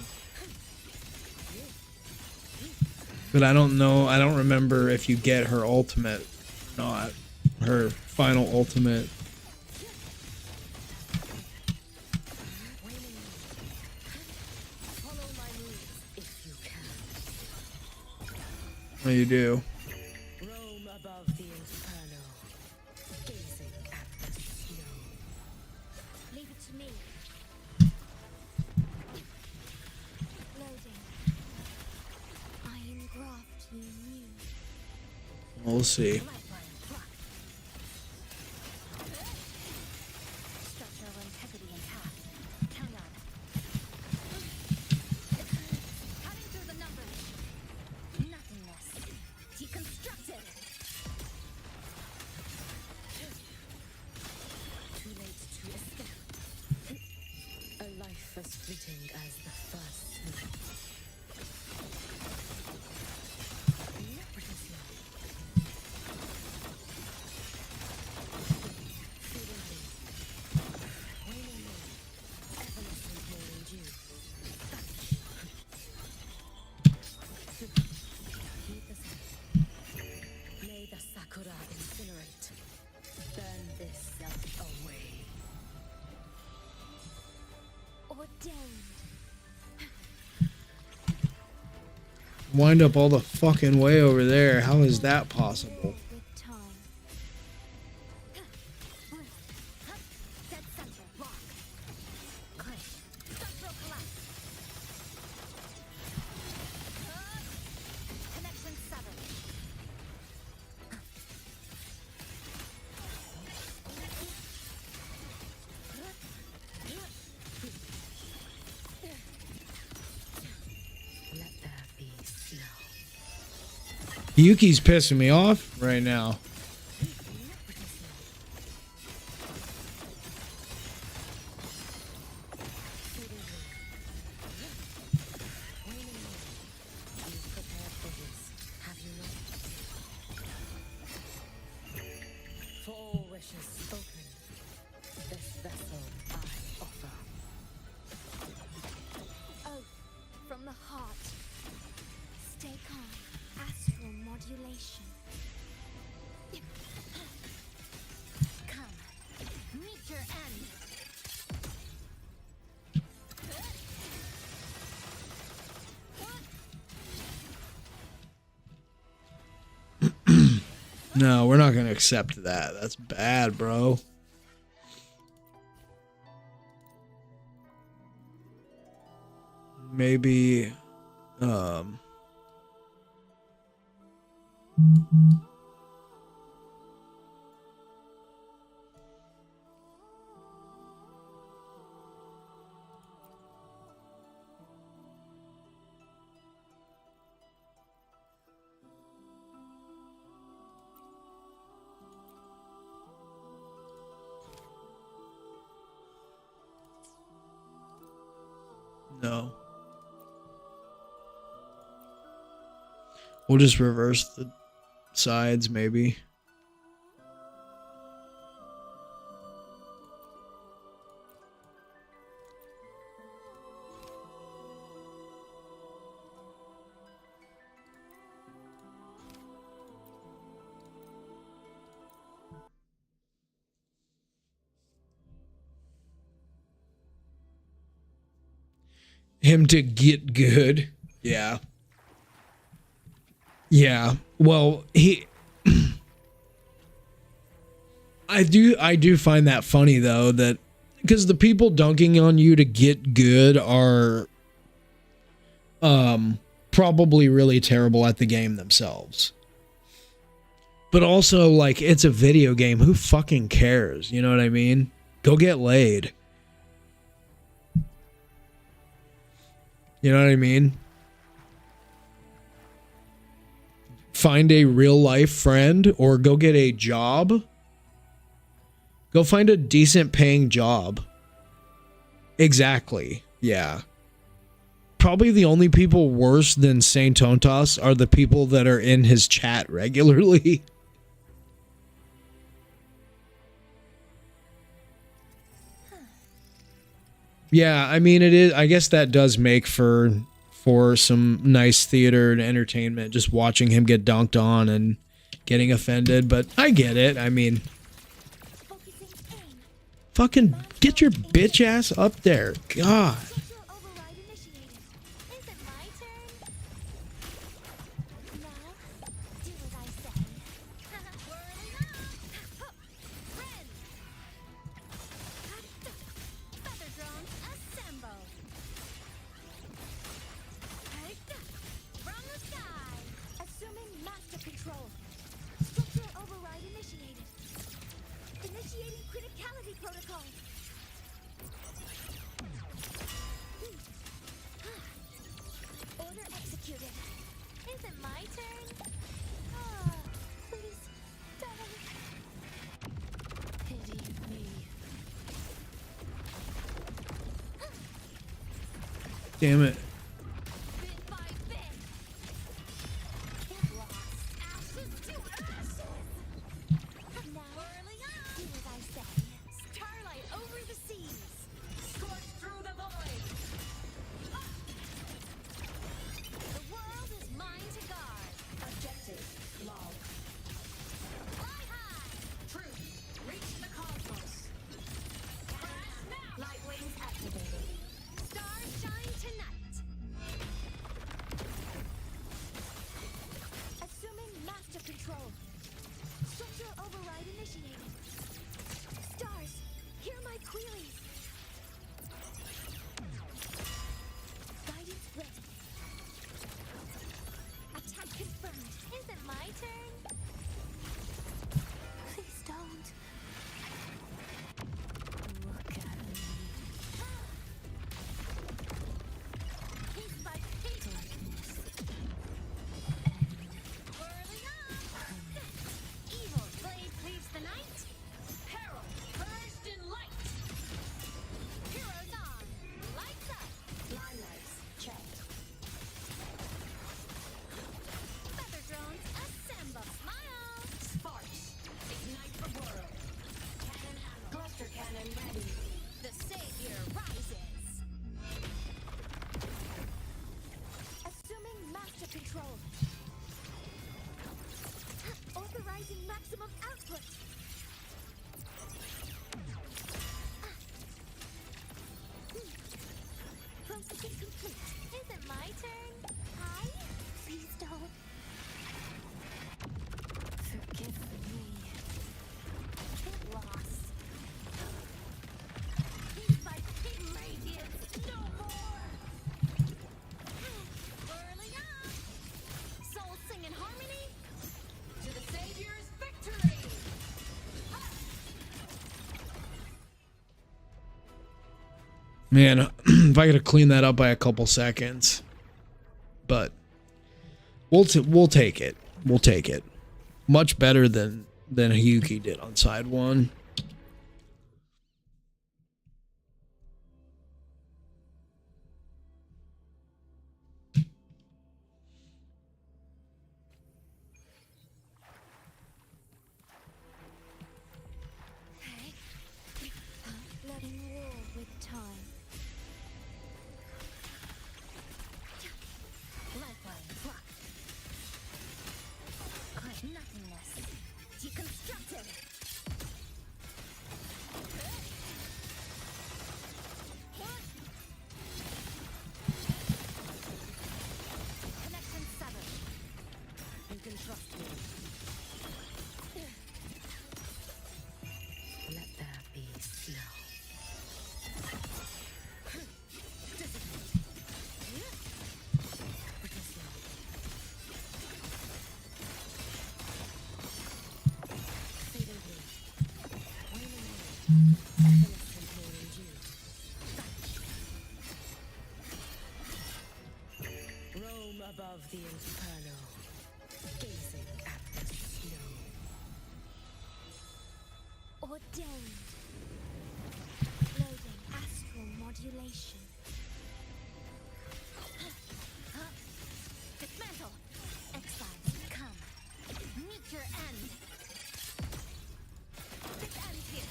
But I don't know. I don't remember if you get her ultimate or not. Her final ultimate. Follow my moves if you can. Oh, you do. Roam above the inferno, gazing at the snow. Leave it to me. Loading. I engraft you new. We'll see. Structural integrity intact. Count on. Cutting through the numbers. Nothingness. Deconstructed. Too late to escape. A life as fleeting as the first snow. Leprosy. Feeling me. Waning me. Evanescent morning dew. Heed the sound. May the sakura incinerate. Burn this self away. Ordained. Wind up all the fucking way over there. How is that possible? With time. Dead center. Lock. Clench. Structural collapse. Connection severed. Let there be snow. Yuki's pissing me off right now. You've prepared for this, have you not? For all wishes spoken, this vessel I offer. Oath from the heart. Stay calm. Astral modulation. Come. Meet your end. No, we're not going to accept that. That's bad, bro. Maybe no. We'll just reverse the sides, maybe. Him to get good. Yeah. Yeah. Well, I do find that funny though, that because the people dunking on you to get good are probably really terrible at the game themselves. But also, like, it's a video game. Who fucking cares? You know what I mean? Go get laid. You know what I mean? Find a real life friend or go get a job. Go find a decent paying job. Exactly. Yeah. Probably the only people worse than Saint Tontas are the people that are in his chat regularly. Yeah, I mean, it is. I guess that does make for some nice theater and entertainment, just watching him get dunked on and getting offended. But I get it. I mean, fucking get your bitch ass up there. God. Damn it. Man, if I could clean that up by a couple seconds, but we'll take it. We'll take it. Much better than Hyuki did on side one. Roam above the inferno, gazing at the snow. Ordained. Loading astral modulation. Dismantle. Exiles, come. Meet your end. This ends here.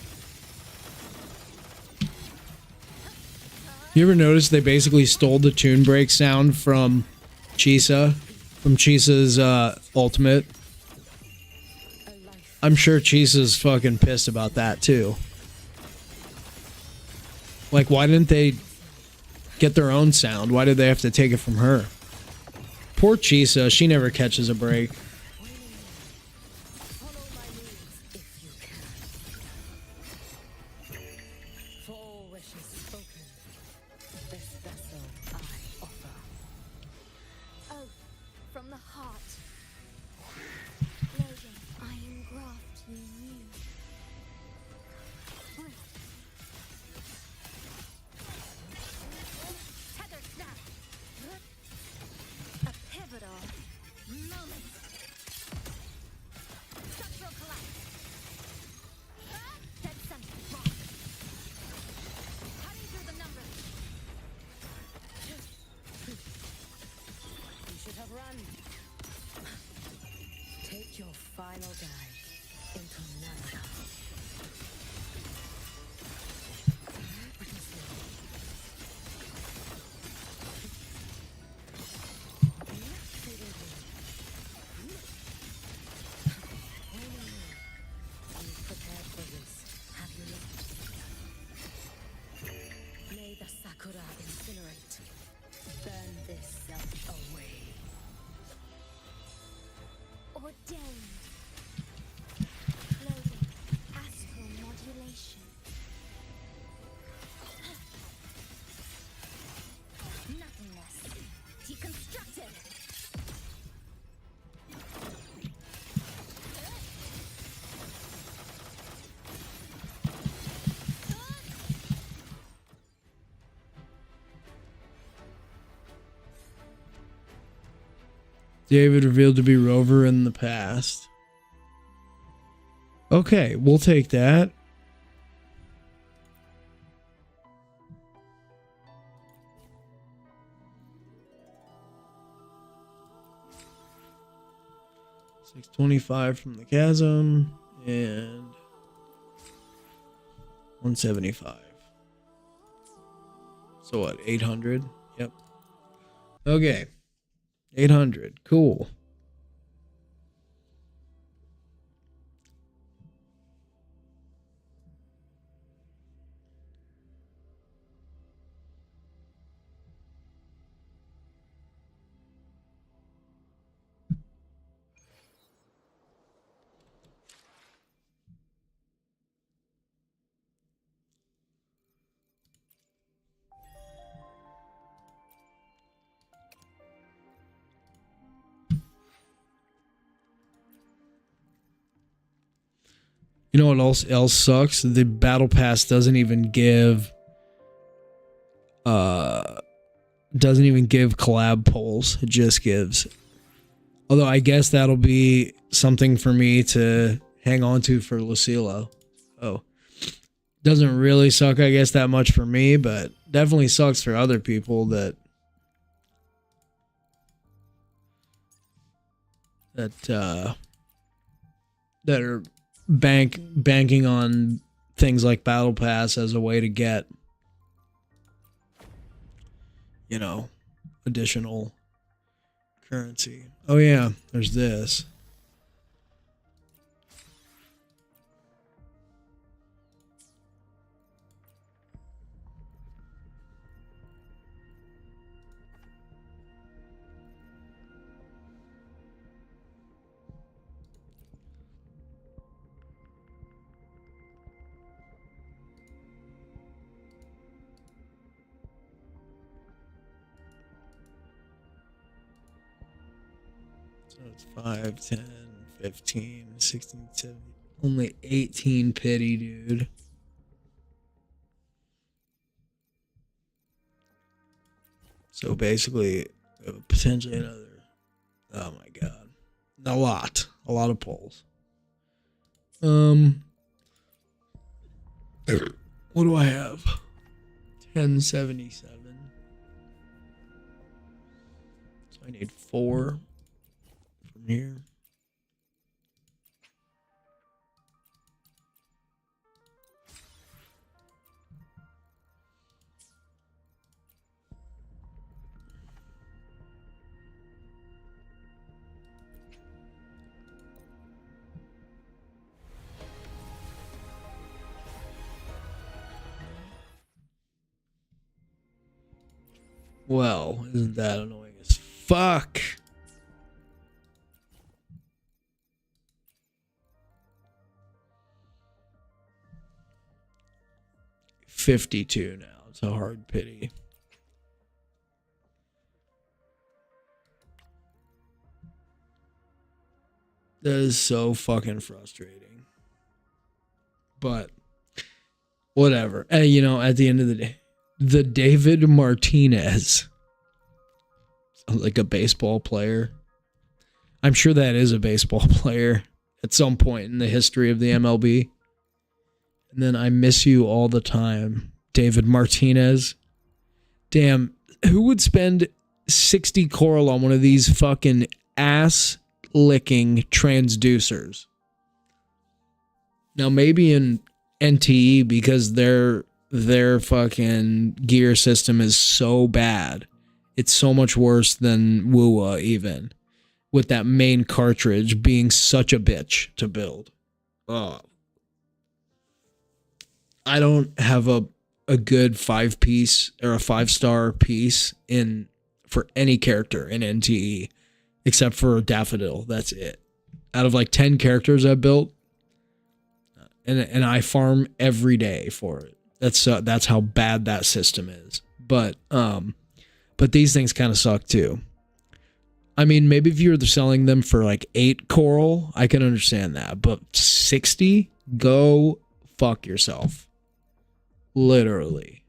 You ever notice they basically stole the tune break sound from Chisa's ultimate? I'm sure Chisa's fucking pissed about that too. Like, why didn't they get their own sound? Why did they have to take it from her? Poor Chisa, she never catches a break. Follow my moves if you can. For all wishes spoken, this vessel I offer. Oh, from the heart. Loading iron graft you knew. Tether snap. A pivotal moment. Structural collapse. Said something wrong. Cutting through the numbers. You should have run. Take your final dive into Nana. Prepared for this, have you not? May the Sakura incinerate. Burn this self away. Ordained. Loading astral modulation. Nothingness. Deconstructed. David revealed to be Rover in the past. Okay, we'll take that. $625 from the chasm and $175. So what? 800. Yep. Okay. 800. Cool. You know what else sucks? The battle pass doesn't even give collab polls. It just gives. Although I guess that'll be something for me to hang on to for Lucilla. Oh. Doesn't really suck, I guess, that much for me, but definitely sucks for other people that are banking on things like battle pass as a way to get, you know, additional currency. Oh yeah, there's this. So it's 5, 10, 15, 16, 17. Only 18 pity, dude. So basically, Potentially another. Oh my god. A lot of polls. What do I have? 1077. So I need 4 from here. Well, isn't that annoying as fuck? $52 now. It's a hard pity. That is so fucking frustrating. But whatever. And, you know, at the end of the day, the David Martinez, like a baseball player. I'm sure that is a baseball player at some point in the history of the MLB. And then I miss you all the time, David Martinez. Damn, who would spend 60 coral on one of these fucking ass-licking transducers? Now, maybe in NTE, because their fucking gear system is so bad. It's so much worse than WUA even. With that main cartridge being such a bitch to build. Oh. I don't have a good 5-piece or a 5-star piece in for any character in NTE except for Daffodil. That's it. Out of like 10 characters I built, and I farm every day for it. That's how bad that system is. But these things kind of suck too. I mean, maybe if you're selling them for like 8 coral, I can understand that. But 60? Go fuck yourself. Literally.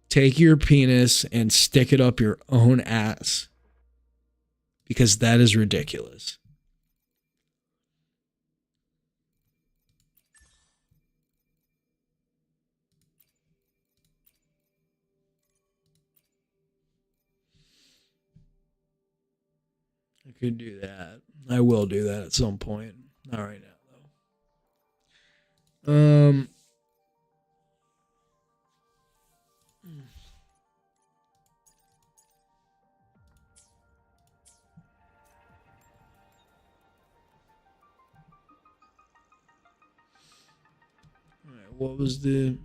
Take your penis and stick it up your own ass. Because that is ridiculous. I could do that. I will do that at some point. Not right now, though. All right, what was the...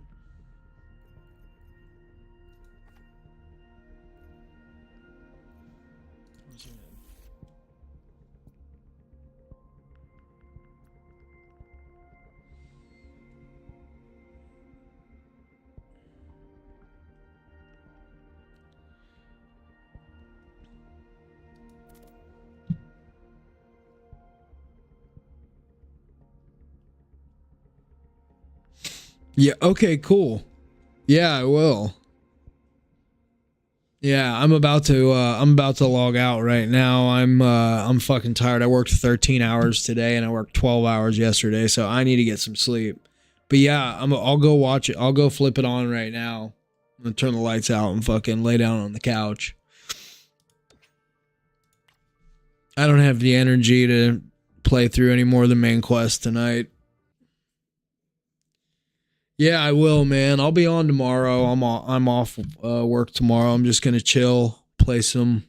Yeah, okay, cool. Yeah, I will. Yeah, I'm about to log out right now. I'm fucking tired. I worked 13 hours today and I worked 12 hours yesterday, so I need to get some sleep. But yeah, I'll go watch it. I'll go flip it on right now. I'm gonna turn the lights out and fucking lay down on the couch. I don't have the energy to play through any more of the main quest tonight. Yeah, I will, man. I'll be on tomorrow. I'm off work tomorrow. I'm just gonna chill, play some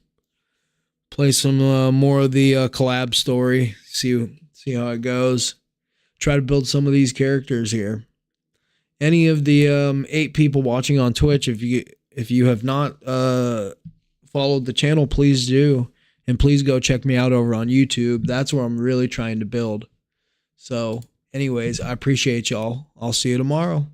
more of the collab story. See how it goes. Try to build some of these characters here. Any of the 8 people watching on Twitch, if you have not followed the channel, please do, and please go check me out over on YouTube. That's where I'm really trying to build. So. Anyways, I appreciate y'all. I'll see you tomorrow.